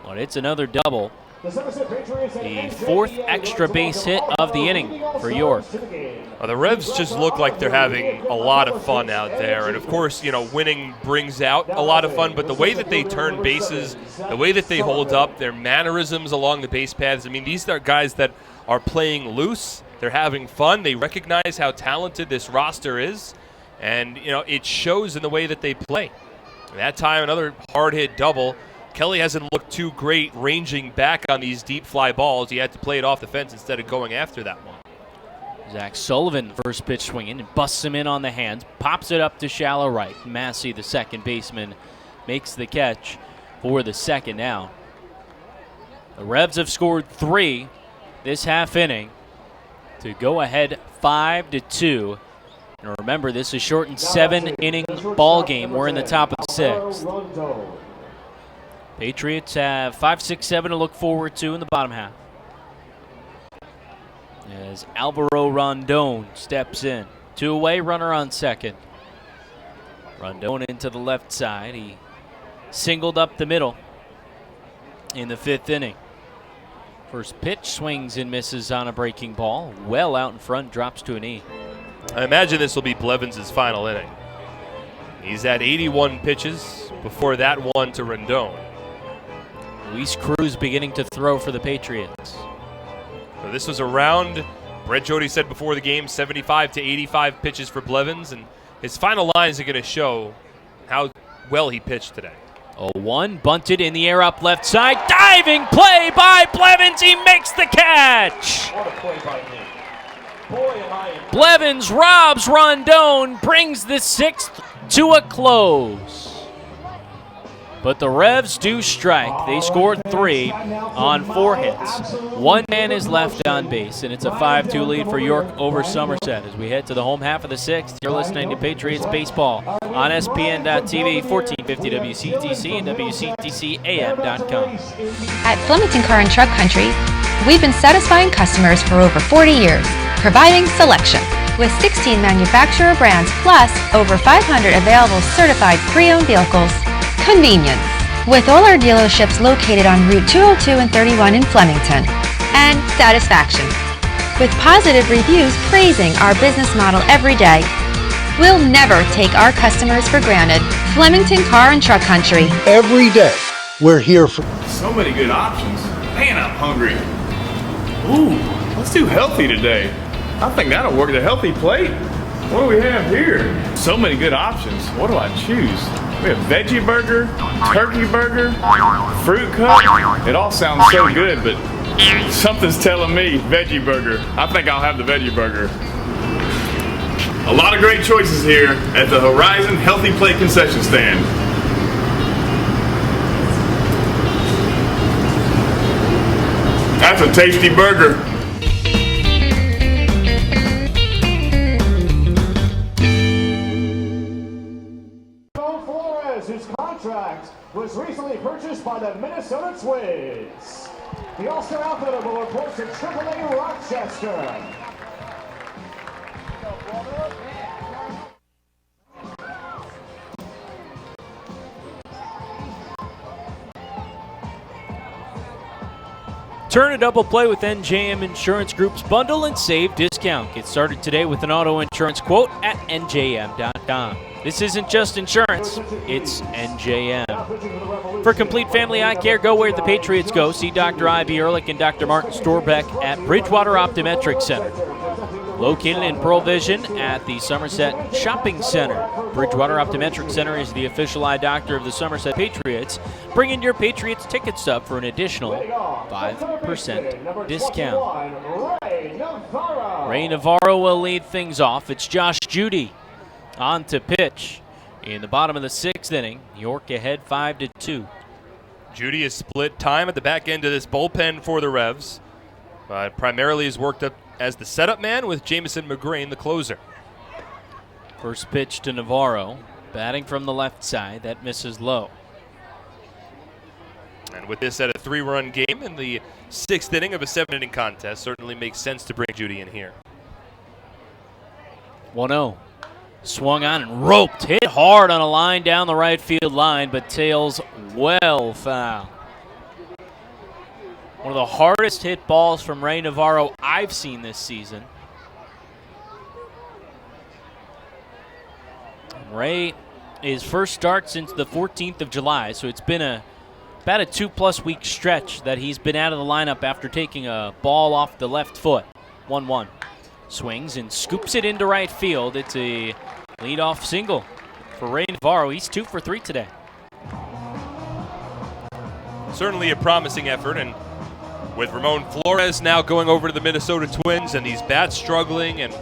S1: But it's another double. The fourth extra base hit of the inning for York.
S2: Well, the Revs just look like they're having a lot of fun out there. And, of course, you know, winning brings out a lot of fun. But the way that they turn bases, the way that they hold up, their mannerisms along the base paths, I mean, these are guys that are playing loose. They're having fun. They recognize how talented this roster is. And, you know, it shows in the way that they play. And that time, another hard-hit double. Kelly hasn't looked too great ranging back on these deep fly balls. He had to play it off the fence instead of going after that one.
S1: Zach Sullivan, first pitch swinging, and busts him in on the hands. Pops it up to shallow right. Massey, the second baseman, makes the catch for the second out. The Revs have scored 3 this half inning to go ahead 5-2. And remember, this is shortened 7-inning ball game. We're in the top of the 6th. Patriots have 5, 6, 7 to look forward to in the bottom half. As Alvaro Rondon steps in. 2 away, runner on second. Rondon into the left side. He singled up the middle in the 5th inning. First pitch swings and misses on a breaking ball. Well out in front, drops to a knee.
S2: I imagine this will be Blevins' final inning. He's at 81 pitches before that one to Rondon.
S1: Luis Cruz beginning to throw for the Patriots.
S2: So this was around, Brett Jody said before the game, 75 to 85 pitches for Blevins, and his final lines are going to show how well he pitched today.
S1: 0-1, bunted in the air up left side. Diving play by Blevins. He makes the catch. Blevins robs Rondon, brings the 6th to a close. But the Revs do strike. They scored 3 on 4 hits. 1 man is left on base, and it's a 5-2 lead for York over Somerset. As we head to the home half of the 6th, you're listening to Patriots Baseball on SPN.TV, 1450 WCTC, and WCTCAM.com.
S16: At Flemington Car and Truck Country, we've been satisfying customers for over 40 years, providing selection. With 16 manufacturer brands plus over 500 available certified pre-owned vehicles. Convenience, with all our dealerships located on Route 202 and 31 in Flemington. And satisfaction, with positive reviews praising our business model every day. We'll never take our customers for granted. Flemington Car and Truck Country.
S12: Every day, we're here for...
S9: So many good options. Man, I'm hungry. Ooh, let's do healthy today. I think that'll work. The healthy plate? What do we have here? So many good options. What do I choose? We have veggie burger, turkey burger, fruit cup. It all sounds so good, but something's telling me veggie burger. I think I'll have the veggie burger. A lot of great choices here at the Horizon Healthy Plate concession stand. That's a tasty burger.
S10: Whose contract was recently purchased by the Minnesota Twins. The All-Star outfielder will report to AAA Rochester.
S1: Turn a double play with NJM Insurance Group's Bundle and Save discount. Get started today with an auto insurance quote at njm.com. This isn't just insurance, it's NJM. For complete family eye care, go where the Patriots go. See Dr. I.B. Ehrlich and Dr. Martin Storbeck at Bridgewater Optometric Center. Located in Pearl Vision at the Somerset Shopping Center. Bridgewater Optometric Center is the official eye doctor of the Somerset Patriots. Bring in your Patriots ticket stub for an additional 5% discount. Ray Navarro will lead things off. It's Josh Judy on to pitch in the bottom of the 6th inning. York ahead 5-2.
S2: Judy has split time at the back end of this bullpen for the Revs, but primarily has worked up as the setup man with Jamison McGrain, the closer.
S1: First pitch to Navarro, batting from the left side. That misses low.
S2: And with this at a 3-run game in the 6th inning of a 7-inning contest, certainly makes sense to bring Judy in here.
S1: 1-0. Swung on and roped. Hit hard on a line down the right field line, but tails well foul. One of the hardest hit balls from Ray Navarro I've seen this season. Ray, his first start since the 14th of July, so it's been about a 2+ week stretch that he's been out of the lineup after taking a ball off the left foot. 1-1. Swings and scoops it into right field. It's a leadoff single for Ray Navarro. He's 2 for 3 today.
S2: Certainly a promising effort, and with Ramon Flores now going over to the Minnesota Twins and these bats struggling, and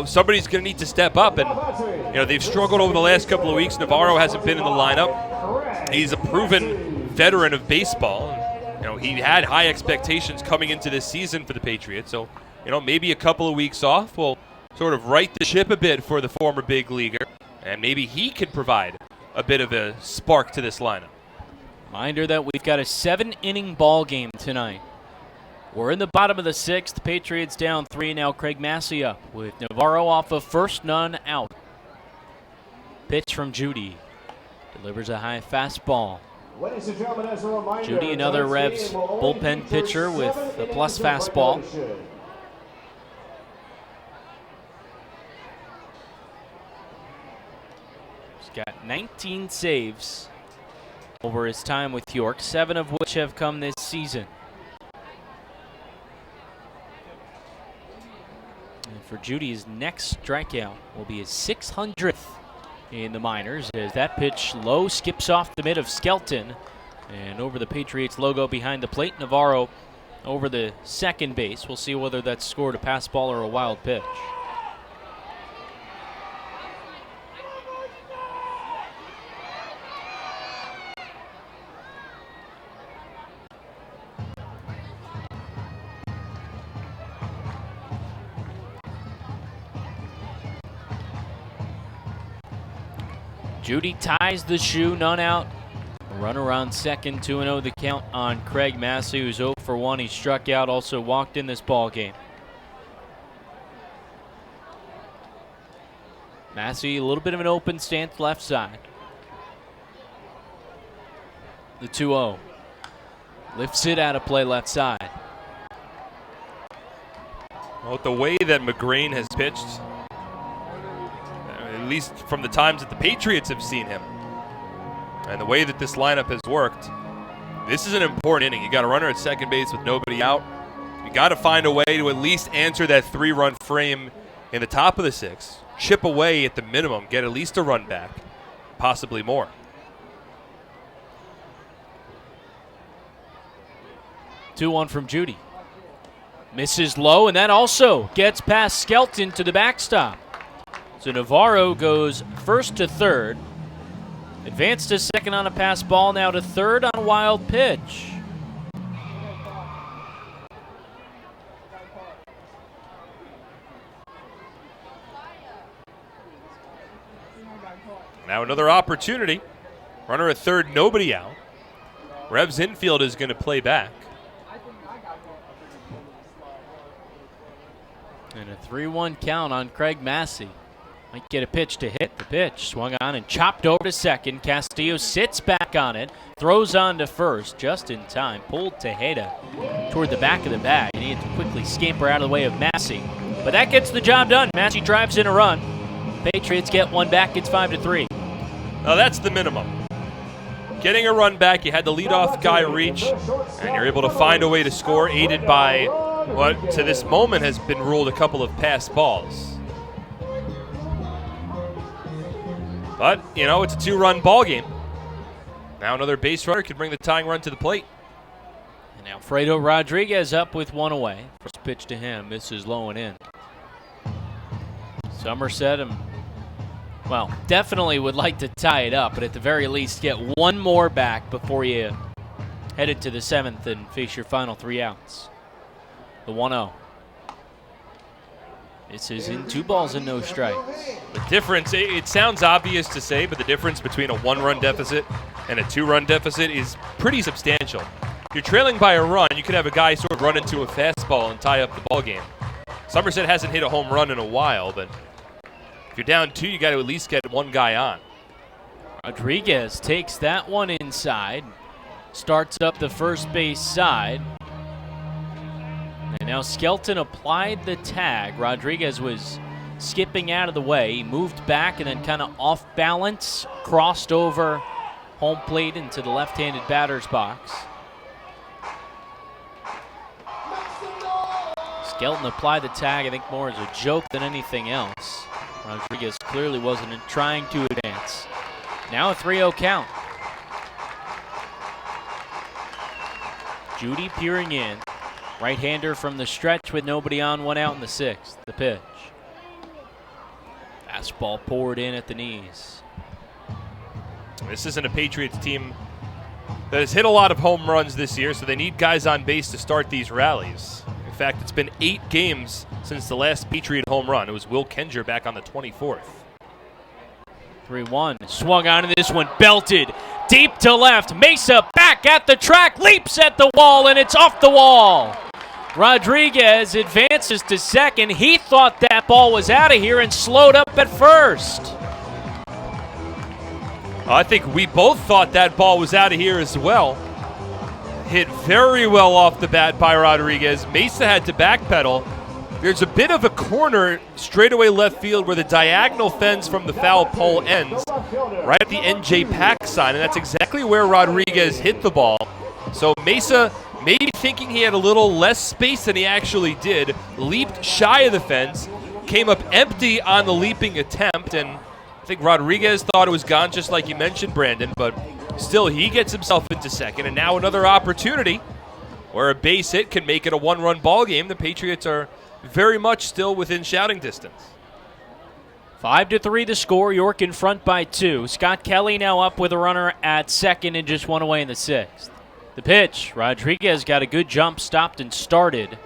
S2: somebody's going to need to step up, and they've struggled over the last couple of weeks. Navarro hasn't been in the lineup. He's a proven veteran of baseball. And, he had high expectations coming into this season for the Patriots, so maybe a couple of weeks off will sort of right the ship a bit for the former big leaguer, and maybe he can provide a bit of a spark to this lineup.
S1: Reminder that we've got a 7-inning ball game tonight. We're in the bottom of the 6th. Patriots down 3. Now Craig Massey up with Navarro off of first, none out. Pitch from Judy. Delivers a high fastball.
S10: Ladies and gentlemen, as a reminder,
S1: Judy, another Revs bullpen pitcher with a plus fastball. He's got 19 saves over his time with York, 7 of which have come this season. And for Judy, his next strikeout will be his 600th in the minors, as that pitch low skips off the mid of Skelton and over the Patriots logo behind the plate. Navarro over the second base. We'll see whether that's scored a pass ball or a wild pitch. Judy ties the shoe, none out. Runner on second, 2-0 the count on Craig Massey, who's 0 for 1. He struck out, also walked in this ball game. Massey, a little bit of an open stance left side. The 2-0. Lifts it out of play left side.
S2: Well, with the way that McGrain has pitched, at least from the times that the Patriots have seen him, and the way that this lineup has worked, this is an important inning. You got a runner at second base with nobody out. You got to find a way to at least answer that 3-run frame in the top of the 6th. Chip away at the minimum, get at least a run back, possibly more.
S1: 2-1 from Judy. Misses low, and that also gets past Skelton to the backstop. So Navarro goes first to third. Advanced to second on a pass ball, now to third on a wild pitch.
S2: Now another opportunity. Runner at third, nobody out. Revs infield is going to play back.
S1: And a 3-1 count on Craig Massey. Might get a pitch to hit. The pitch swung on and chopped over to second. Castillo sits back on it, throws on to first just in time. Pulled Tejeda toward the back of the bag, and he had to quickly scamper out of the way of Massey. But that gets the job done. Massey drives in a run. Patriots get one back. It's 5-3.
S2: Now that's the minimum. Getting a run back, you had the leadoff guy reach, and you're able to find a way to score, aided by what to this moment has been ruled a couple of pass balls. But, you know, it's a 2-run ball game. Now another base runner could bring the tying run to the plate.
S1: And Alfredo Rodriguez up with one away. First pitch to him, misses low and in. Somerset, well, definitely would like to tie it up, but at the very least get one more back before you head into the 7th and face your final 3 outs. The 1-0. This is in 2 balls and no strikes.
S2: The difference, it sounds obvious to say, but the difference between a 1-run deficit and a 2-run deficit is pretty substantial. You're trailing by a run, you could have a guy sort of run into a fastball and tie up the ball game. Somerset hasn't hit a home run in a while, but if you're down 2, you got to at least get one guy on.
S1: Rodriguez takes that one inside, starts up the first base side. And now Skelton applied the tag. Rodriguez was skipping out of the way. He moved back and then kind of off balance, crossed over home plate into the left-handed batter's box. Skelton applied the tag, I think more as a joke than anything else. Rodriguez clearly wasn't trying to advance. Now a 3-0 count. Judy peering in. Right-hander from the stretch with nobody on, 1 out in the 6th. The pitch. Fastball poured in at the knees.
S2: This isn't a Patriots team that has hit a lot of home runs this year, so they need guys on base to start these rallies. In fact, it's been 8 games since the last Patriot home run. It was Will Kenger back on the 24th.
S1: 3-1. Swung on to this one. Belted. Deep to left. Mesa back at the track. Leaps at the wall, and it's off the wall. Rodriguez advances to second. He thought that ball was out of here and slowed up at first.
S2: I think we both thought that ball was out of here as well. Hit very well off the bat by Rodriguez. Mesa had to backpedal. There's a bit of a corner straightaway left field where the diagonal fence from the foul pole ends, right at the NJ Pack sign, and that's exactly where Rodriguez hit the ball. So Mesa, maybe thinking he had a little less space than he actually did, leaped shy of the fence, came up empty on the leaping attempt, and I think Rodriguez thought it was gone, just like you mentioned, Brandon, but still he gets himself into second, and now another opportunity where a base hit can make it a one-run ball game. The Patriots are very much still within shouting distance.
S1: 5-3 the score. York in front by 2. Scott Kelly now up with a runner at second and just one away in the 6th. The pitch. Rodriguez got a good jump, stopped and started.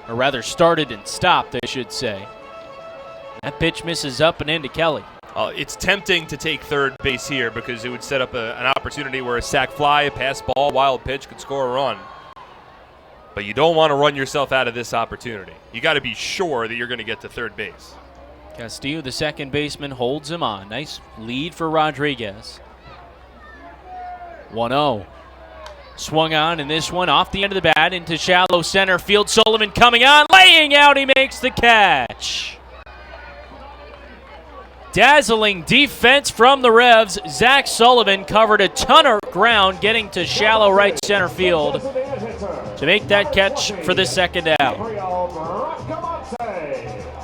S1: Or rather, started and stopped, I should say. That pitch misses up and into Kelly.
S2: It's tempting to take third base here because it would set up an opportunity where a sac fly, a pass ball, wild pitch could score a run. But you don't want to run yourself out of this opportunity. You got to be sure that you're going to get to third base.
S1: Castillo, the second baseman, holds him on. Nice lead for Rodriguez. 1-0. Swung on in this one off the end of the bat into shallow center field. Sullivan coming on, laying out. He makes the catch. Dazzling defense from the Revs. Zach Sullivan covered a ton of ground getting to shallow right center field to make that catch for the second out.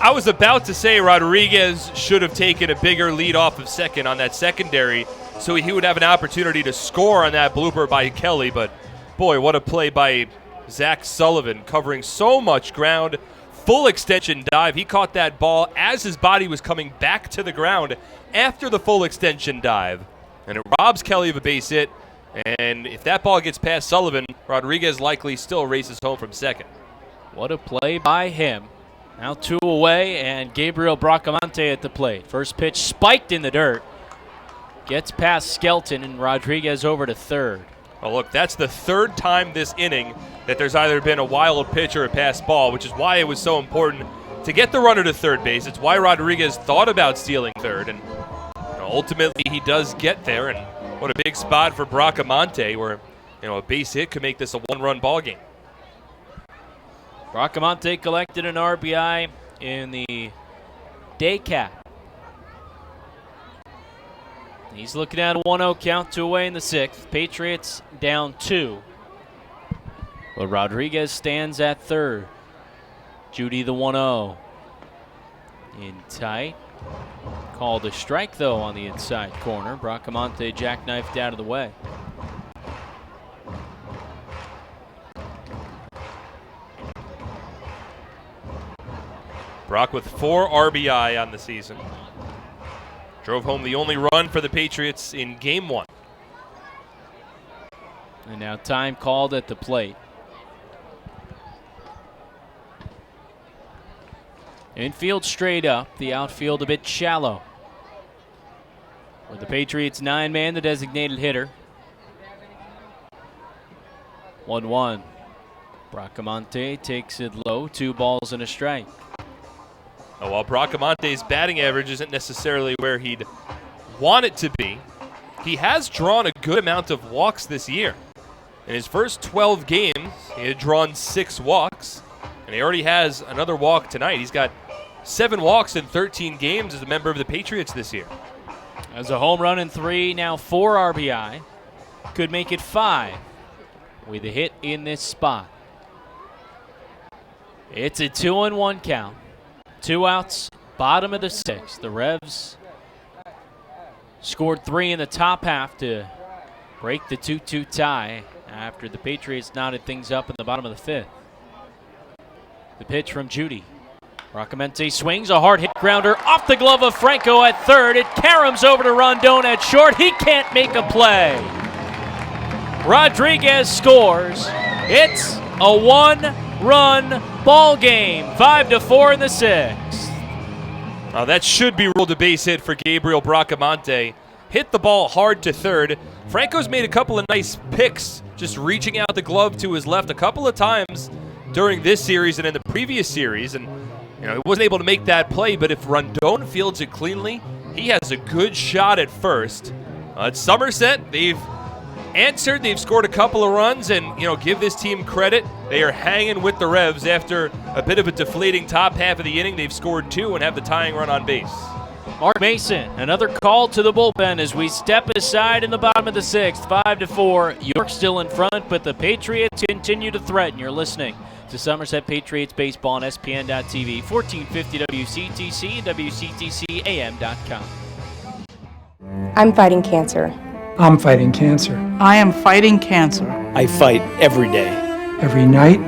S2: I was about to say Rodriguez should have taken a bigger lead off of second on that secondary so he would have an opportunity to score on that blooper by Kelly, but boy, what a play by Zach Sullivan, covering so much ground. Full extension dive. He caught that ball as his body was coming back to the ground after the full extension dive. And it robs Kelly of a base hit. And if that ball gets past Sullivan, Rodriguez likely still races home from second.
S1: What a play by him. Now 2 away, and Gabriel Bracamonte at the plate. First pitch spiked in the dirt. Gets past Skelton, and Rodriguez over to third.
S2: Oh, look, that's the third time this inning that there's either been a wild pitch or a pass ball, which is why it was so important to get the runner to third base. It's why Rodriguez thought about stealing third, and ultimately he does get there. And what a big spot for Bracamonte, where a base hit could make this a one-run ball game.
S1: Bracamonte collected an RBI in the day cap. He's looking at a 1-0 count, 2 away in the 6th. Patriots down 2. But Rodriguez stands at third. Judy the 1-0. In tight. Called a strike, though, on the inside corner. Bracamonte jackknifed out of the way.
S2: Brock with 4 RBI on the season. Drove home the only run for the Patriots in Game 1.
S1: And now time called at the plate. Infield straight up, the outfield a bit shallow. With the Patriots 9-man, the designated hitter. 1-1. Bracamonte takes it low, 2 balls and a strike.
S2: While Bracamonte's batting average isn't necessarily where he'd want it to be, he has drawn a good amount of walks this year. In his first 12 games, he had drawn 6 walks, and he already has another walk tonight. He's got 7 walks in 13 games as a member of the Patriots this year.
S1: As a home run in 3, now 4 RBI. Could make it 5 with a hit in this spot. It's a 2-1 count. 2 outs, bottom of the 6th. The Revs scored 3 in the top half to break the 2-2 tie after the Patriots knotted things up in the bottom of the 5th. The pitch from Judy. Bracamonte swings, a hard hit grounder off the glove of Franco at third. It caroms over to Rondon at short. He can't make a play. Rodriguez scores. It's a 1-run ball game, 5-4 in the 6th.
S2: That should be ruled a base hit for Gabriel Bracamonte. Hit the ball hard to third. Franco's made a couple of nice picks, just reaching out the glove to his left a couple of times during this series and in the previous series, and he wasn't able to make that play. But if Rondon fields it cleanly, he has a good shot at first. At Somerset, they've answered. They've scored a couple of runs, and give this team credit. They are hanging with the Revs after a bit of a deflating top half of the inning. They've scored 2 and have the tying run on base.
S1: Mark Mason, another call to the bullpen as we step aside in the bottom of the 6th, 5-4. York still in front, but the Patriots continue to threaten. You're listening to Somerset Patriots Baseball on SPN.TV, 1450 WCTC, and WCTCAM.com.
S3: I'm fighting cancer.
S17: I'm fighting cancer.
S18: I am fighting cancer.
S17: I fight every day.
S12: Every night,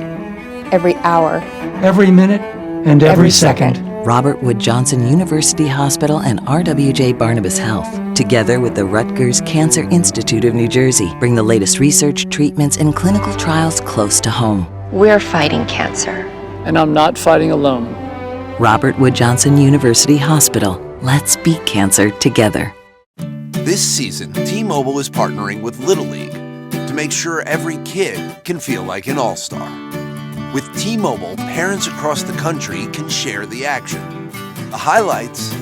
S3: Every hour.
S12: every minute, and every second.
S19: Robert Wood Johnson University Hospital and RWJ Barnabas Health, together with the Rutgers Cancer Institute of New Jersey, bring the latest research, treatments, and clinical trials close to home.
S16: We're fighting cancer.
S17: And I'm not fighting alone.
S19: Robert Wood Johnson University Hospital. Let's beat cancer together.
S22: This season, T-Mobile is partnering with Little League to make sure every kid can feel like an all-star. With T-Mobile, parents across the country can share the action, the highlights,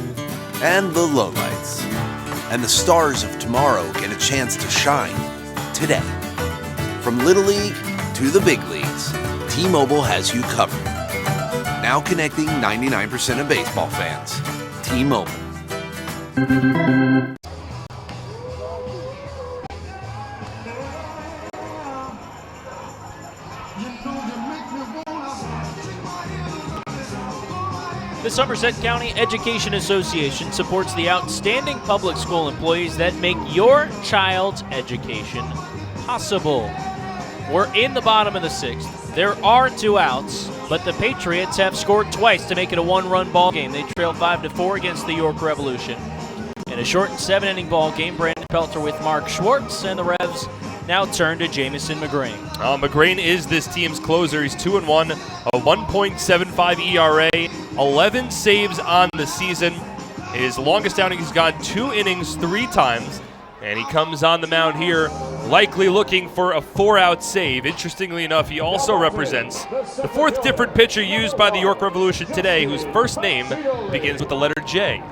S22: and the lowlights. And the stars of tomorrow get a chance to shine today. From Little League to the big leagues, T-Mobile has you covered. Now connecting 99% of baseball fans. T-Mobile.
S1: The Somerset County Education Association supports the outstanding public school employees that make your child's education possible. We're in the bottom of the sixth. There are 2 outs, but the Patriots have scored twice to make it a 1-run ball game. They trail 5-4 against the York Revolution. In a shortened 7-inning ball game, Brandon Pelter with Mark Schwartz, and the Revs now turn to Jamison McGrain.
S2: McGrain is this team's closer. He's 2-1, a 1.75 ERA, 11 saves on the season. His longest outing, he's gone 2 innings 3 times, and he comes on the mound here likely looking for a 4-out save. Interestingly enough, he also represents the 4th different pitcher used by the York Revolution today, whose first name begins with the letter J.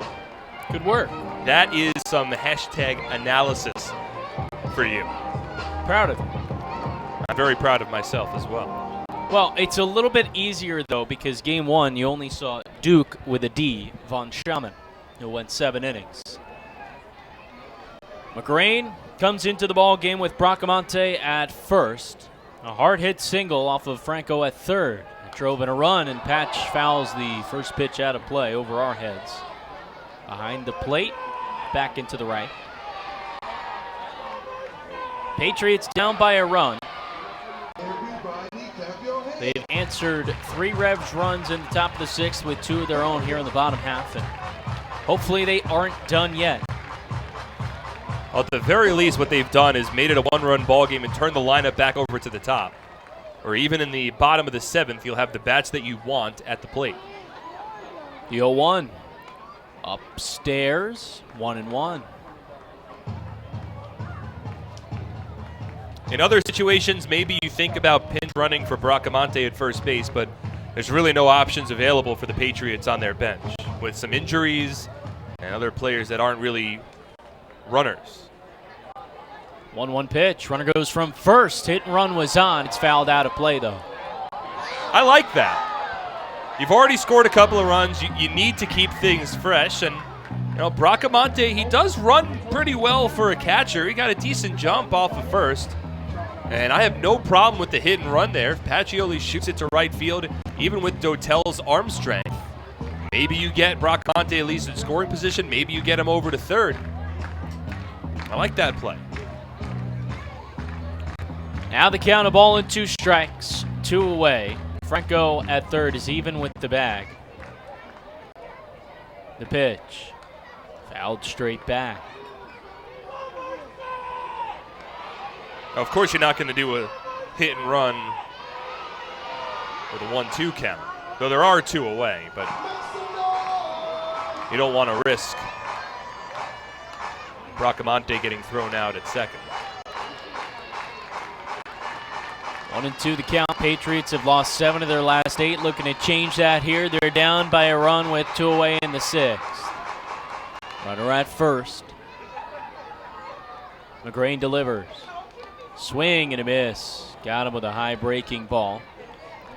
S1: Good work.
S2: That is some hashtag analysis for you.
S1: Proud of you.
S2: I'm very proud of myself as well.
S1: Well, it's a little bit easier, though, because game 1, you only saw Duke with a D, von Schaman, who went 7 innings. McGrain comes into the ball game with Bracamonte at first. A hard-hit single off of Franco at third. It drove in a run, and Patch fouls the first pitch out of play over our heads. Behind the plate, back into the right. Patriots down by a run. They've answered 3 Revs runs in the top of the 6th with 2 of their own here in the bottom half, and hopefully they aren't done yet.
S2: At the very least, what they've done is made it a 1-run ball game and turned the lineup back over to the top. Or even in the bottom of the 7th, you'll have the bats that you want at the plate.
S1: The 0-1. Upstairs, 1-1.
S2: In other situations, maybe you think about pinch running for Bracamonte at first base, but there's really no options available for the Patriots on their bench, with some injuries and other players that aren't really runners.
S1: 1-1 pitch. Runner goes from first. Hit and run was on. It's fouled out of play, though.
S2: I like that. You've already scored a couple of runs. You need to keep things fresh. And, Bracamonte, he does run pretty well for a catcher. He got a decent jump off of first. And I have no problem with the hit and run there. If Pacioli shoots it to right field, even with Dotel's arm strength, maybe you get Bracamonte at least in scoring position. Maybe you get him over to third. I like that play.
S1: Now the count, a ball and 2 strikes, 2 away. Franco at third is even with the bag. The pitch. Fouled straight back.
S2: Of course, you're not going to do a hit and run with a 1-2 count, though there are 2 away, but you don't want to risk Bracamonte getting thrown out at second.
S1: 1-2 the count. Patriots have lost 7 of their last 8. Looking to change that here. They're down by a run with 2 away in the 6th. Runner at first. McGrain delivers. Swing and a miss. Got him with a high breaking ball.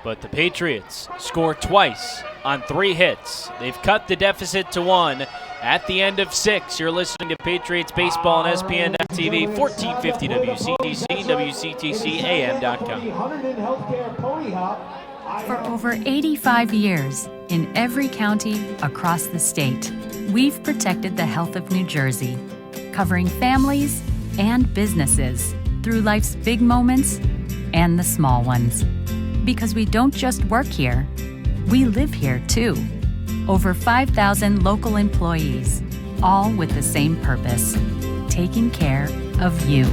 S1: But the Patriots score twice on 3 hits. They've cut the deficit to 1 at the end of 6. You're listening to Patriots Baseball on SPN.TV, 1450 WCTC, WCTCAM.com.
S8: For over 85 years, in every county across the state, we've protected the health of New Jersey, covering families and businesses through life's big moments and the small ones. Because we don't just work here, we live here too. Over 5,000 local employees, all with the same purpose, taking care of you.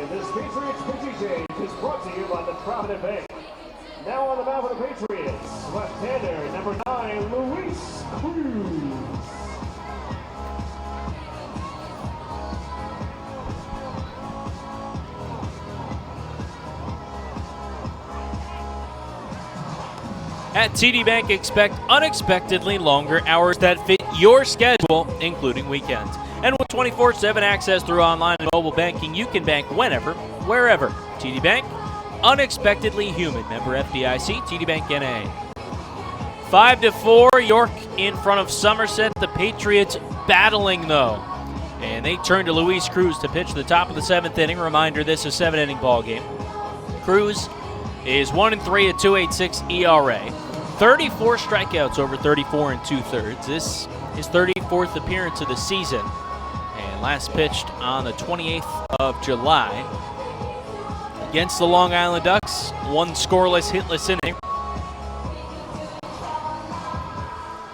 S10: This Patriots pitching change is brought to you by the Provident Bank. Now on the mound for the Patriots, left-hander number 9, Luis Cruz.
S1: At TD Bank, expect unexpectedly longer hours that fit your schedule, including weekends. And with 24/7 access through online and mobile banking, you can bank whenever, wherever. TD Bank, unexpectedly human. Member FDIC, TD Bank NA. 5-4, York in front of Somerset. The Patriots battling, though. And they turn to Luis Cruz to pitch the top of the 7th inning. Reminder, this is a 7-inning ball game. Cruz is 1-3 at 2.86 ERA. 34 strikeouts over 34 2/3. This is 34th appearance of the season. And last pitched on the 28th of July against the Long Island Ducks. One scoreless, hitless inning.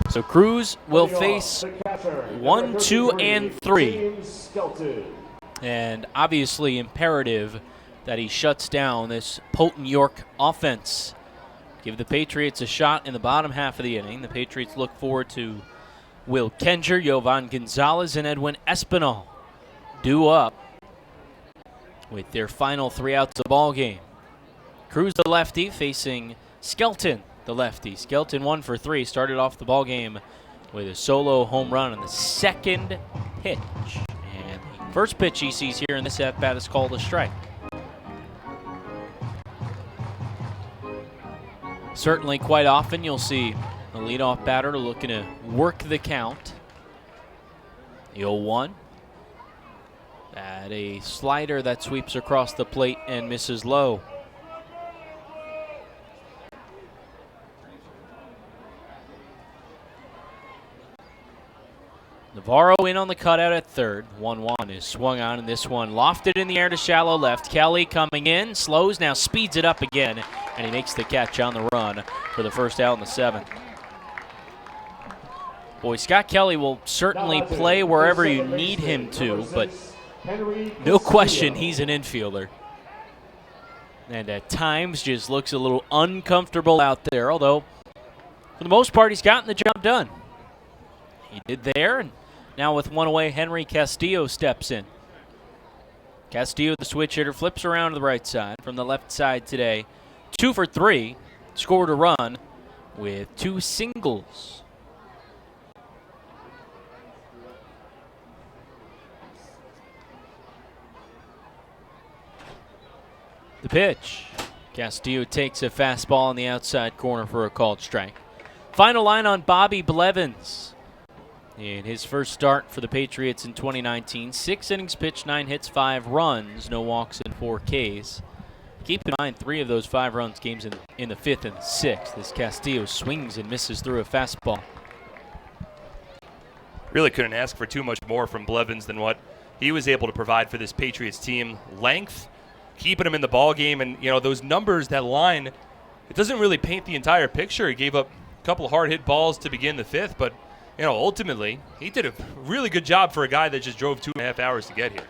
S1: So Cruz will face 1, 2, and 3. And obviously imperative that he shuts down this potent York offense. Give the Patriots a shot in the bottom half of the inning. The Patriots look forward to Will Kenger, Jovan Gonzalez, and Edwin Espinal due up with their final 3 outs of the ball game. Cruz, the lefty, facing Skelton, the lefty. Skelton 1 for 3, started off the ball game with a solo home run on the second pitch. And the first pitch he sees here in this at-bat is called a strike. Certainly quite often you'll see a leadoff batter looking to work the count. The 0-1. At a slider that sweeps across the plate and misses low. Navarro in on the cutout at third. 1-1 is swung on, and this one lofted in the air to shallow left. Kelly coming in, slows, now speeds it up again, and he makes the catch on the run for the first out in the 7th. Boy, Scott Kelly will certainly play wherever you need him to, but no question he's an infielder. And at times just looks a little uncomfortable out there, although for the most part he's gotten the job done. He did there, and now with one away, Henry Castillo steps in. Castillo, the switch hitter, flips around to the right side from the left side today. 2 for 3, scored a run with 2 singles. The pitch. Castillo takes a fastball on the outside corner for a called strike. Final line on Bobby Blevins. In his first start for the Patriots in 2019, 6 innings pitched, 9 hits, 5 runs, no walks, and 4 Ks. Keep in mind, 3 of those 5 runs games in the 5th and 6th. This Castillo swings and misses through a fastball.
S2: Really couldn't ask for too much more from Blevins than what he was able to provide for this Patriots team. Length, keeping him in the ball game, and those numbers, that line, it doesn't really paint the entire picture. He gave up a couple of hard hit balls to begin the 5th, but ultimately, he did a really good job for a guy that just drove 2.5 hours to get here.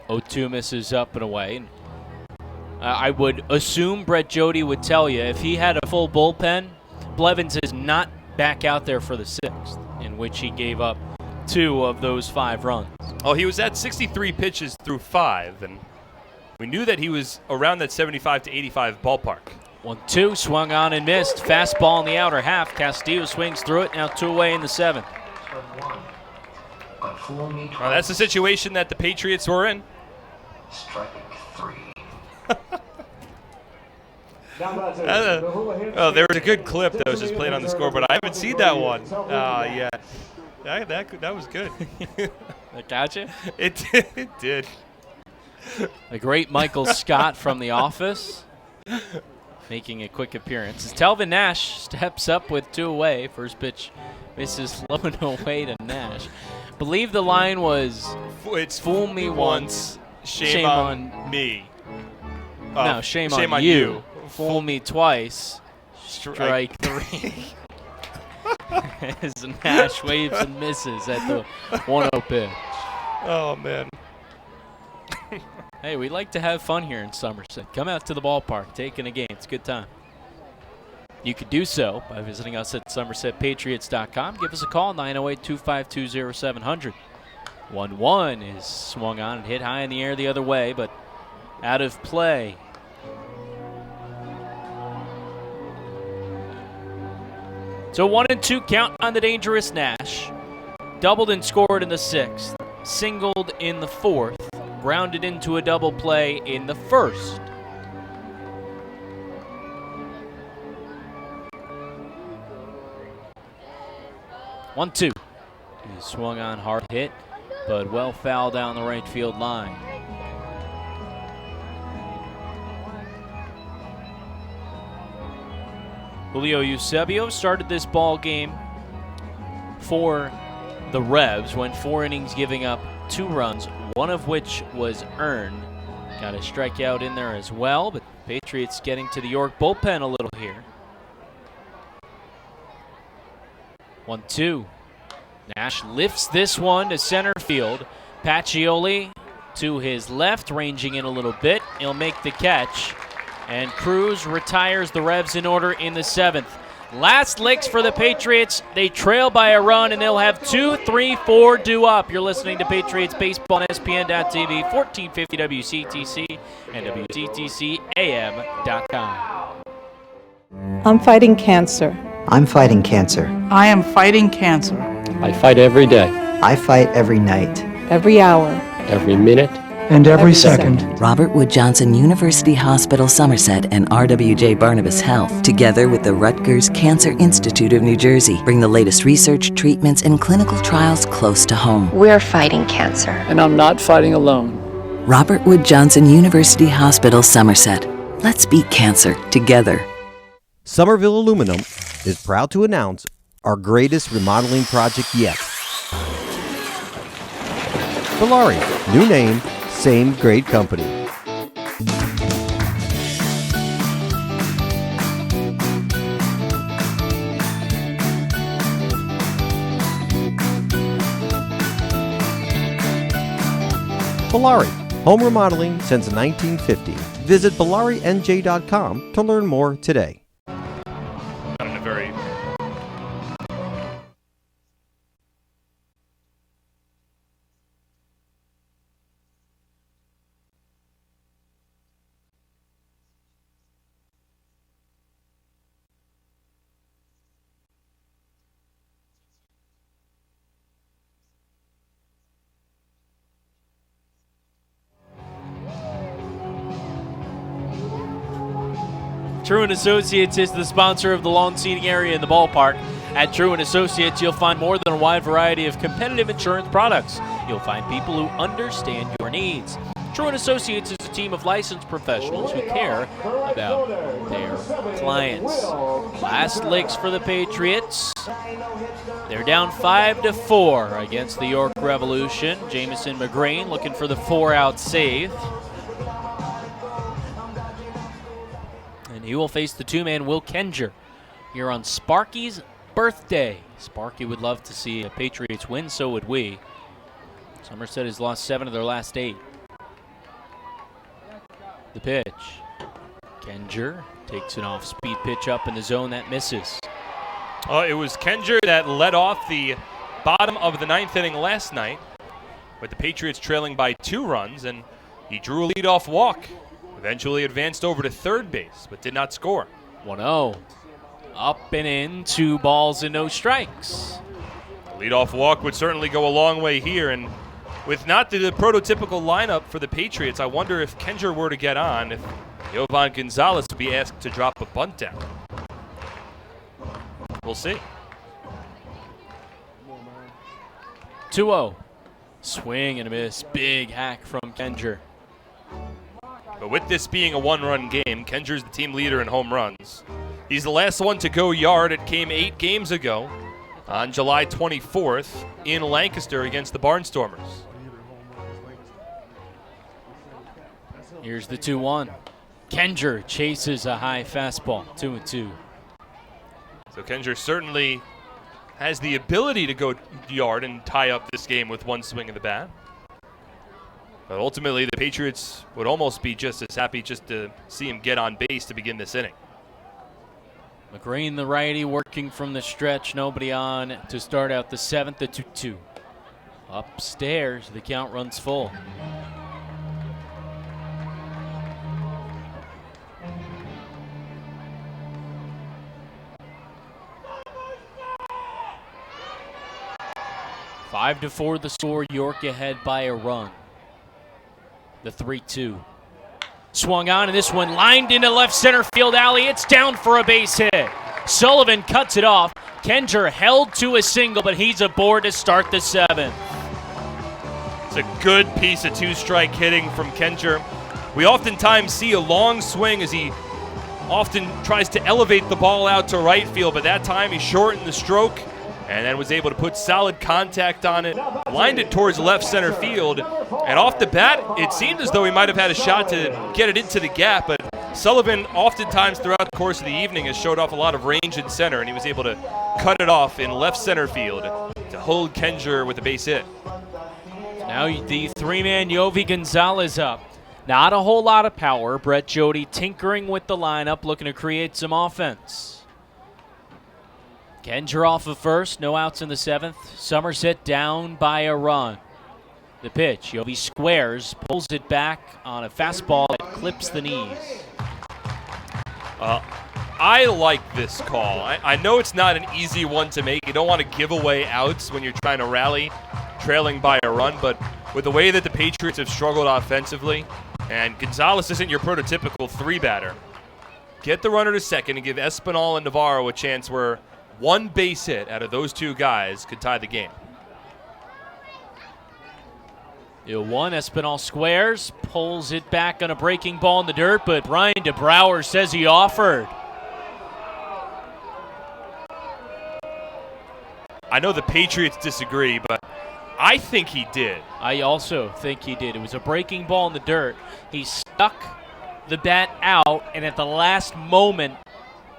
S1: 0-2 misses up and away. I would assume Brett Jody would tell you if he had a full bullpen, Blevins is not back out there for the 6th, in which he gave up 2 of those 5 runs.
S2: Oh, he was at 63 pitches through 5, and we knew that he was around that 75 to 85 ballpark.
S1: 1-2, swung on and missed. Fastball in the outer half. Castillo swings through it, now 2 away in the 7th.
S2: Well, that's the situation that the Patriots were in. Oh, there was a good clip that was just played on the score, but I haven't seen that one. Yeah. That was good.
S1: That got you?
S2: It did.
S1: The great Michael Scott from The Office making a quick appearance. As Telvin Nash steps up with 2 away. First pitch misses low and away to Nash. Believe the line was,
S2: it's
S1: fool me once,
S2: shame on me.
S1: No, shame on you. Fool me twice, strike 3. As Nash waves and misses at the 1-0 pitch.
S2: Oh, man.
S1: Hey, we like to have fun here in Somerset. Come out to the ballpark, take in a game. It's a good time. You could do so by visiting us at somersetpatriots.com. Give us a call, 908-252-0700. 1-1 is swung on and hit high in the air the other way, but out of play. So 1-2 count on the dangerous Nash. Doubled and scored in the 6th. Singled in the 4th. Grounded into a double play in the 1st. One-two. He swung on, hard hit, but well fouled down the right field line. Julio Eusebio started this ball game for the Revs, went 4 innings giving up 2 runs, one of which was earned. Got a strikeout in there as well, but Patriots getting to the York bullpen a little here. 1-2. Nash lifts this one to center field. Pacioli to his left, ranging in a little bit. He'll make the catch. And Cruz retires the Revs in order in the 7th. Last licks for the Patriots. They trail by a run, and they'll have 2, 3, 4 due up. You're listening to Patriots Baseball on ESPN.TV, 1450 WCTC, and WCTCAM.com.
S18: I'm fighting cancer.
S6: I'm fighting cancer.
S18: I am fighting cancer.
S17: I fight every day,
S6: I fight every night.
S18: Every hour.
S17: every minute,
S12: and every second.
S19: Robert Wood Johnson University Hospital Somerset and RWJ Barnabas Health, together with the Rutgers Cancer Institute of New Jersey, bring the latest research, treatments, and clinical trials close to home.
S3: We're fighting cancer.
S17: and I'm not fighting alone.
S19: Robert Wood Johnson University Hospital Somerset. Let's beat cancer together.
S11: Somerville Aluminum is proud to announce our greatest remodeling project yet. Valari, new name, same great company. Valari, home remodeling since 1950. Visit ValariNJ.com to learn more today.
S2: Not in a very
S1: Truant Associates is the sponsor of the lawn seating area in the ballpark. At Truant Associates, you'll find more than a wide variety of competitive insurance products. You'll find people who understand your needs. Truant Associates is a team of licensed professionals who care about their clients. Last licks for the Patriots. They're down 5-4 against the York Revolution. Jamison McGrain looking for the 4-out save. He will face the 2-man Will Kenger here on Sparky's birthday. Sparky would love to see a Patriots win, so would we. Somerset has lost 7 of their last 8. The pitch. Kenger takes an off-speed pitch up in the zone that misses.
S2: It was Kenger that led off the bottom of the 9th inning last night, with the Patriots trailing by 2 runs, and he drew a leadoff walk with Eventually advanced over to third base, but did not score.
S1: 1-0. Up and in, 2 balls and no strikes.
S2: The leadoff walk would certainly go a long way here, and with not the prototypical lineup for the Patriots, I wonder if Kenger were to get on, if Jovan Gonzalez would be asked to drop a bunt down. We'll see.
S1: 2-0. Swing and a miss. Big hack from Kenger.
S2: But with this being a one-run game, Kenger's the team leader in home runs. He's the last one to go yard. It came 8 games ago on July 24th in Lancaster against the Barnstormers.
S1: Here's the 2-1. Kenger chases a high fastball. 2-2.
S2: So Kenger certainly has the ability to go yard and tie up this game with one swing of the bat. But ultimately, the Patriots would almost be just as happy just to see him get on base to begin this inning.
S1: McGreen, the righty, working from the stretch. Nobody on to start out the 7th. The 2-2. Upstairs, the count runs full. Five to 4 the score. York ahead by a run. The 3-2. Swung on, and this one lined into left center field alley. It's down for a base hit. Sullivan cuts it off. Kenger held to a single, but he's aboard to start the 7th.
S2: It's a good piece of 2-strike hitting from Kenger. We oftentimes see a long swing as he often tries to elevate the ball out to right field, but that time he shortened the stroke and then was able to put solid contact on it, lined it towards left center field, and off the bat, it seemed as though he might have had a shot to get it into the gap, but Sullivan oftentimes throughout the course of the evening has showed off a lot of range in center, and he was able to cut it off in left center field to hold Kenger with a base hit.
S1: Now the 3-man Yovi Gonzalez up. Not a whole lot of power. Brett Jody tinkering with the lineup, looking to create some offense. Kenger off of first, no outs in the 7th. Somerset down by a run. The pitch, Yovi squares, pulls it back on a fastball that clips the knees.
S2: I like this call. I know it's not an easy one to make. You don't want to give away outs when you're trying to rally, trailing by a run, but with the way that the Patriots have struggled offensively, and Gonzalez isn't your prototypical 3-batter, get the runner to second and give Espinal and Navarro a chance where one base hit out of those 2 guys could tie the game.
S1: 1, Espinal squares, pulls it back on a breaking ball in the dirt, but Brian DeBrouwer says he offered.
S2: I know the Patriots disagree, but I think he did.
S1: I also think he did. It was a breaking ball in the dirt. He stuck the bat out, and at the last moment,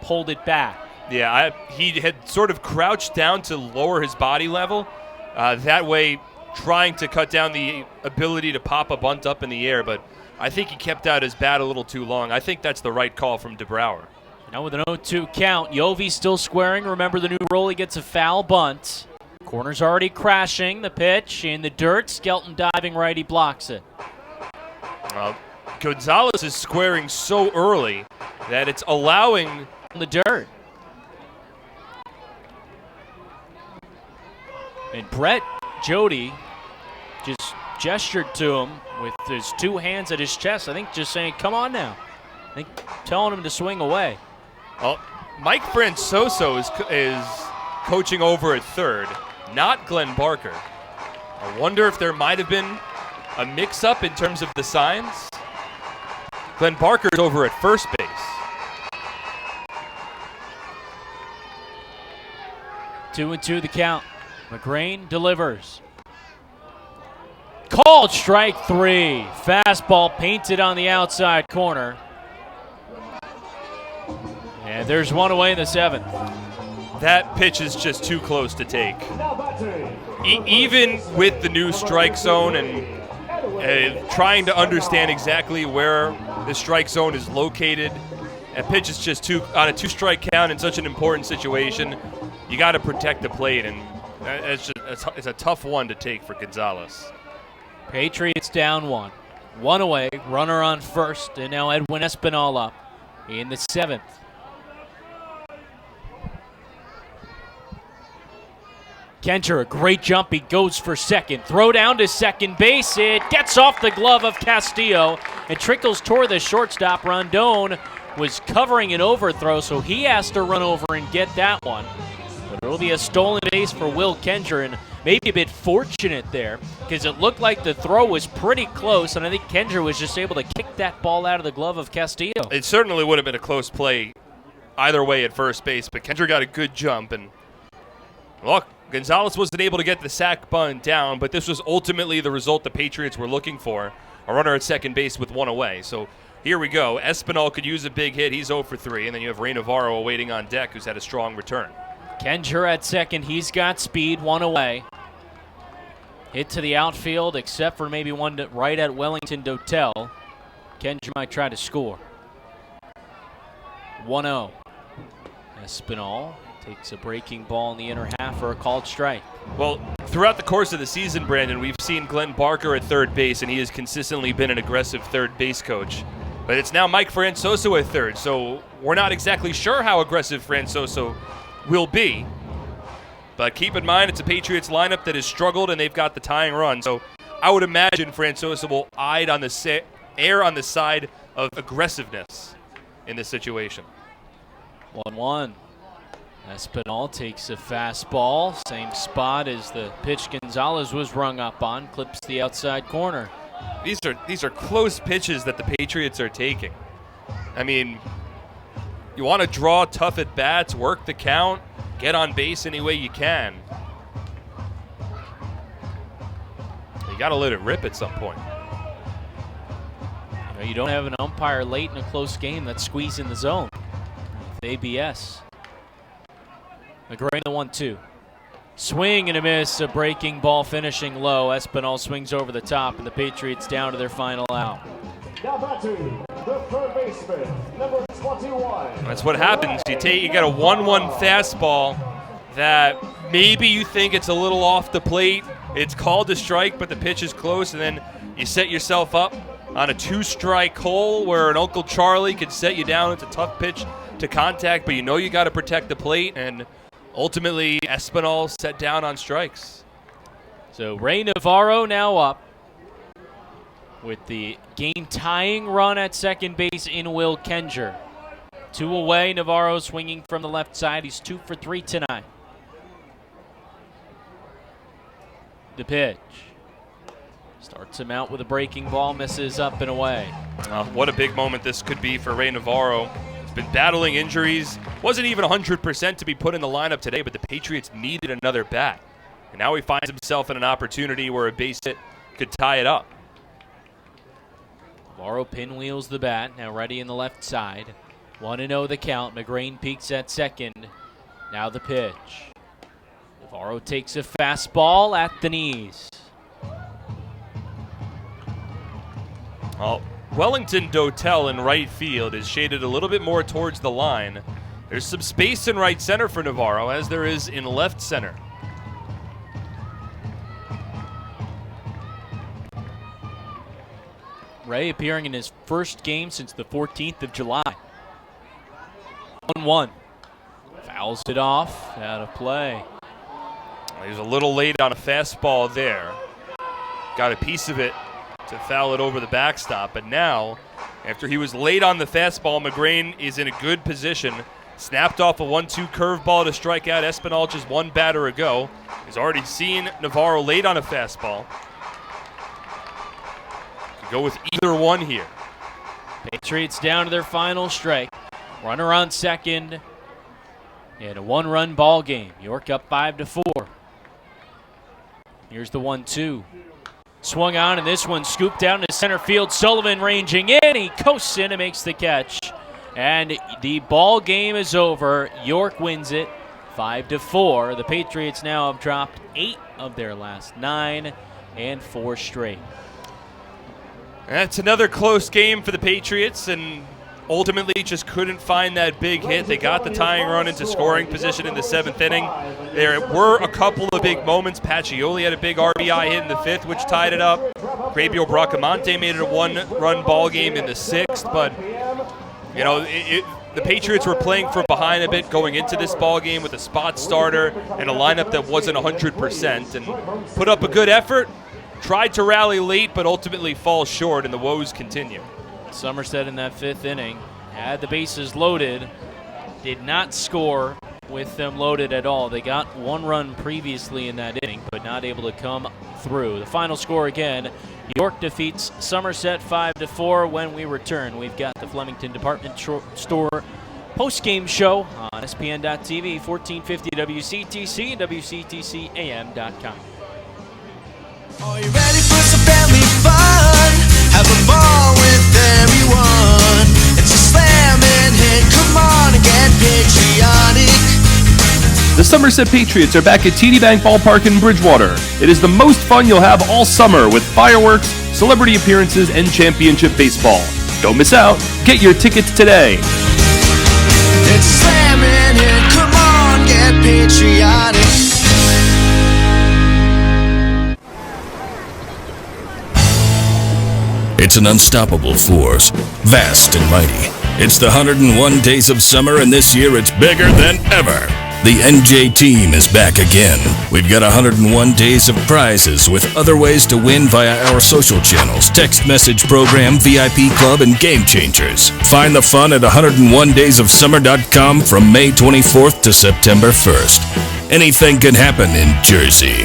S1: pulled it back.
S2: Yeah, he had sort of crouched down to lower his body level. That way, trying to cut down the ability to pop a bunt up in the air, but I think he kept out his bat a little too long. I think that's the right call from DeBrouwer.
S1: Now with an 0-2 count, Yovi still squaring. Remember the new rule, he gets a foul bunt. Corner's already crashing. The pitch in the dirt. Skelton diving right, he blocks it.
S2: Gonzalez is squaring so early that it's allowing
S1: the dirt. And Brett Jody just gestured to him with his 2 hands at his chest. I think just saying, come on now. I think telling him to swing away.
S2: Well, Mike Francoso is coaching over at third, not Glenn Barker. I wonder if there might have been a mix-up in terms of the signs. Glenn Barker's over at first base.
S1: 2-2 the count. McGrane delivers. Called strike 3. Fastball painted on the outside corner. And there's one away in the 7th.
S2: That pitch is just too close to take. Even with the new strike zone and trying to understand exactly where the strike zone is located, that pitch is just on a 2-strike count in such an important situation. You got to protect the plate, and it's a tough one to take for Gonzalez.
S1: Patriots down 1. One away, runner on first, and now Edwin Espinal up in the 7th. Kencher, a great jump. He goes for second. Throw down to second base. It gets off the glove of Castillo and trickles toward the shortstop. Rondon was covering an overthrow, so he has to run over and get that one. But it'll be a stolen base for Will Kencher, and maybe a bit fortunate there because it looked like the throw was pretty close, and I think Kencher was just able to kick that ball out of the glove of Castillo.
S2: It certainly would have been a close play either way at first base, but Kencher got a good jump. And look, Gonzalez wasn't able to get the sac bunt down, but this was ultimately the result the Patriots were looking for. A runner at second base with one away. So here we go. Espinal could use a big hit. He's 0 for 3. And then you have Ray Navarro awaiting on deck, who's had a strong return.
S1: Kencher at second. He's got speed, one away. Hit to the outfield, except for maybe one right at Wellington Dotel. Kencher might try to score. 1-0. Espinal takes a breaking ball in the inner half for a called strike.
S2: Well, throughout the course of the season, Brandon, we've seen Glenn Barker at third base, and he has consistently been an aggressive third base coach. But it's now Mike Francoso at third, so we're not exactly sure how aggressive Francoso will be. But keep in mind, it's a Patriots lineup that has struggled, and they've got the tying run. So I would imagine Francoso will err on the side of aggressiveness in this situation.
S1: 1-1. Espinal takes a fastball, same spot as the pitch Gonzalez was rung up on, clips the outside corner.
S2: These are close pitches that the Patriots are taking. I mean, you want to draw tough at bats, work the count, get on base any way you can. You got to let it rip at some point.
S1: You don't have an umpire late in a close game that's squeezing the zone. ABS. McGrain the 1-2. Swing and a miss, a breaking ball finishing low. Espinal swings over the top, and the Patriots down to their final out.
S10: Now batting, the third baseman, number 21.
S2: That's what happens. You got a 1-1 fastball that maybe you think it's a little off the plate. It's called a strike, but the pitch is close, and then you set yourself up on a 2-strike hole where an Uncle Charlie could set you down. It's a tough pitch to contact, but you know you got to protect the plate, and ultimately Espinal set down on strikes.
S1: So Ray Navarro now up with the game-tying run at second base in Will Kencher. 2 away, Navarro swinging from the left side. He's 2 for 3 tonight. The pitch. Starts him out with a breaking ball, misses up and away.
S2: What a big moment this could be for Ray Navarro. Been battling injuries, wasn't even 100% to be put in the lineup today, but the Patriots needed another bat. And now he finds himself in an opportunity where a base hit could tie it up.
S1: Navarro pinwheels the bat, now ready in the left side. 1-0 the count. McGrain peeks at second. Now the pitch. Navarro takes a fastball at the knees.
S2: Oh. Wellington Dotel in right field is shaded a little bit more towards the line. There's some space in right center for Navarro, as there is in left center.
S1: Ray appearing in his first game since the 14th of July. 1-1. Fouls it off, out of play.
S2: He was a little late on a fastball there. Got a piece of it to foul it over the backstop, but now, after he was late on the fastball, McGrain is in a good position. Snapped off a 1-2 curveball to strike out Espinal just one batter ago. He's already seen Navarro late on a fastball. Could go with either one here.
S1: Patriots down to their final strike. Runner on second. And a 1-run ball game. York up 5-4. Here's the 1-2. Swung on, and this one scooped down to center field. Sullivan ranging in. He coasts in and makes the catch. And the ball game is over. York wins it 5-4. The Patriots now have dropped 8 of their last 9 and 4 straight.
S2: That's another close game for the Patriots, and ultimately just couldn't find that big hit. They got the tying run into scoring position in the 7th inning. There were a couple of big moments. Pacioli had a big RBI hit in the 5th, which tied it up. Grabio Bracamonte made it a one-run ball game in the 6th, but the Patriots were playing from behind a bit going into this ball game with a spot starter and a lineup that wasn't 100%, and put up a good effort. Tried to rally late, but ultimately fall short, and the woes continue.
S1: Somerset in that 5th inning had the bases loaded, did not score with them loaded at all. They got 1 run previously in that inning, but not able to come through. The final score again, York defeats Somerset 5-4. When we return, we've got the Flemington Department Store post-game show on SPN.TV, 1450 WCTC and WCTCAM.com.
S14: Are you ready for some family fun? Have a ball with everyone. It's a slam and hit. Come on and get patriotic.
S4: The Somerset Patriots are back at TD Bank Ballpark in Bridgewater. It is the most fun you'll have all summer with fireworks, celebrity appearances, and championship baseball. Don't miss out. Get your tickets today.
S14: It's a slam and hit. Come on, get patriotic.
S15: It's an unstoppable force, vast and mighty. It's the 101 days of summer, and this year it's bigger than ever. The NJ team is back again. We've got 101 days of prizes with other ways to win via our social channels, text message program, VIP club, and Game Changers. Find the fun at 101daysofsummer.com from May 24th to September 1st. Anything can happen in Jersey.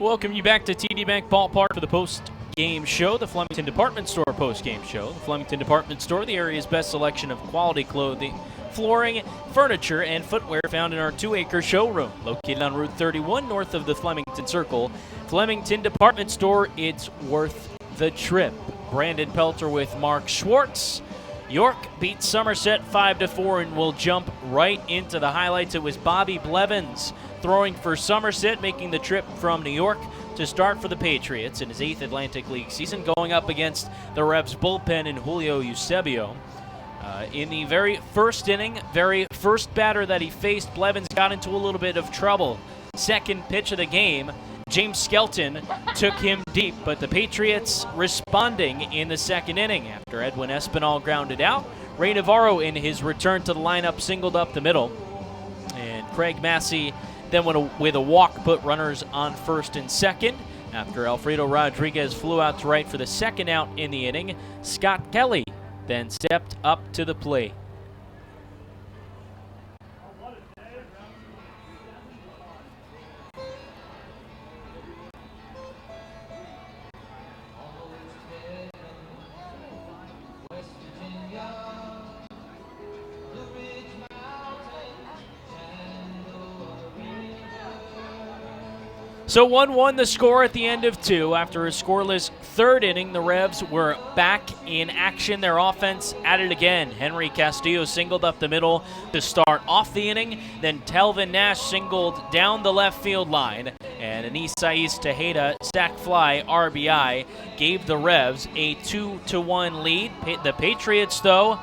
S1: Welcome you back to TD Bank Ballpark for the post-game show, the Flemington Department Store post-game show. The Flemington Department Store, the area's best selection of quality clothing, flooring, furniture, and footwear found in our 2-acre showroom located on Route 31 north of the Flemington Circle. Flemington Department Store, it's worth the trip. Brandon Pelter with Mark Schwartz. York beats Somerset 5-4, and we'll jump right into the highlights. It was Bobby Blevins throwing for Somerset, making the trip from New York to start for the Patriots in his 8th Atlantic League season, going up against the Revs bullpen and Julio Eusebio. In the very first inning, very first batter that he faced, Blevins got into a little bit of trouble. Second pitch of the game, James Skelton took him deep, but the Patriots responding in the second inning after Edwin Espinal grounded out. Ray Navarro in his return to the lineup singled up the middle, and Craig Massey then went with a walk, put runners on first and second. After Alfredo Rodriguez flew out to right for the second out in the inning, Scott Kelly then stepped up to the plate. So 1-1 the score at the end of 2. After a scoreless third inning, the Revs were back in action. Their offense at it again. Henry Castillo singled up the middle to start off the inning. Then Telvin Nash singled down the left field line. And Anisais Tejeda sac fly RBI gave the Revs a 2-1 lead. The Patriots, though,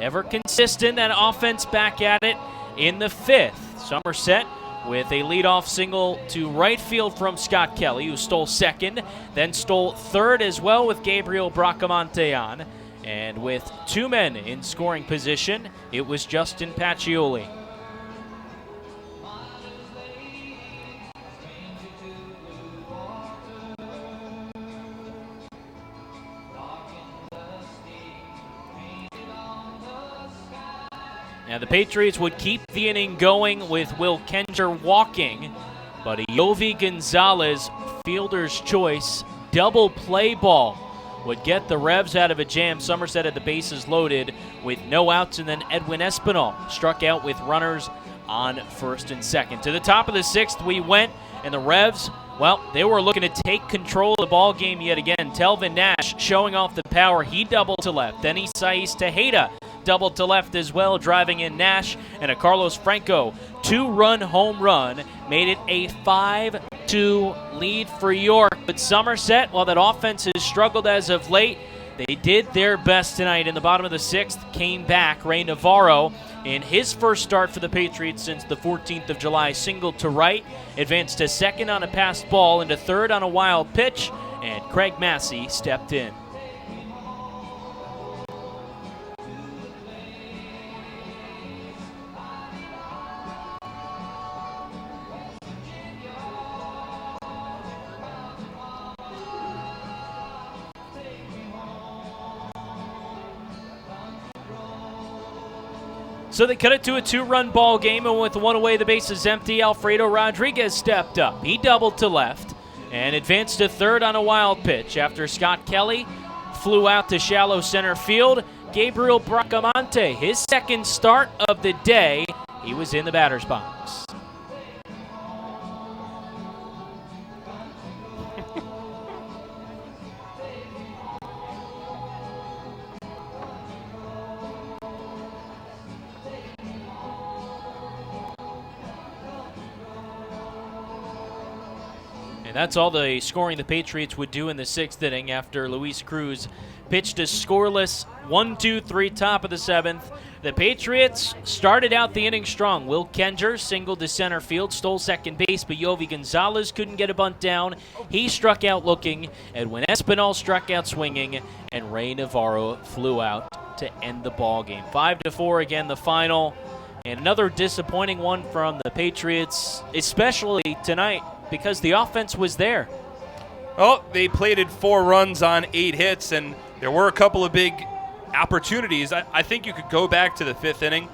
S1: ever consistent. That offense back at it in the 5th. Somerset with a leadoff single to right field from Scott Kelly, who stole second, then stole third as well with Gabriel Bracamonte on. And with 2 men in scoring position, it was Justin Pacioli. Now the Patriots would keep the inning going with Will Kenger walking, but a Yovi Gonzalez fielder's choice double play ball would get the Revs out of a jam. Somerset had the bases loaded with no outs, and then Edwin Espinal struck out with runners on first and second. To the top of the 6th we went, and the Revs, well, they were looking to take control of the ball game yet again. Telvin Nash showing off the power. He doubled to left. Then Isais Tejeda doubled to left as well, driving in Nash, and a Carlos Franco 2-run home run made it a 5-2 lead for York. But Somerset, while that offense has struggled as of late, they did their best tonight. In the bottom of the 6th, came back. Ray Navarro, in his first start for the Patriots since the 14th of July, singled to right, advanced to second on a passed ball, into third on a wild pitch, and Craig Massey stepped in. So they cut it to a 2-run ball game, and with 1 away, the base is empty. Alfredo Rodriguez stepped up. He doubled to left and advanced to third on a wild pitch after Scott Kelly flew out to shallow center field. Gabriel Bracamonte, his second start of the day, he was in the batter's box. And that's all the scoring the Patriots would do in the 6th inning after Luis Cruz pitched a scoreless 1-2-3 top of the 7th. The Patriots started out the inning strong. Will Kenger singled to center field, stole second base, but Yovi Gonzalez couldn't get a bunt down. He struck out looking. Edwin Espinal struck out swinging, and Ray Navarro flew out to end the ball game. 5-4 again, the final. And another disappointing one from the Patriots, especially tonight, because the offense was there.
S2: Oh, they plated 4 runs on 8 hits, and there were a couple of big opportunities. I think you could go back to the 5th inning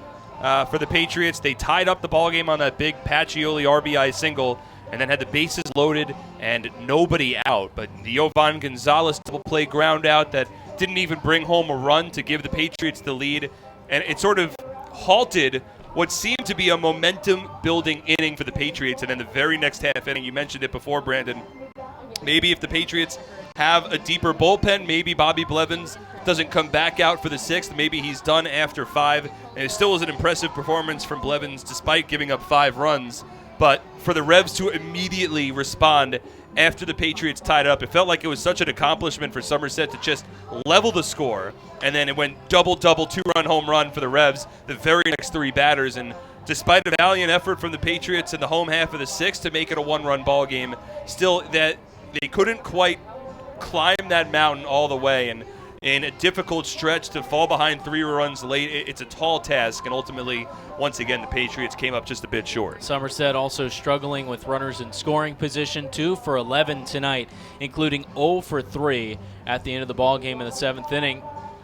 S2: for the Patriots. They tied up the ballgame on that big Pacioli RBI single, and then had the bases loaded and nobody out. But the Yovan Gonzalez double play ground out that didn't even bring home a run to give the Patriots the lead, and it sort of halted what seemed to be a momentum-building inning for the Patriots. And then the very next half inning, you mentioned it before, Brandon, maybe if the Patriots have a deeper bullpen, maybe Bobby Blevins doesn't come back out for the 6th. Maybe he's done after 5. And it still was an impressive performance from Blevins despite giving up 5 runs. But for the Revs to immediately respond after the Patriots tied up, it felt like it was such an accomplishment for Somerset to just level the score. And then it went double-double, 2-run home run for the Revs the very next 3 batters. And despite a valiant effort from the Patriots in the home half of the 6th to make it a 1-run ball game, still that they couldn't quite climb that mountain all the way. And in a difficult stretch to fall behind 3 runs late, it's a tall task. And ultimately, once again, the Patriots came up just a bit short.
S1: Somerset also struggling with runners in scoring position, 2 for 11 tonight, including 0 for 3 at the end of the ball game in the 7th inning.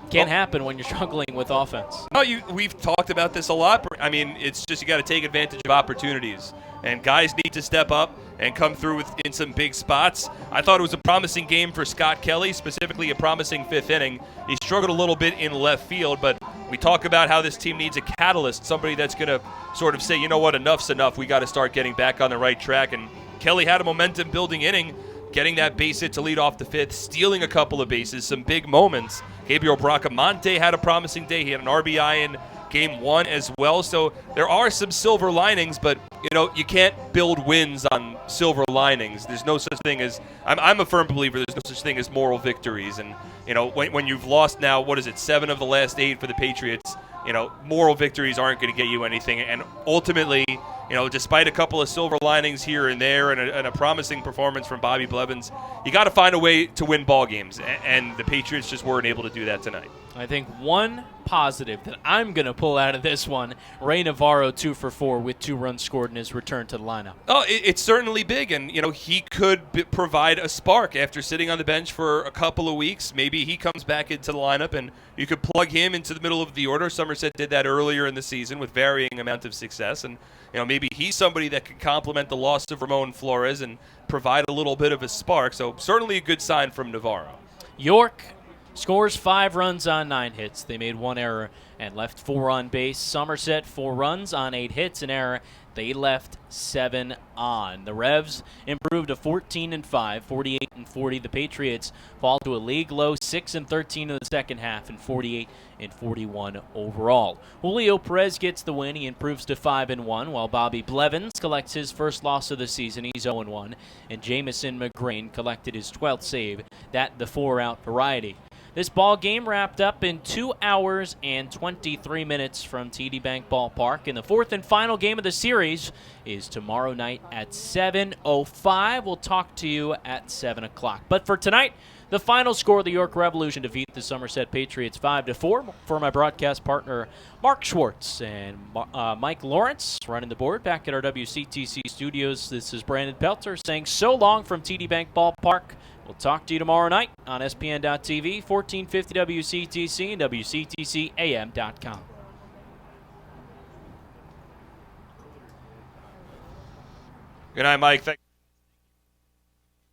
S1: Can't happen when you're struggling with offense.
S2: Oh, we've talked about this a lot. I mean, it's just you got to take advantage of opportunities. And guys need to step up and come through in some big spots. I thought it was a promising game for Scott Kelly, specifically a promising 5th inning. He struggled a little bit in left field, but we talk about how this team needs a catalyst, somebody that's going to sort of say, you know what, enough's enough. We got to start getting back on the right track. And Kelly had a momentum-building inning, getting that base hit to lead off the fifth, stealing a couple of bases, some big moments. Gabriel Bracamonte had a promising day. He had an RBI in Game 1 as well. So there are some silver linings, but you can't build wins on silver linings. There's no such thing as I'm a firm believer. There's no such thing as moral victories. And when you've lost now, 7 of the last 8 for the Patriots. Moral victories aren't going to get you anything. And ultimately, despite a couple of silver linings here and there and a promising performance from Bobby Blevins, you got to find a way to win ball games. And the Patriots just weren't able to do that tonight.
S1: I think one positive that I'm going to pull out of this one, Ray Navarro 2 for 4 with 2 runs scored in his return to the lineup.
S2: Oh, it's certainly big, and he could provide a spark after sitting on the bench for a couple of weeks. Maybe he comes back into the lineup, and you could plug him into the middle of the order. Somerset did that earlier in the season with varying amount of success, and maybe he's somebody that could complement the loss of Ramon Flores and provide a little bit of a spark. So certainly a good sign from Navarro.
S1: York scores 5 runs on 9 hits. They made 1 error and left 4 on base. Somerset 4 runs on 8 hits, an error. They left 7 on. The Revs improved to 14-5, 48-40. The Patriots fall to a league low 6-13 in the second half and 48-41 overall. Julio Perez gets the win. He improves to 5-1, while Bobby Blevins collects his first loss of the season. He's 0-1, and Jamison McGrain collected his 12th save. That the 4-out variety. This ball game wrapped up in 2 hours and 23 minutes from TD Bank Ballpark, and the 4th and final game of the series is tomorrow night at 7:05. We'll talk to you at 7 o'clock. But for tonight, the final score, the York Revolution defeat the Somerset Patriots 5-4. For my broadcast partner, Mark Schwartz and Mike Lawrence running the board back at our WCTC studios. This is Brandon Pelter saying so long from TD Bank Ballpark. We'll talk to you tomorrow night on SPN.TV, 1450 WCTC, and WCTCAM.com.
S2: Good night, Mike.